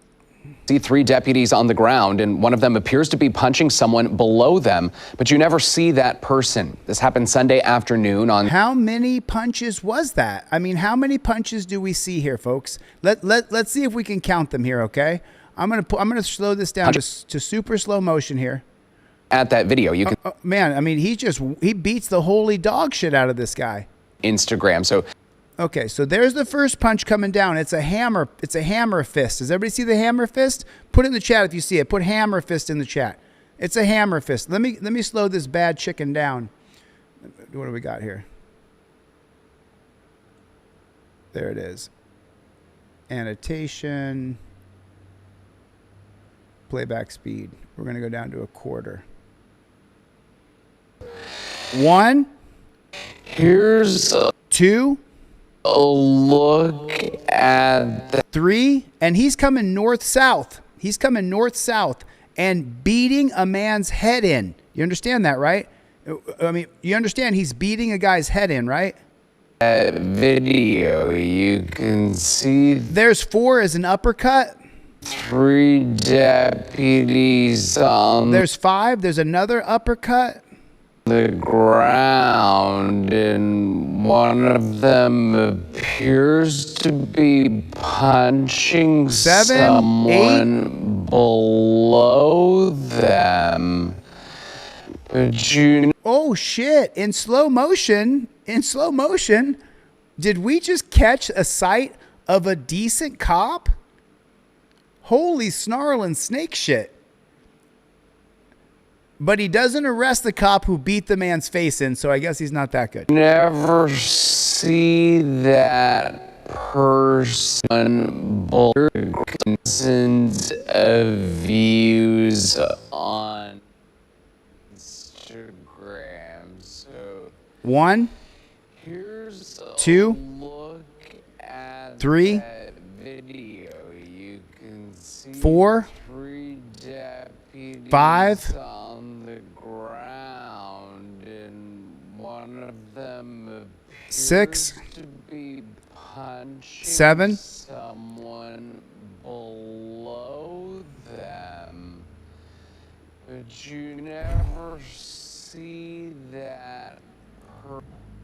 3 deputies on the ground, and one of them appears to be punching someone below them, but you never see that person. This happened Sunday afternoon on... How many punches was that? I mean, how many punches do we see here, folks? Let's see if we can count them here, okay? I'm gonna slow this down to super slow motion here. At that video, you can... man, I mean, he beats the holy dog shit out of this guy. Instagram, so... Okay, so there's the first punch coming down. It's a hammer fist. Does everybody see the hammer fist? Put it in the chat if you see it. Put hammer fist in the chat. It's a hammer fist. Let me slow this bad chicken down. What do we got here? There it is. Annotation. Playback speed. We're going to go down to 1/4. 1. Here's 2. A look at the 3, and he's coming north-south. He's coming north-south and beating a man's head in. You understand that, right? I mean, you understand he's beating a guy's head in, right? Video, you can see... There's 4 as an uppercut. 3 deputies on... There's 5. There's another uppercut. The ground, and one of them appears to be punching 7, someone 8. below them. But you... Oh shit, in slow motion, did we just catch a sight of a decent cop? Holy snarling snake shit. But he doesn't arrest the cop who beat the man's face in, so I guess he's not that good. Never see that person. Dozens of views on Instagram. So 1, 2, 3, video. You can see 4, 3 deputies 5. on the ground, and one of them 6, to be punching 7, someone below them, but you never see that.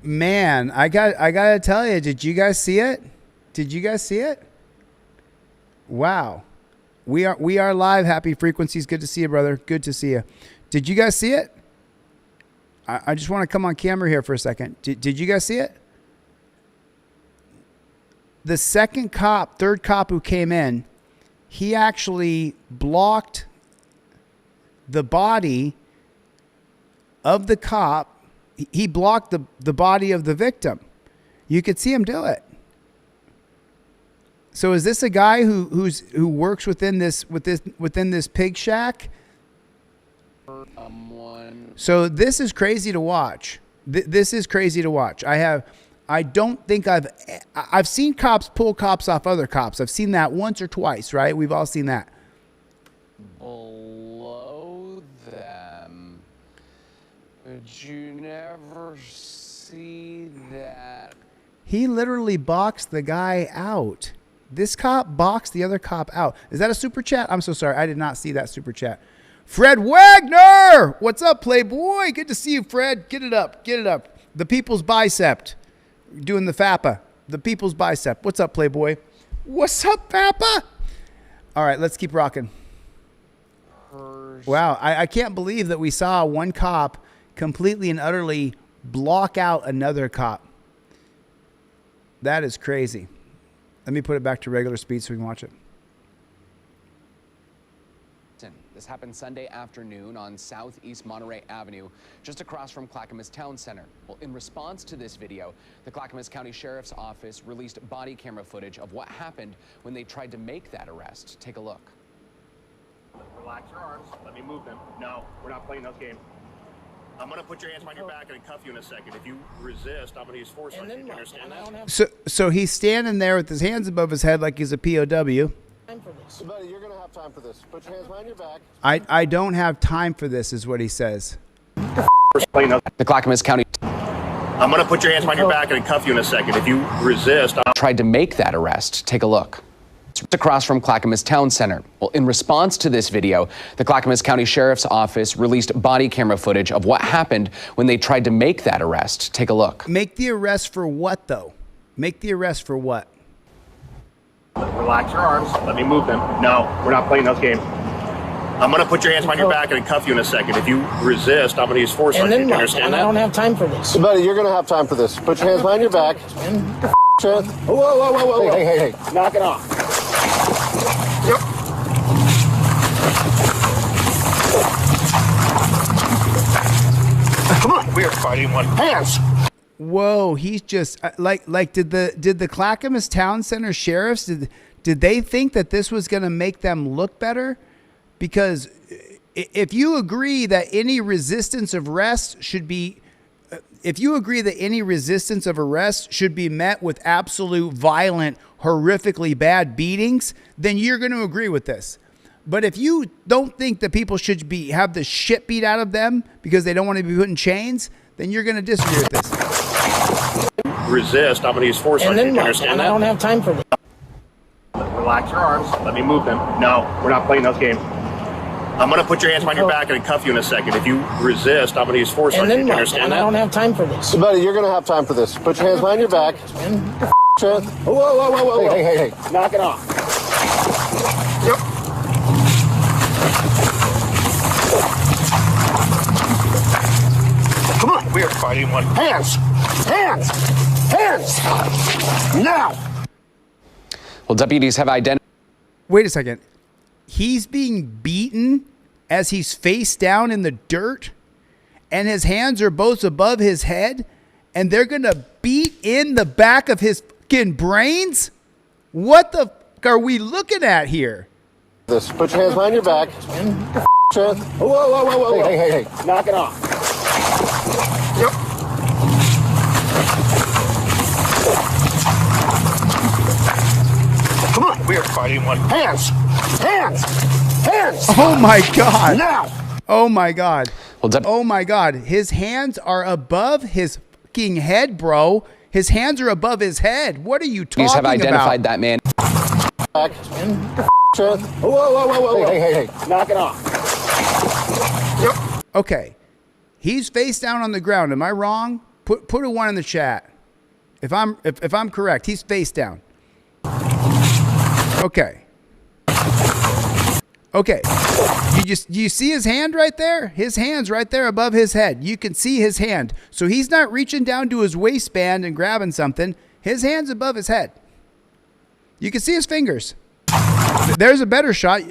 Man, I gotta tell you, did you guys see it? Did you guys see it? Wow. We are live. Happy Frequencies. Good to see you, brother. Good to see you. Did you guys see it? I just want to come on camera here for a second. Did you guys see it? The third cop who came in, he actually blocked the body of the cop. He blocked the body of the victim. You could see him do it. So is this a guy who works within this pig shack? So this is crazy to watch. This is crazy to watch. I don't think I've seen cops pull cops off other cops. I've seen that once or twice, right? We've all seen that. Below them, but you never see that. He literally boxed the guy out. This cop boxed the other cop out. Is that a super chat? I'm so sorry. I did not see that super chat. Fred Wagner. What's up, Playboy? Good to see you, Fred. Get it up. Get it up. The people's bicep. Doing the FAPA. The people's bicep. What's up, Playboy? What's up, FAPA? All right, let's keep rocking. Wow, I can't believe that we saw one cop completely and utterly block out another cop. That is crazy. Let me put it back to regular speed so we can watch it. This happened Sunday afternoon on Southeast Monterey Avenue, just across from Clackamas Town Center. Well, in response to this video, the Clackamas County Sheriff's Office released body camera footage of what happened when they tried to make that arrest. Take a look. Relax your arms. Let me move them. No, we're not playing those games. I'm going to put your hands behind your back and cuff you in a second. If you resist, I'm going to use force on you. Do you understand that? So he's standing there with his hands above his head like he's a POW. So, buddy, you're going to have time for this. Put your hands behind your back. I don't have time for this, is what he says. The Clackamas County. I'm going to put your hands behind your back and cuff you in a second. If you resist, tried to make that arrest. Take a look. It's across from Clackamas Town Center. Well, in response to this video, the Clackamas County Sheriff's Office released body camera footage of what happened when they tried to make that arrest. Take a look. Make the arrest for what, though? Make the arrest for what? relax your arms. Let me move them. No, we're not playing those games. I'm going to put your hands behind your back and cuff you in a second. If you resist, I'm going to use force on you. Do you understand that? I don't have time for this. So, buddy, you're going to have time for this. Put your hands behind your back. Whoa, whoa, whoa, whoa. Hey. Knock it off. Yep. Come on, we are fighting one. Hands. Whoa, he's just like did the Clackamas Town Center sheriffs did they think that this was going to make them look better? Because if you agree that any resistance of arrest should be met with absolute violent, horrifically bad beatings, then you're going to agree with this. But if you don't think that people should have the shit beat out of them because they don't want to be put in chains, then you're going to disagree with this. Resist, I'm going to use force on you. Do you understand that? I don't have time for this. Relax your arms. Let me move them. No, we're not playing those games. I'm going to put your hands behind your back and cuff you in a second. If you resist, I'm going to use force on you. Do you understand that? I don't have time for this. So, buddy, you're going to have time for this. Put your hands behind your back. Whoa. Hey. Knock it off. Yep. Come on, we are fighting one. Hands. Now. Well, deputies have identified. Wait a second. He's being beaten as he's face down in the dirt, and his hands are both above his head, and they're going to beat in the back of his fucking brains? What the fuck are we looking at here? This. Put your hands behind your back. Whoa. Hey. Knock it off. Yep. Come on, we are fighting one. Hands. Oh my God. Now. Oh my God. Well, oh my God. His hands are above his fucking head, bro. His hands are above his head. What are you talking about? Deputies have identified that man. Back. Whoa. Hey. Knock it off. Yep. Okay. He's face down on the ground. Am I wrong? Put a 1 in the chat. If I'm correct, he's face down. Okay. You see his hand right there? His hand's right there above his head. You can see his hand. So he's not reaching down to his waistband and grabbing something. His hand's above his head. You can see his fingers. There's a better shot.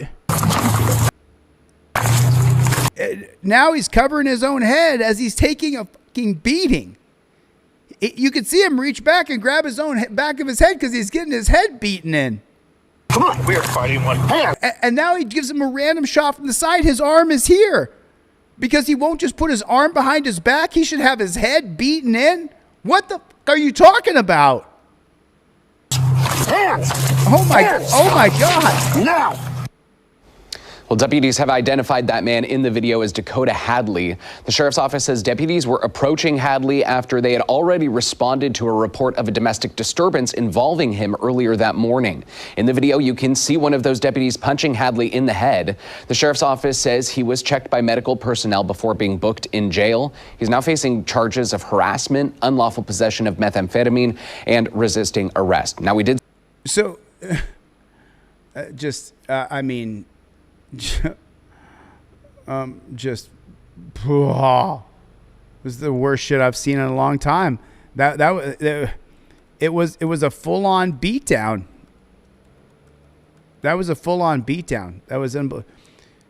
Now he's covering his own head as he's taking a fucking beating. You can see him reach back and grab his own back of his head because he's getting his head beaten in. Come on, we are fighting one. And now he gives him a random shot from the side. His arm is here. Because he won't just put his arm behind his back. He should have his head beaten in. What the fuck are you talking about? Hands. Oh my God. Now. Well, deputies have identified that man in the video as Dakota Hadley. The sheriff's office says deputies were approaching Hadley after they had already responded to a report of a domestic disturbance involving him earlier that morning. In the video, you can see one of those deputies punching Hadley in the head. The sheriff's office says he was checked by medical personnel before being booked in jail. He's now facing charges of harassment, unlawful possession of methamphetamine, and resisting arrest. Now, we did. So, I mean, this is the worst shit I've seen in a long time. It was a full-on beatdown. That was a full-on beatdown. That was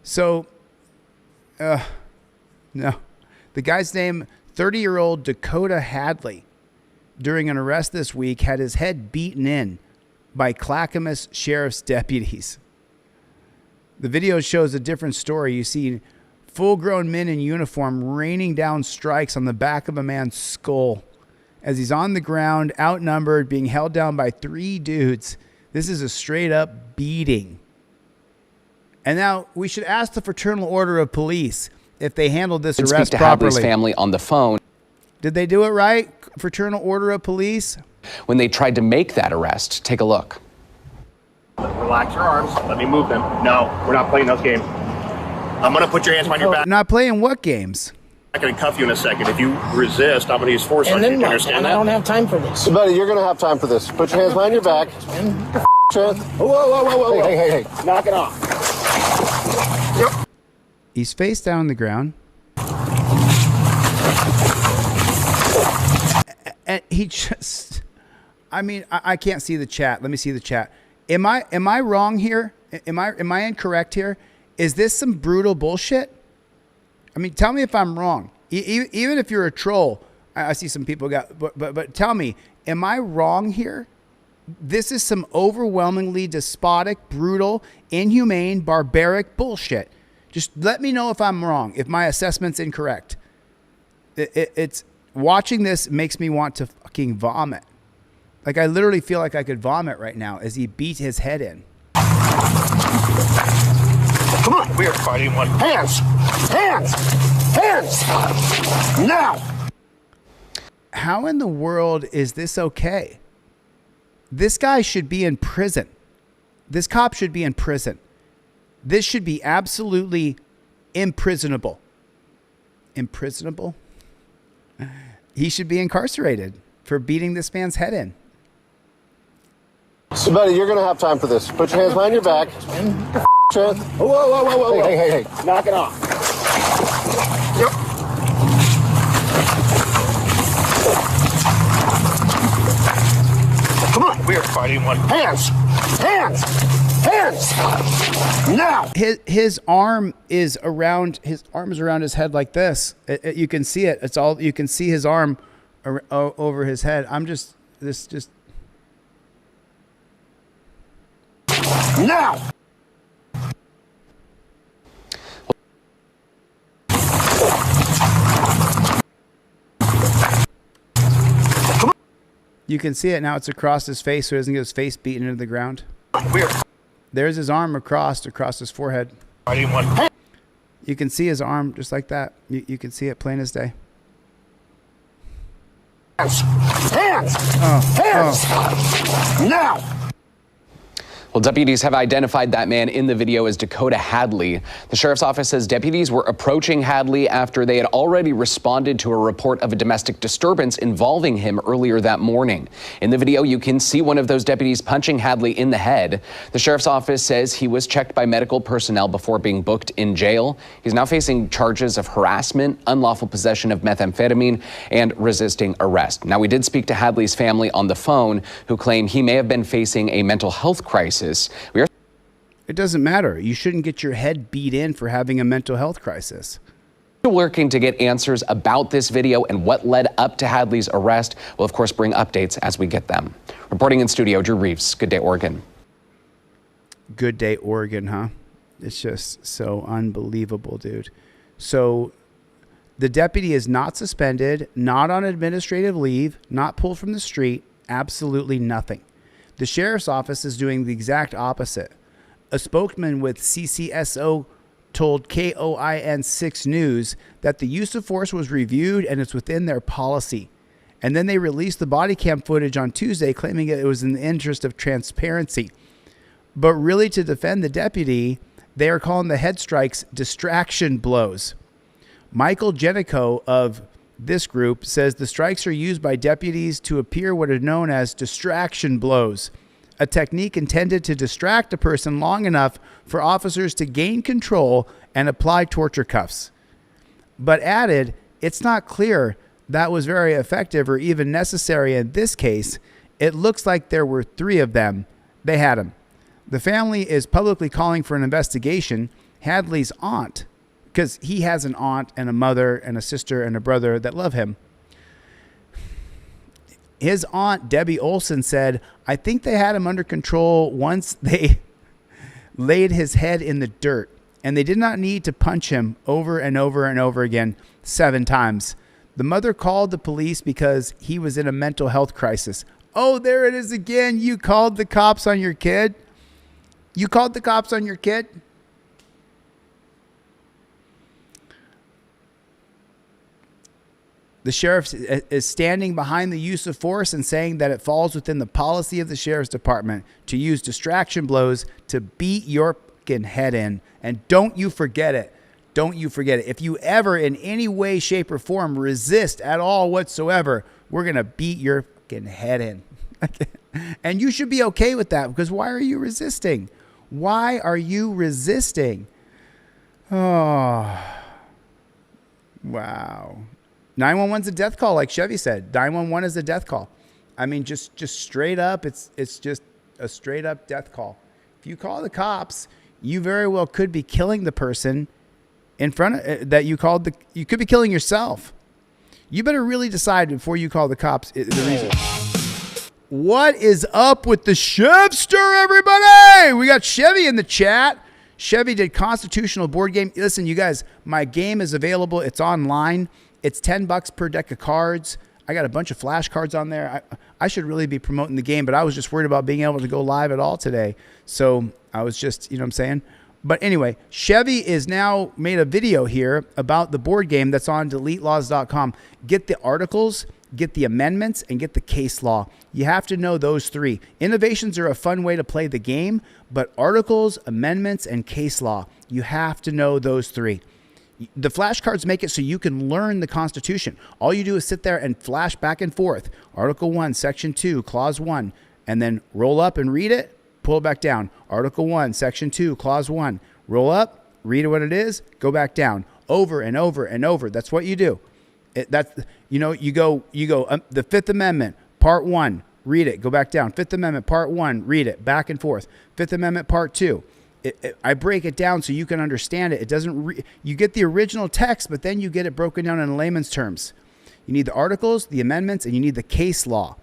so. No, the guy's name, 30-year-old Dakota Hadley, during an arrest this week, had his head beaten in by Clackamas Sheriff's deputies. The video shows a different story. You see full-grown men in uniform raining down strikes on the back of a man's skull as he's on the ground, outnumbered, being held down by 3 dudes. This is a straight-up beating. And now we should ask the Fraternal Order of Police if they handled this arrest speak to properly. Hadley's family on the phone. Did they do it right, Fraternal Order of Police? When they tried to make that arrest, take a look. Relax your arms. Let me move them. No, we're not playing those games. I'm going to put your hands behind your back. Not playing what games? I'm going to cuff you in a second. If you resist, I'm going to use force on you. You understand that? I don't have time for this. So, buddy, you're going to have time for this. Put your hands behind your back. Whoa, whoa, whoa, whoa. Hey. Knock it off. Yep. He's face down on the ground. And he just, I mean, I can't see the chat. Let me see the chat. Am I wrong here? Am I incorrect here? Is this some brutal bullshit? I mean, tell me if I'm wrong. Even if you're a troll, I see some people but tell me, am I wrong here? This is some overwhelmingly despotic, brutal, inhumane, barbaric bullshit. Just let me know if I'm wrong, if my assessment's incorrect. It's watching this makes me want to fucking vomit. Like, I literally feel like I could vomit right now as he beat his head in. Come on, we are fighting one. Hands! Now! How in the world is this okay? This guy should be in prison. This cop should be in prison. This should be absolutely imprisonable. Imprisonable? He should be incarcerated for beating this man's head in. So, buddy, you're going to have time for this. Put your hands behind your back. Whoa. Hey. Knock it off. Yep. Come on, we are fighting one. Hands! Now! His arm is around his head like this. You can see it. It's all you can see, his arm over his head. Now! You can see it now. It's across his face, so he doesn't get his face beaten into the ground. There's his arm across his forehead. You can see his arm just like that. You can see it plain as day. Hands! Now! Well, deputies have identified that man in the video as Dakota Hadley. The sheriff's office says deputies were approaching Hadley after they had already responded to a report of a domestic disturbance involving him earlier that morning. In the video, you can see one of those deputies punching Hadley in the head. The sheriff's office says he was checked by medical personnel before being booked in jail. He's now facing charges of harassment, unlawful possession of methamphetamine, and resisting arrest. Now, we did speak to Hadley's family on the phone, who claim he may have been facing a mental health crisis. It doesn't matter. You shouldn't get your head beat in for having a mental health crisis. We're working to get answers about this video and what led up to Hadley's arrest. We'll, of course, bring updates as we get them. Reporting in studio, Drew Reeves. Good day, Oregon. Good day, Oregon, huh? It's just so unbelievable, dude. So the deputy is not suspended, not on administrative leave, not pulled from the street, absolutely nothing. The sheriff's office is doing the exact opposite. A spokesman with CCSO told KOIN 6 News that the use of force was reviewed and it's within their policy. And then they released the body cam footage on Tuesday, claiming it was in the interest of transparency. But really, to defend the deputy, they are calling the head strikes distraction blows. Michael Jenico of this group says the strikes are used by deputies to appear what are known as distraction blows, a technique intended to distract a person long enough for officers to gain control and apply torture cuffs. But added, it's not clear that was very effective or even necessary in this case. It looks like there were 3 of them. They had him. The family is publicly calling for an investigation. Hadley's aunt, because he has an aunt and a mother and a sister and a brother that love him. His aunt, Debbie Olson, said, I think they had him under control once they laid his head in the dirt, and they did not need to punch him over and over and over again 7 times. The mother called the police because he was in a mental health crisis. Oh, there it is again. You called the cops on your kid? You called the cops on your kid? The sheriff is standing behind the use of force and saying that it falls within the policy of the sheriff's department to use distraction blows to beat your fucking head in. And don't you forget it. Don't you forget it. If you ever in any way, shape, or form resist at all whatsoever, we're going to beat your fucking head in. And you should be okay with that, because why are you resisting? Why are you resisting? Oh, wow. 911's a death call, like Chevy said. 911 is a death call. I mean, just straight up, it's just a straight up death call. If you call the cops, you very well could be killing the person in front of that you called. You could be killing yourself. You better really decide before you call the cops the reason. What is up with the Chevster, everybody? We got Chevy in the chat. Chevy did constitutional board game. Listen, you guys, my game is available. It's online. It's $10 per deck of cards. I got a bunch of flashcards on there. I should really be promoting the game, but I was just worried about being able to go live at all today. So I was just, you know what I'm saying? But anyway, Chevy is now made a video here about the board game that's on deletelaws.com. Get the articles, get the amendments, and get the case law. You have to know those 3. Innovations are a fun way to play the game, but articles, amendments, and case law, you have to know those 3. The flashcards make it so you can learn the Constitution. All you do is sit there and flash back and forth. Article 1, Section 2, Clause 1, and then roll up and read it, pull it back down. Article 1, Section 2, Clause 1. Roll up, read what it is, go back down. Over and over and over. That's what you do. You go the 5th Amendment, Part 1, read it, go back down. 5th Amendment, Part 1, read it, back and forth. 5th Amendment, Part 2. I break it down so you can understand it. It doesn't. You get the original text, but then you get it broken down in layman's terms. You need the articles, the amendments, and you need the case law.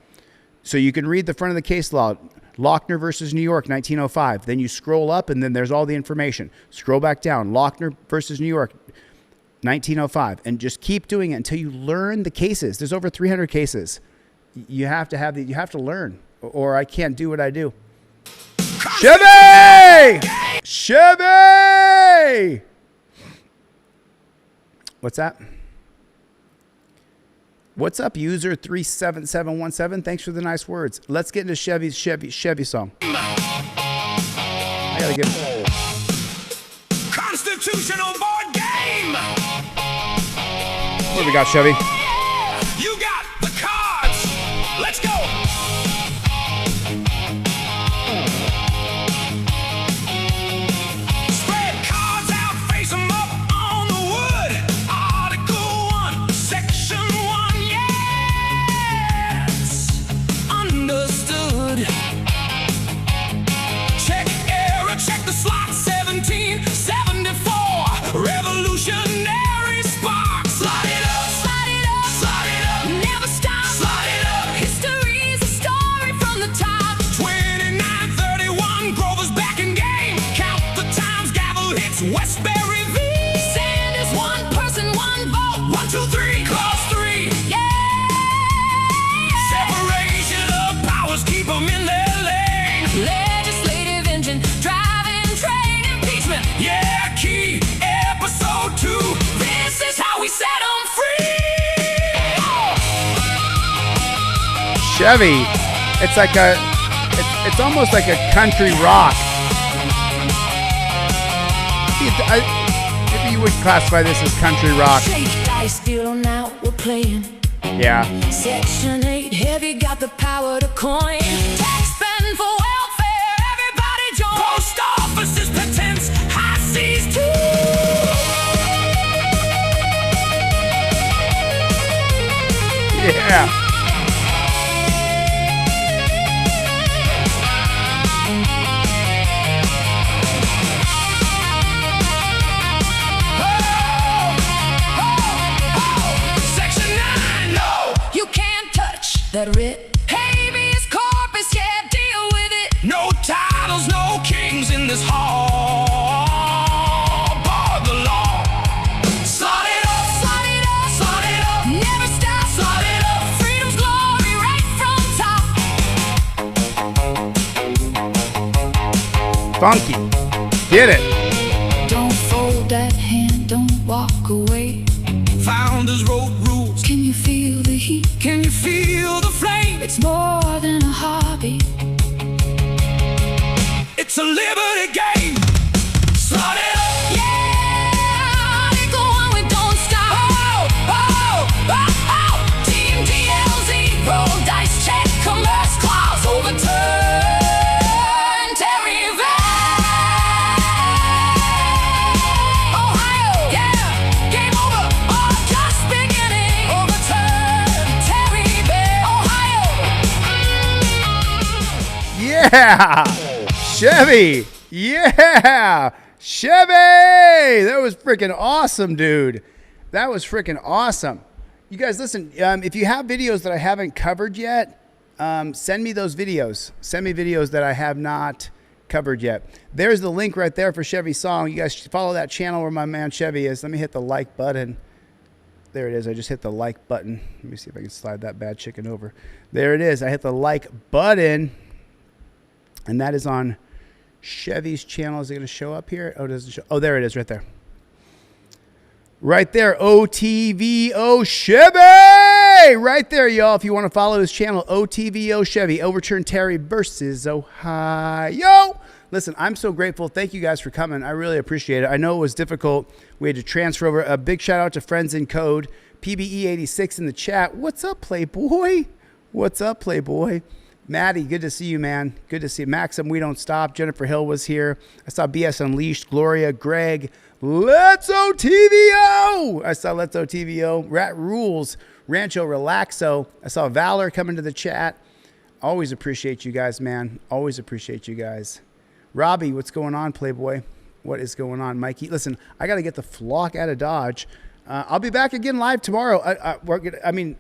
So you can read the front of the case law, Lochner versus New York, 1905. Then you scroll up, and then there's all the information. Scroll back down, Lochner versus New York, 1905, and just keep doing it until you learn the cases. There's over 300 cases. You have to learn, or I can't do what I do. Chevy! Chevy! What's that? What's up, user 37717? Thanks for the nice words. Let's get into Chevy's Chevy song. I gotta give it. Constitutional board game. What do we got, Chevy? You got the cards. Let's go. Revolutionary spark. Slide it up, slide it up, slide it up. Never stop, slide it up. History's a story from the top. 2931, Grover's back in game. Count the times, gavel hits Westbury V. Sanders, one person, one vote. 1, 2, 3, clause 3. Yeah. Separation of powers, keep them in their lane. Legislative engine, driving. Chevy. It's like it's almost like a country rock. Maybe you would classify this as country rock. Yeah. Section 8, heavy got the power to coin. Tax spend for welfare, everybody join. Post offices pretense, high seas too. Yeah. That writ habeas corpus, yeah, deal with it. No titles, no kings in this hall. Bar the law. Slot it up, slot it up, slot it up. Never stop, slot it up. Freedom's glory right from top. Funky. Get it. Don't fold that hand, don't walk away. Founders wrote rules. Can you feel the heat? Can you feel the flame? It's more than a hobby. It's a liberty game. Slot it up. Yeah, they go on, we don't stop. Oh, oh, oh, oh. Team DLZ, roll dice, check, commerce clause, overturn, Terry Ohio, yeah, game over, or just beginning. Overturn, Terry Ohio. Yeah. Chevy. Yeah. Chevy. That was freaking awesome, dude. That was freaking awesome. You guys, listen, if you have videos that I haven't covered yet, send me those videos. Send me videos that I have not covered yet. There's the link right there for Chevy's song. You guys follow that channel where my man Chevy is. Let me hit the like button. There it is. I just hit the like button. Let me see if I can slide that bad chicken over. There it is. I hit the like button. And that is on Chevy's channel. Is it going to show up here? Oh, it doesn't show. Oh, there it is right there. Right there. OTVO Chevy. Right there, y'all. If you want to follow his channel, OTVO Chevy. Overturn Terry versus Ohio. Listen, I'm so grateful. Thank you guys for coming. I really appreciate it. I know it was difficult. We had to transfer over. A big shout out to Friends in Code. PBE86 in the chat. What's up, Playboy? What's up, Playboy? Maddie, good to see you, man. Good to see you. Maxim, we don't stop. Jennifer Hill was here. I saw BS Unleashed. Gloria, Greg. Let's OTVO. I saw Let's OTVO. Rat Rules. Rancho Relaxo. I saw Valor coming to the chat. Always appreciate you guys, man. Always appreciate you guys. Robbie, what's going on, Playboy? What is going on, Mikey? Listen, I got to get the flock out of Dodge. I'll be back again live tomorrow.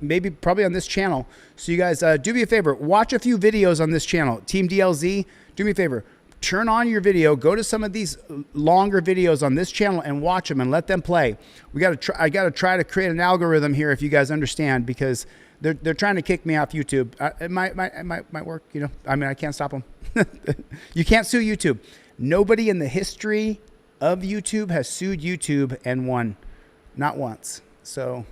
Maybe probably on this channel. So you guys, do me a favor. Watch a few videos on this channel. Team DLZ, do me a favor. Turn on your video. Go to some of these longer videos on this channel and watch them and let them play. I got to try to create an algorithm here, if you guys understand, because they're trying to kick me off YouTube. It might work, you know. I mean, I can't stop them. You can't sue YouTube. Nobody in the history of YouTube has sued YouTube and won. Not once. So,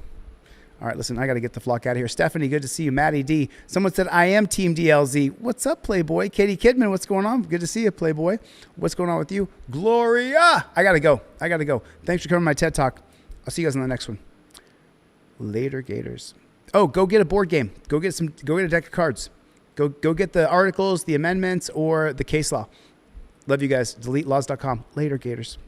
all right, listen, I got to get the flock out of here. Stephanie, good to see you. Maddie D. Someone said, I am Team DLZ. What's up, Playboy? Katie Kidman, what's going on? Good to see you, Playboy. What's going on with you? Gloria. I got to go. Thanks for coming to my TED Talk. I'll see you guys in the next one. Later, Gators. Oh, go get a board game. Go get a deck of cards. Go get the articles, the amendments, or the case law. Love you guys. DeleteLaws.com. Later, Gators.